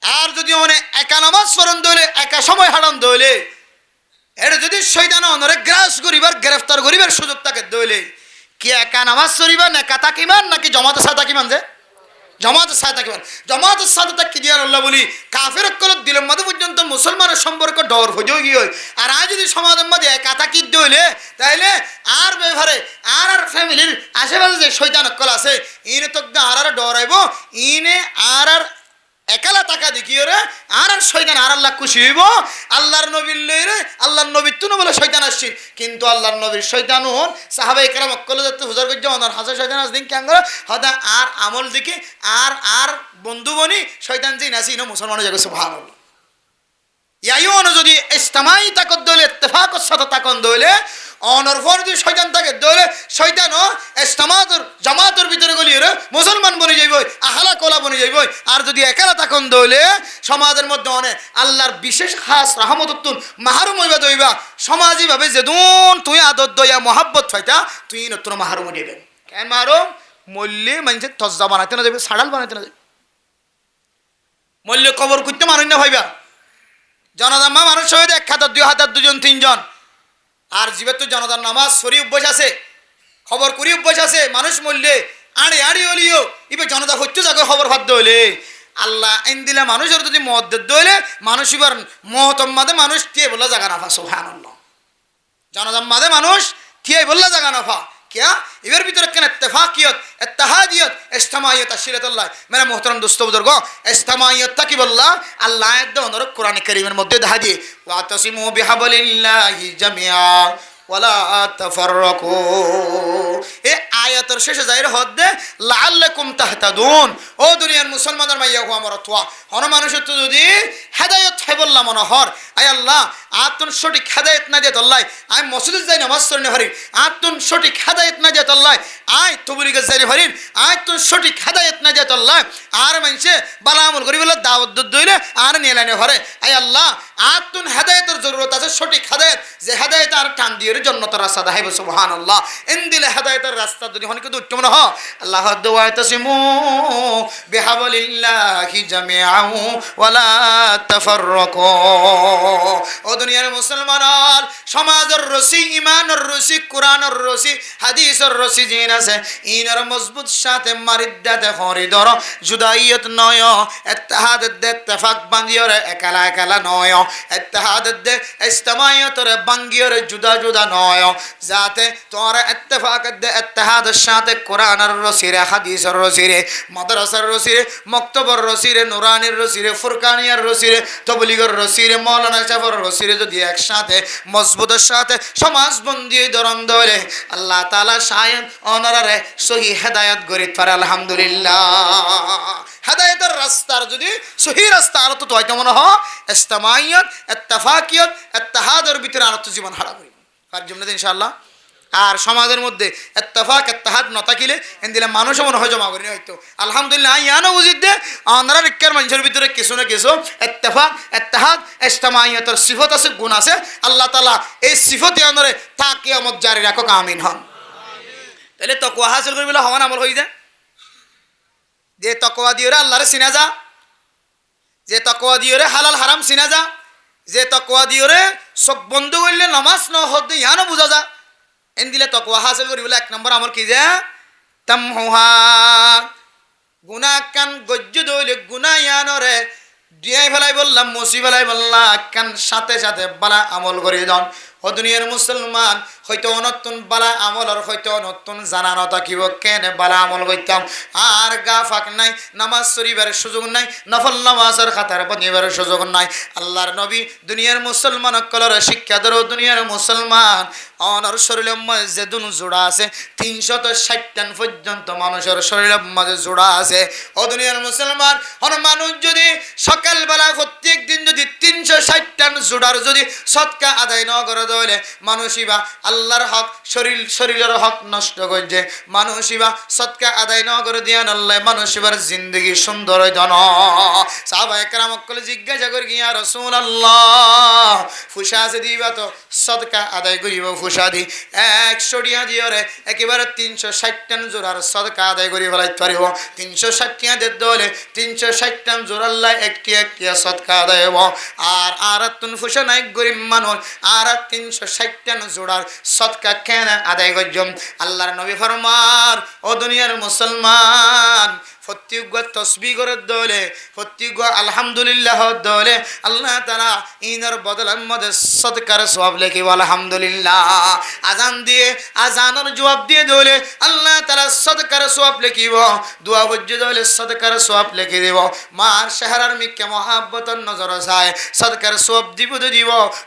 আর যদি অনে একা নামাজ পড়ন দইলে একা সময় হারান দইলে এটা যদি শয়তান অনরে গ্রাস করিবার গ্রেফতার করিবার সুযোগ থাকে দইলে কি একা নামাজ পড়িবা না কাতা কিমান নাকি জমাতের সাথে কিমান যে জমাতের সাথে থাকিবেন জমাতের সাথে থাকি দিয়ার আল্লাহ বলি কাফের কলত দিলের মধ্যে পর্যন্ত মুসলমানের সম্পর্ক ডর হয়ে গিয়ে আর আজ যদি সমাজের মধ্যে একা থাকি দইলে তাইলে আর ব্যবহারে আর ফ্যামিলির আশেপাশে যে শয়তান কল আছে ইনে তো আর ডরাইব ইনে আর একালা টাকা দেখিও রে আর শয়তান আর আল্লাহ খুশি হইব আল্লাহর নবীর লইরে আল্লাহর নবীর তুনো বলে শয়তান আসছে কিন্তু আল্লাহর নবীর শয়তান হন সাহাবায়ে কেরাম অকল যাতে হুজুর গজ্জা ওনার হাসা শয়তান আসদিন ক্যাঙ্গর হদা আর আমল দিকে আর বন্ধু বনি শয়তান যে নাসি ন মুসলমান জায়গা সুবহানাল্লাহ ইয়াইওন যদি ইস্তেমাই তাকদ দইলে ইত্তেফাকর সাথে তাকন দইলে অনর ফর যদি শয়তান থাকে দইলে শয়তান ইস্তেমাতর জামাতের ভিতরে গলিয়ে রে মুসলমান বনে যাইব আহলা কোলা বনে যাইব আর যদি একালা তাকন দইলে সমাজের মধ্যে অনে আল্লাহর বিশেষ খাস রহমতুন মাহরুম হইবা দইবা সমাজি ভাবে যেদুন তুই আদত দয়া মোহাব্বত ফাইতা তুই নতুন মাহরুম হইবে কেন মাহরুম মল্লে মানুষের তজ্জা বানাইতে না যাবে সাড়াল বানাইতে না যাবে মল্লে কবর করতে মানুষ না ভাইবা জনদাম্মা মানুষ হয়ে এক হাজার 2,000 2জন 3জন আর জীবে তো জনদার নামাজ সরি অভ্যাস আছে খবর করি অভ্যাস আছে মানুষ মরলে আড়ে আড়ি হলিও ইবে জনতা হচ্ছে যাকে খবর ভাদ্য হইলে আল্লাহ এন দিলে মানুষের যদি মত দইলে মানুষ এবার মহতম্মাদে মানুষ টিয়ে বললে জাগা নাফা সুবহানাল্লাহ জনদাম্মাদে মানুষ টিয়ে বললে জাগা নাফা क्या इवर भीतर केन इत्तेफाकियत इत्तेहादियत इज्तिमाइयत अशिरतुल्लाह मेरा मोहतरम दोस्तों बुजुर्गों इज्तिमाइयत तकी बल्ला अल्लाह आयत अंदर कुरान करीमेर मध्य দেখা দিয়ে वातसिमु बिहाबलिल्लाहि जमिया ওয়ালা তাফাররাকু এই আয়াতের শেষে যাইর হদ্দে লাআল্লাকুম তাহতাদুন ও দুনিয়ার মুসলমানদের মাইয়া হো আমার তোয়া হন মানুষের তো যদি হেদায়েত হয় বললাম মনে হর আয় আল্লাহ আতুন সঠিক হেদায়েত না দিয়ে আল্লাহ আই মসজিদে যাই নামাজ পড়নে হারি আতুন সঠিক হেদায়েত না দিয়ে আল্লাহ আই তবলিগে যাই হারি আই তুন সঠিক হেদায়েত না দিয়ে আল্লাহ আর মানুষে বালা আমল করি বলে দাওয়াত দইলে আর নিলানে হরে আয় আল্লাহ আতুন হেদায়েতের জরুরত আছে সঠিক হেদায়েত যে হেদায়েত আর টান দিয়ে জন্নতের রাস্তা দেখাইব সুবহানাল্লাহ এন দিলে হেদায়েতের রাস্তা যদি হনকে তো উত্তম না হ আল্লাহ দুআ তাসিমু বিহাবলিল্লাহি জামিআউ ওয়ালা তাফাররাকু ও দুনিয়ার মুসলমান সমাজের রশি ঈমানের রশি কোরআনের রশি হাদিসের রশি জিন আছে ইনার মজবুত সাথে মারিদাতে ফরিদর জুদাইয়ত নয় ইত্তেহাদ দে ইত্তেফাক বাঙ্গিয়রে একালা একালা নয় ইত্তেহাদ দে ইজতিমাইয়তরে বাঙ্গিয়রে জুদা জুদা নয় যাতে তোরা ইত্তেফাক দে ইত্তেহাদের সাথে কোরআনের রশিরে হাদিসের রশিরে মাদ্রাসার রশিরে মক্তবর রশিরে নুরানির রশিরে ফুরকানিয়ার রশিরে তবলিগের রশিরে মাওলানা সাহেবের রশিরে যদি একসাথে মজবুতের সাথে সমাজবন্দি ধরন ধরে আল্লাহ তাআলা শায়ন অনারে সহি হেদায়েত গরিত পারে আলহামদুলিল্লাহ হেদায়েতের রাস্তার যদি সহি রাস্তা আর তো হয়তো মনে হয় ইজতিমাইয়ত ইত্তেফাকিয়ত ইত্তেহাদের ভিতরে আর তো জীবন হারা করি আর জন্য ইনশাআল্লাহ আর সমাজের মধ্যে ইত্তেফাক ইত্তেহাদ ন থাকিলে এন্দিলে মানুষ মনে হয় জমা করি হয়তো আলহামদুলিল্লাহ ইয়ানো বুঝিত দে আমরা রিক্কার মানুষের ভিতরে কিছু না কিছু ইত্তেফাক ইত্তেহাদ ইজতিমাইয়াতের সিফত আছে গুণ আছে আল্লাহ তাআলা এই সিফত ইয়ানরে তা কিয়ামত জারি রাখক আমিন হন তাহলে তাকওয়া হাসিল করিবলে হওয়ান আমল হই যায় যে তাকওয়া দিয়রে আল্লাহরে চিনা যা যে তাকওয়া দিয়রে হালাল হারাম চিনা যা যে তাকওয়া দিয়রে চোখ বন্ধ করলে নামাজ ন হদ ইয়ানো বুঝা যা এন দিলে তাকওয়া হাসিল করিবলে এক নম্বর আমল কি যে তামহুহা গুনাহ কান গজ্জ দইলে গুনাহ ইয়ানরে দিয়াই ফেলাই বললাম মুসি ফেলাই বললাম কান সাথে সাথে বালা আমল করি দন ও দুনিয়ার মুসলমান হয়তো নতুন বালা আমল আর হয়তো নতুন জানানো থাকিব কেনে বালা আমল করতাম আর গা ফাঁক নাই নামাজ শরীফের সুযোগ নাই নফল নামাজের খাতার বনিবার সুযোগ নাই আল্লাহর নবী দুনিয়ার মুসলমান কলর শিক্ষা ধরো দুনিয়ার মুসলমান অনর শরীরের মাঝে দুন জোড়া আছে 360 পর্যন্ত মানুষের শরীরের মাঝে জোড়া আছে ও দুনিয়ার মুসলমান হন মানুষ যদি সকালবেলা প্রত্যেক দিন যদি 360 জোড়ার যদি সদকা আদায় না করে দলে মানুষইবা আল্লাহর হক শরীরের হক নষ্ট করছে মানুষইবা সদকা আদায় না করে দিয়ান আল্লাহ মানুষইবার জিন্দগি সুন্দর হইতো না সাহাবায়ে কেরাম কল জিজ্ঞাসা করি ইয়া রাসূলুল্লাহ ফুসা আছে দিবা তো সদকা আদায় করিব ফুসা দি 100 টিয়া দিয়রে একেবারে 360 জোড়ার সদকা আদায় করি ফেলাইতে পারিব 360 টিয়া দে দলে 360 জোড়া আল্লাহ একটি একটি সদকা আদায় হইব আর তুন ফুসা নাই গরিব মানুষ আর 360 জোড়ার সদকা কেন আদায় করজম আল্লাহর নবী ফরমান ও দুনিয়ার মুসলমান প্রত্যেক তসবিহ করে দলে প্রত্যেক আলহামদুলিল্লাহ দলে আল্লাহ তাআলা ইনার বদলার মধ্যে সদকার সওয়াব লিখিব আলহামদুলিল্লাহ আজান দিয়ে আজানের জবাব দিয়ে দলে আল্লাহ তাআলা সদকার সওয়াব লিখিব দোয়া বজ্জ দলে সদকার সওয়াব লিখে দেব মার শহরের মিকে মহব্বতের নজর যায় সদকার সওয়াব দিব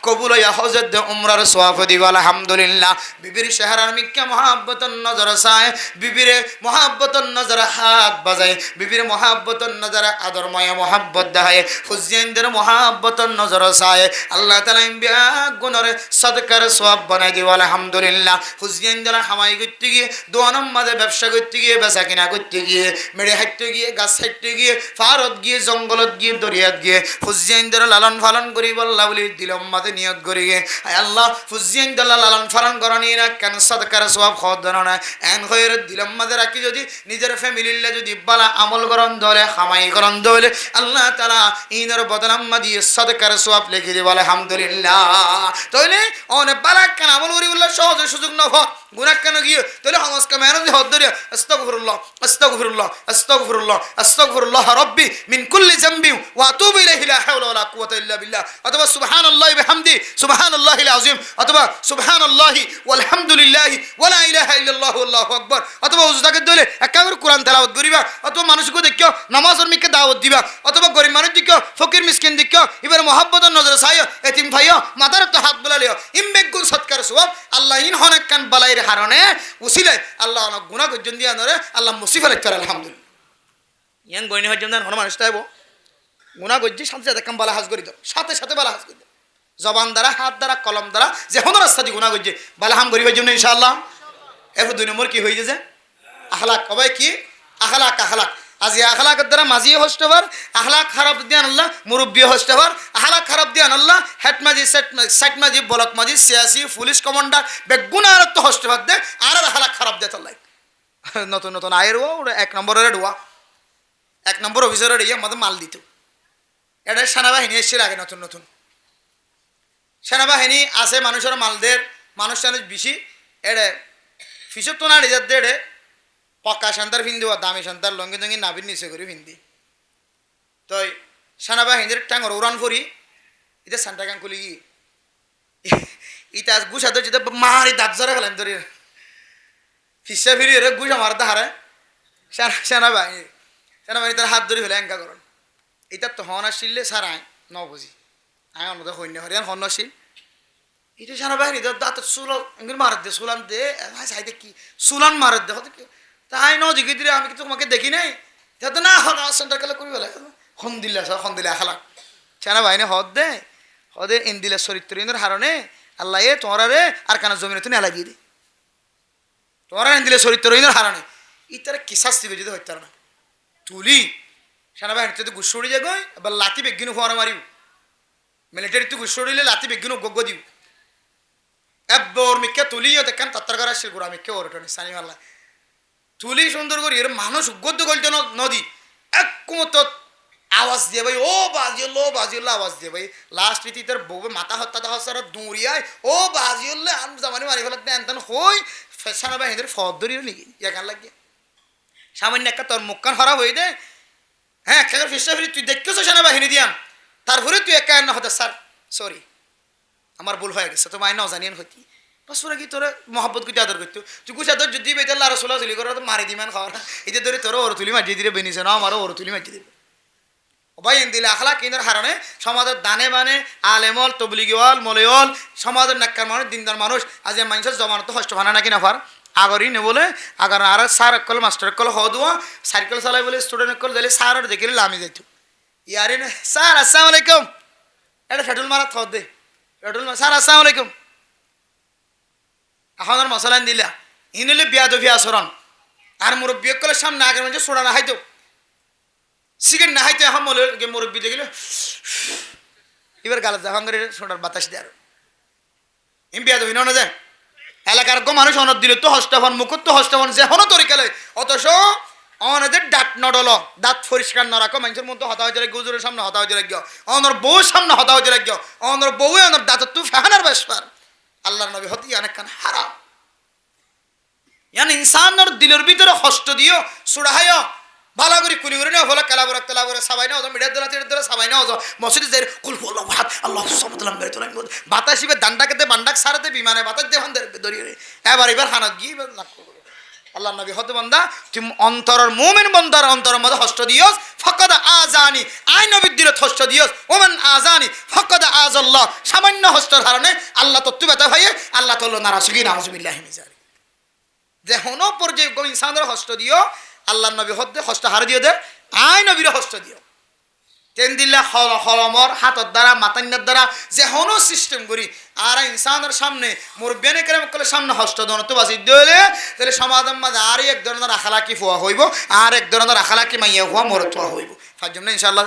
কবুল ইয়া হজরত উমরার সওয়াব দিব আলহামদুলিল্লাহ বিবির শহরের মিকে মহব্বতের নজর যায় বিবির মহব্বতের নজর হাত বাজায় বিবির মহাব্বতর নজরে আদরময় মহাব্বত দেখায় হুজেনদের মহাব্বতর নজর চায় আল্লাহ তাআলা বিয়া গুণরে সদকার সওয়াব বানাই দিব আলহামদুলিল্লাহ হুজেনদের হামাই করতে গিয়ে দোয়ানোর মাঝে ব্যবসা করতে গিয়ে বেচা কিনা করতে গিয়ে মেড়ে হাঁটতে গিয়ে গাছ হাঁটতে গিয়ে পাহাড়ত গিয়ে জঙ্গলত গিয়ে দরিয়াত গিয়ে হুজেনদের লালন পালন করি বল্লা বলি দিলম মাঝে নিয়ত করি গিয়ে আল্লাহ হুজেনদের লালন পালন করানি না কেন সদকার সওয়াব খাওয়ার ধরো না এন হয়ে দিলম মাঝে রাখি যদি নিজের ফ্যামিলির যদি আমল করন দলে হামাই করন দলে আল্লাহ তাআলা ইনার বদনাম্মা দিয়ে সদকার সওয়াব লিখে দিব আলহামদুলিল্লাহ তাইলে অনেক বারাক কেন আমল করি বললে সহজ সুযোগ ন গুনাহ কেন গিয়ে তাহলে সংস্কার মেহনত হদ দরিয়া আস্তাগফিরুল্লাহ আস্তাগফিরুল্লাহ আস্তাগফিরুল্লাহ আস্তাগফিরুল্লাহ রাব্বি মিন কুল্লি যামবি ওয়া আতুবু ইলাইহি লা হাওলা ওয়ালা কুওয়াতা ইল্লা বিল্লাহ অথবা সুবহানাল্লাহি বিহামদি সুবহানাল্লাহিল আযীম অথবা সুবহানাল্লাহি ওয়ালহামদুলিল্লাহি ওয়ালা ইলাহা ইল্লাল্লাহু আল্লাহু আকবার অথবা উজদাকে দলে একাগ্র কোরআন তেলাওয়াত করিবা অথবা মানুষকে দেখিও নামাজের মিকে দাওয়াত দিবা অথবা গরিব মানুষ দেখিও ফকির মিসকিন দেখিও এবার মহব্বতের নজরে চাইও এতিম ভাইও মাথার তো হাত বুলালিও ইমবেগুন সৎকার সওয়াব আল্লাহ ইন হনেক কান বালাইর হারণে উসিলে আল্লাহ অনেক গুনাহ গর্জন দিয়া নরে আল্লাহ মুসিফা লেখার আলহামদুলিল্লাহ ইয়ান গয়নি হজ্জন হন মানুষ তাইব গুনাহ গর্জি সাথে সাথে কাম বালা হাজ করি দাও সাথে সাথে বালা হাজ করি দাও জবান দ্বারা হাত দ্বারা কলম দ্বারা যে হন রাস্তা দি গুনাহ গর্জি বালা হাম করিবার জন্য ইনশাআল্লাহ এরপর 2 নম্বর কি হয়ে যাচ্ছে আখলাক কবাই কি আখলাক আখলাক আজ এই আখলাকের দ্বারা মাঝি হতে পার আখলাক খারাপ দিয়ান আল্লাহ মুরব্বী হতে পার আখলাক খারাপ দিয়ান আল্লাহ হেড মাঝি সেট মাঝি ব্লক মাঝি সিয়াসি পুলিশ কমান্ডার বেগুনার তো হতে পার দে আর আখলাক খারাপ দে আল্লাহ নতুন নতুন আয়ের ওটা 1 নম্বরের ডোয়া 1 নম্বর অফিসারের ইয়ে আমাদের মাল দিত এটা সেনাবাহিনী এসেছিল আগে নতুন নতুন সেনাবাহিনী আছে মানুষের মালদের মানুষের বেশি এটা ফিসর তো না রেজার দে পক্কা শান্তার ফিন্দি ও দামি শান্তার লঙ্গি জঙ্গি নাবির নিচে করে ফিন্দি তো সেনাবাহিনীর টাঙ্গর উড়ান ফরি এটা সান্টা গান খুলি কি ইটা গুছা ধরে যেটা মারি দাঁত জরা ফেলেন ধরে ফিসা ফিরি গুছা মারতে হারে সেনাবাহিনী সেনাবাহিনী তার হাত ধরে ফেলে এঙ্কা করন এটা তো হন আসলে সার আয় ন বুঝি আয় অন্যদের সৈন্য হরিয়ান হন আসিল এটা সেনাবাহিনী দাঁত চুল মারত দে চুলান দে সাইডে কি চুলান মারত দে হতে তাই ন জিগি দিলে আমি কিন্তু তোমাকে দেখি নাই তো না হন সেন্টার খেলা করি বলে খন দিলে খেলা সেনাবাহিনী হদে ইন্দিলা চরিত্র ইন্দ্র হারণে আল্লাহ এ তোমার রে আর কানা জমিনে তুমি এলাগিয়ে দে তোরা দিলে চরিত্রহীনের হারানে ইতারা কি শাস্তি করে যদি হইতার না তুলি সেনাবাহিনী যদি গুসু উড়ি যায় গই এবার লাতি বেগিনু ফোয়ারা মারিব মিলিটারি তো গুসু উড়িলে লাতি বেগিনু গগ্গ দিব এবার মিক্কা তুলিও দেখেন তাত্তার করা সে গোড়া মিক্কা ওরটনি সানি মাল্লা তুলি সুন্দর করি এর মানুষ গদ্য গলতে নদী একমত আওয়াজ দিয়ে ভাই ও বাজিউল্লাহ আওয়াজ দিয়ে ভাই লাস্ট রীতি তার বউ মাথা হত্যা দেওয়া সারা দৌড়িয়ায় ও বাজিউল্লাহ আন জামানি মারি ফেলার দেন হই ফেসানা বাহিনীর ফদ ধরিও নাকি এখান লাগিয়ে সামান্য একটা তোর মুখখান হরা হয়ে দে হ্যাঁ একটা ফিসা ফিরি তুই দেখতেছো সেনাবাহিনী দিয়ান তারপরে তুই একা না হতে স্যার সরি আমার ভুল হয়ে গেছে তো মাই নাও জানিয়েন হইতি বস কি তোর মহব্বত করতে আদর করতো তুই কুছ আদর যদি বেতার লারা সোলা চলি করে তো মারি দিমান খাওয়া না এতে ধরে তোর ওর তুলি মাটিয়ে দিলে বেনিছে না আমারও ওর তুলি মাটিয়ে দিবে ভাই দিলে আখলা কেন্দ্রের হারণে সমাজের দানে বানে আলেমল তবলিগিওয়াল মলয়ল সমাজের নাক্কার মানুষ দিনদার মানুষ আজ মানুষের জমানত হষ্ট ভানা নাকি না ফার আগরই নে বলে আগার আর স্যার একল মাস্টার একল হওয়া সাইকেল চালাই বলে স্টুডেন্ট একল দিলে স্যার আর দেখিলে লামি যাইত ইয়ারে না স্যার আসসালামু আলাইকুম এটা ফেটুল মারা থ দে ফেটুল স্যার আসসালামু আলাইকুম এখন আর মশলাইন দিলা ইনলে বিয়াদফি আচরণ আর মুরব্বী একলের সামনে আগের মানুষ সোড়া না খাইতো সিগারেট না হাইতে এখন মলে মুরব্বী দেখিলে এবার গালে যখন করে সোনার বাতাস দেয় আর বিয়া দেবি না যায় এলাকার গো মানুষ অনদ দিলে তো হস্তাফন মুখত তো হস্তাফন যে হনো তরিকালে অথচ অনেদের দাঁত নডল দাঁত পরিষ্কার না রাখো মানুষের মধ্যে হতা হতে রাখি গুজুরের সামনে হতা হতে রাখি অনর বউর সামনে হতা হতে রাখি অনর বউ অনর দাঁত তু ফেহানার ব্যাপার আল্লাহর নবী হতি অনেকখান হারাম ইয়ান ইনসানের দিলের ভিতরে হস্ত দিও সুড়াহায় ভালো করে কুলি করে নেওয়া হলো তেলা করে সাবাই নেওয়া মিডিয়ার দ্বারা সাবাই নেওয়া মসজিদে যাই কুল হলো ভাত আল্লাহ সামতলাম বের তোলা বাতাসিবে দান্ডাকে বান্ডাক সারাতে বিমানে বাতাস দেখান দরিয়ে এবার হানা গিয়ে আল্লাহ নবী হতে বান্দা তুই অন্তরের মুমিন বন্দার অন্তরের মধ্যে হস্ত দিয়স ফকদ আজানি আই নবীর দিলে হস্ত দিয়স ওমান আজানি ফকদ আজাল্লাহ সামান্য হস্তর কারণে আল্লাহ তত্ত্ব ব্যথা ভাইয়ে আল্লাহ তোল্ল নারাসুগি নাউজুবিল্লাহি মিজারি যে হনো পর্যায়ে ইনসানের হস্ত দিও আল্লাহ নবী হতে হস্ত হার দিয়ে দে আই নবীর হস্ত দিও তেন দিল্লা হলমর হাতর দ্বারা মাতান্যার দ্বারা যে হনো সিস্টেম করি আর ইনসানের সামনে মুরব্বিয়ানে কেরাম কলে সামনে হস্ত দনতো বাসি দিলে তাহলে সমাজের মাঝে আর এক ধরনের আখালাকি ফোয়া হইব আর এক ধরনের আখালাকি মাইয়া হওয়া মরত হইব তার জন্য ইনশাআল্লাহ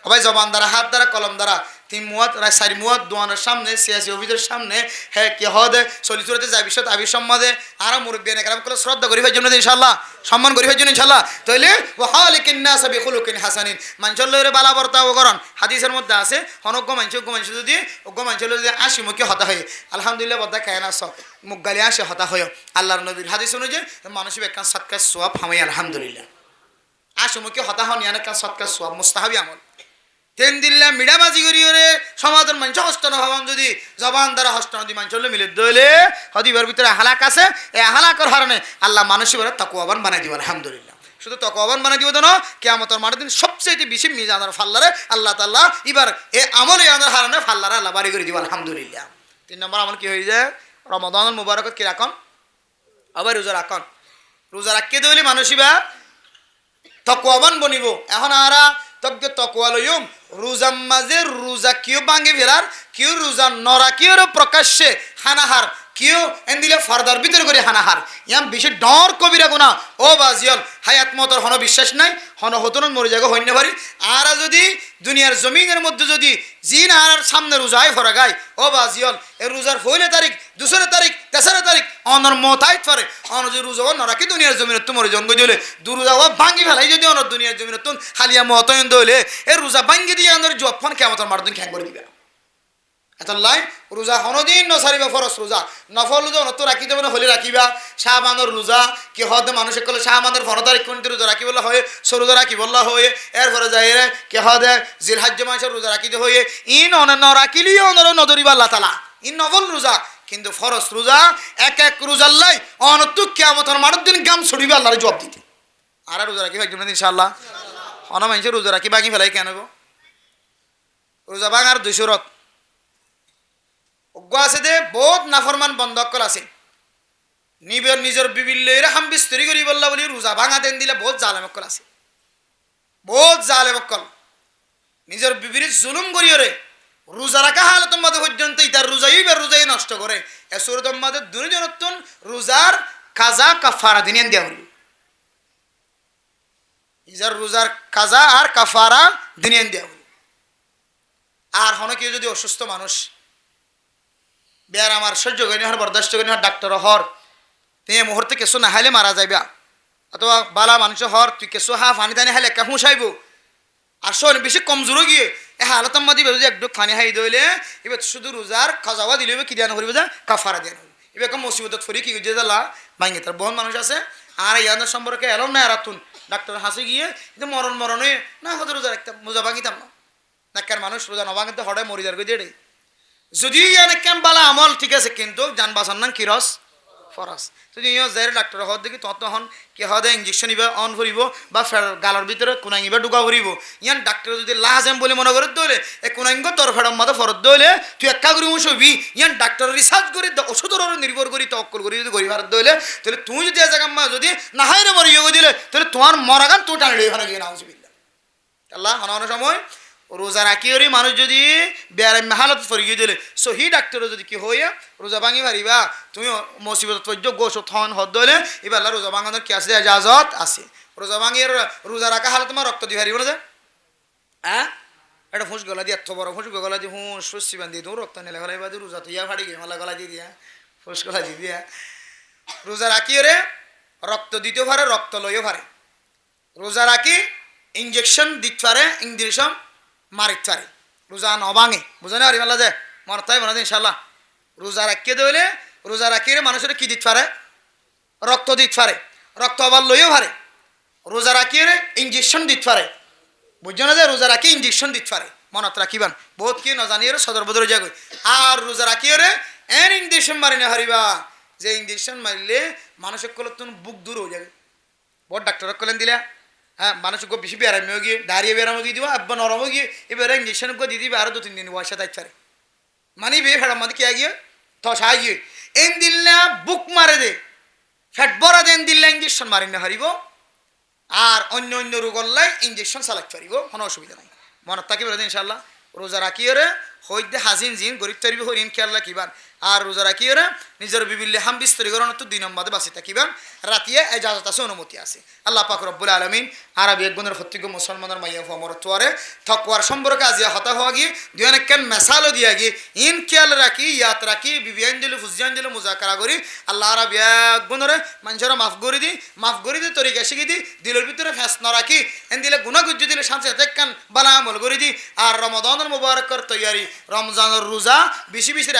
সবাই জবান দ্বারা হাত দ্বারা কলম দ্বারা 3 মুয়াত 4 মুয়াত দোয়ানের সামনে সিয়াসি অফিসের সামনে হ্যাঁ কি হদে চলিচুরতে যাই বিশ্বত আবি সম্মাদে আর মুরব্বিয়ানে কেরাম কলে শ্রদ্ধা করি ভাই জন্য ইনশাআল্লাহ সম্মান করি ভাই জন্য ইনশাআল্লাহ তাইলে ওয়া খালিকিন নাস বিখুলুকিন হাসানিন মানচল্লের বালা বর্তাও করন হাদিসের মধ্যে আছে হনজ্ঞ মানুষ যদি অজ্ঞ মানুষ যদি 80 মুখে হতা হয় আলহামদুলিল্লাহ বদা খায় না সব মুখ গালি আসে হতা হয় আল্লাহর নবীর হাদিস অনুযায়ী মানুষের একখান সৎকার সওয়াব হামাই আলহামদুলিল্লাহ 80 মুখে হতা হন ইয়ান একখান সৎকার সওয়াব মুস্তাহাবি আমল তেন দিল্লা মিডাবাজি করি ওরে সমাজের মানুষ হস্ত হবান যদি জবান দ্বারা হস্ত নদী মানুষ মিলে দইলে হদিবার ভিতরে হালাক আছে এই হালাকর কারণে আল্লাহ মানুষের তাকওয়াবান বানাই দিব আলহামদুলিল্লাহ শুধু তাকওয়াবান বানাই দিব না কিয়ামতের মাঠের দিন সবচেয়ে বেশি মিজানের ফাল্লারে আল্লাহ তাআলা এবার এই আমলে আনার কারণে ফাল্লারে আল্লাহ বাড়ি করে দিব আলহামদুলিল্লাহ 3 নম্বর আমল কি হয়ে যায় রমাদানুল মুবারকত কি রাখুন আবার রোজা রাখুন রোজা রাখতে দইলে মানুষইবা তাকওয়াবান বনিব এখন আরা তজ্ঞ তকওয়া লইম রোজার মাঝে রোজা কিউ ভাঙে ফেলার কিউ রোজা নরা কিউর প্রকাশ্যে হানাহার কিউ এন্দিলে ফারদার ভিতরে করে হানাহার ইয়াম বেশি ডর কবিরা গুনা ও বাজিয়ল হায়াত মতর হন বিশ্বাস নাই হন হতন মরে যাগো হইনে পারি আর যদি দুনিয়ার জমিনের মধ্যে যদি জিন আর সামনে রোজায় ফরা গায় ও বাজিয়ল এ রোজার 1 তারিখ 2 তারিখ 3 তারিখ অনর মতাই পারে অন যে রোজা নরা কি দুনিয়ার জমিনে তোমার জঙ্গ দিলে দুরোজা ভাঙি ফেলাই যদি অন দুনিয়ার জমিনে তুন হালিয়া মতয়ন দইলে এ রোজা ভাঙ্গি দিয়ে অনর জফন কিয়ামতের মারদিন খ্যাং করে দিবে এতলাই রোজা হনদিন নসারিবা ফরস রোজা নফল রোজা অনত রাখি দেবে হলে রাখিবা শাহবানোর রোজা কি হদ মানুষে কলে শাহবানোর 15 তারিখ কোন রোজা রাখি বলা হয় সরোজা রাখি বলা হয় এরপরে যাই কে হদে জিলহজ্জ মাসের রোজা রাখিতে হয়ে ইন অন ন রাখিলি অনর নদরিবা আল্লাহ তাআলা ইন নফল রোজা কিন্তু ফরস রোজা এক এক রোজা আল্লাহ অনত কিয়ামতের মারদিন দিন গাম ছড়িবে আল্লাহর জবাব দিতে আর রোজা রাখি একজন ইনশাআল্লাহ অন মানুষের রোজা রাখি বাকি ফেলাই কেন রোজা ভাঙার 200 রত আছে দে বহুত নাফরমান বন্ধকল আছে নিজের বিবিল্লের হাম বিস্তরি করি বললা বলি রোজা ভাঙা দেন দিলে বহুত জালেমকল আছে বহুত জালেমকল নিজের বিবির জুলুম করি রে রোজা রাখা হালতর মধ্যে পর্যন্ত ইতার রোজাই নষ্ট করে এ সুরতর মধ্যে দুজনতন রোজার কাজা কাফারা দিনেন দেওয়া হইব ইজার রোজার কাজা আর কাফারা দিনেন দেওয়া হইব আর হন কেউ যদি অসুস্থ মানুষ বেয়ার আমার সহ্য করি হর বরদাস্ত করি হর ডাক্তার হর তুই এই মুহূর্তে কেঁচো না হাইলে মারা যাইবা অথবা বালা মানুষ হর তুই কেঁচো হা ফানি টানি হাইলে একা হুঁসাইব আর শোন বেশি কমজোরও গিয়ে এ হালতাম মাদি বেরো যে একটু ফানি হাই দইলে এবার শুধু রোজার খাজাওয়া দিলে কি দেওয়া করিব যা কাফারা দেওয়া হইব এবার কম মুসিবত ফরি কি যে লা ভাঙে তার বহু মানুষ আছে আর ইয়াদের সম্পর্কে এলম না এরাতুন ডাক্তার হাসি গিয়ে কিন্তু মরণে না হয়তো রোজা রাখতাম রোজা ভাঙিতাম না নাকার মানুষ রোজা নভাঙিতে হঠাৎ মরিদার গিয়ে দেড়ে যদি ইয়ানে কেম বালা আমল ঠিক আছে কিন্তু যান বাঁচার নাম কিরস ফরাস যদি ইয় যাই ডাক্তার হওয়ার দেখি তখন কি হওয়া ইঞ্জেকশন ইবা অন করিব বা গালার ভিতরে কোনাঙ্গিবা ঢুকা করিব ইয়ান ডাক্তার যদি লাহাজেম বলে মনে করে দইলে এই কোনাঙ্গ তোর ফেড়ম মাথা ফরত দইলে তুই একা করি উঠবি ইয়ান ডাক্তার রিসার্চ করি ওষুধের নির্ভর করি তক্কল করি যদি গরিবার দইলে তাহলে তুই যদি জায়গা মা যদি না হাই রে মরি দিলে তাহলে তোমার মরাগান তো টানি এখানে গিয়ে নাও আল্লাহ হন সময় রোজা রাখি ওরি মানুষ যদি বেড়াই হালত ফরিয়ে দিলে সহি ডাক্তারও যদি কি হইয়া রোজা ভাঙি পারিবা তুমি মুসিবত পর্য গোস থন হদ দইলে এবার রোজা ভাঙানোর কি আছে এজাজত আছে রোজা ভাঙিয়ে রোজা রাখা হালত তোমার রক্ত দিয়ে পারিব না যে হ্যাঁ একটা ফুস গলা দিয়ে এত বড় ফুস গলা দিয়ে হুঁস ফুসি বান্ধি তুমি রক্ত নিলে গলা এবার রোজা তো ইয়া ফাড়ি গিয়ে মালা গলা দিয়ে দিয়া ফুস গলা দিয়ে দিয়া রোজা রাখি ওরে রক্ত দিতেও পারে রক্ত লইও পারে রোজা রাখি ইঞ্জেকশন দিতে পারে ইঞ্জেকশন মারিত পারে রোজা নভাঙে বুঝে না আরিমাল্লা যে মনে তাই মনে ইনশাল্লাহ রোজা রাখিয়ে দিলে রোজা রাখিয়ে মানুষের কি দিতে পারে রক্ত দিতে পারে রক্ত আবার লইও পারে রোজা রাখিয়ে ইঞ্জেকশন দিতে পারে বুঝছো না যে রোজা রাখিয়ে ইঞ্জেকশন দিতে পারে মনত রাখিবান বহুত কি ন জানিয়ে সদর বদর যাগই আর রোজা রাখিয়ে এন ইঞ্জেকশন মারি না হারিবা যে ইঞ্জেকশন মারিলে মানুষের কল তুমি বুক দূর হয়ে যাবে বহুত ডাক্তার কলেন দিলা হ্যাঁ মানুষ বেশি বেড়ামে গিয়ে দাঁড়িয়ে বেড়ামো গিয়ে দিব আব্বা নরমও গিয়ে এবার ইঞ্জেকশন দিয়ে দিবে আরও 2-3 দিন বয়সা তাই পারে মানে বে ফেড়ার মধ্যে কে গিয়ে থসাই গিয়ে এন দিল্লা বুক মারে দে ফ্যাট বড়া দেন দিল্লা ইঞ্জেকশন মারি না হারিব আর অন্য রোগল্লাই ইঞ্জেকশন চালাতে পারিব কোনো অসুবিধা নাই মনত থাকি বলে ইনশাল্লাহ রোজা রাখিয়ে হইতে হাজিন জিন গরিব তারিব হরিণ খেয়াল্লা কিবান আর রোজা রাখিয়ে নিজের বিভিন্ন হাম বিস্তরীকরণ তো 2 নম্বরে বাঁচি থাকিবান রাতিয়ে এজাজত আছে অনুমতি আছে আল্লাহ পাক রব্বুল আলামিন আরবি একগুণের প্রত্যেক মুসলমানের মাইয়া হওয়া মরতোয়ারে থকওয়ার সম্পর্কে আজিয়া হতা হওয়া গিয়ে দুই অনেকখান মেসালও দিয়া গিয়ে ইন খেয়াল রাখি ইয়াত রাখি বিবিয়ান দিল ফুজিয়ান দিল মুজাকারা করি আল্লাহ আরবি একগুণরে মানুষেরা মাফ করি দি তরিকা শিখি দি দিলের ভিতরে ফেঁস ন রাখি এন দিলে গুণা গুজ্জু দিলে শান্তি একখান বালা আমল করি দি আর রমদানের মুবারকর তৈয়ারি রমজানের রোজা বেশি বেশি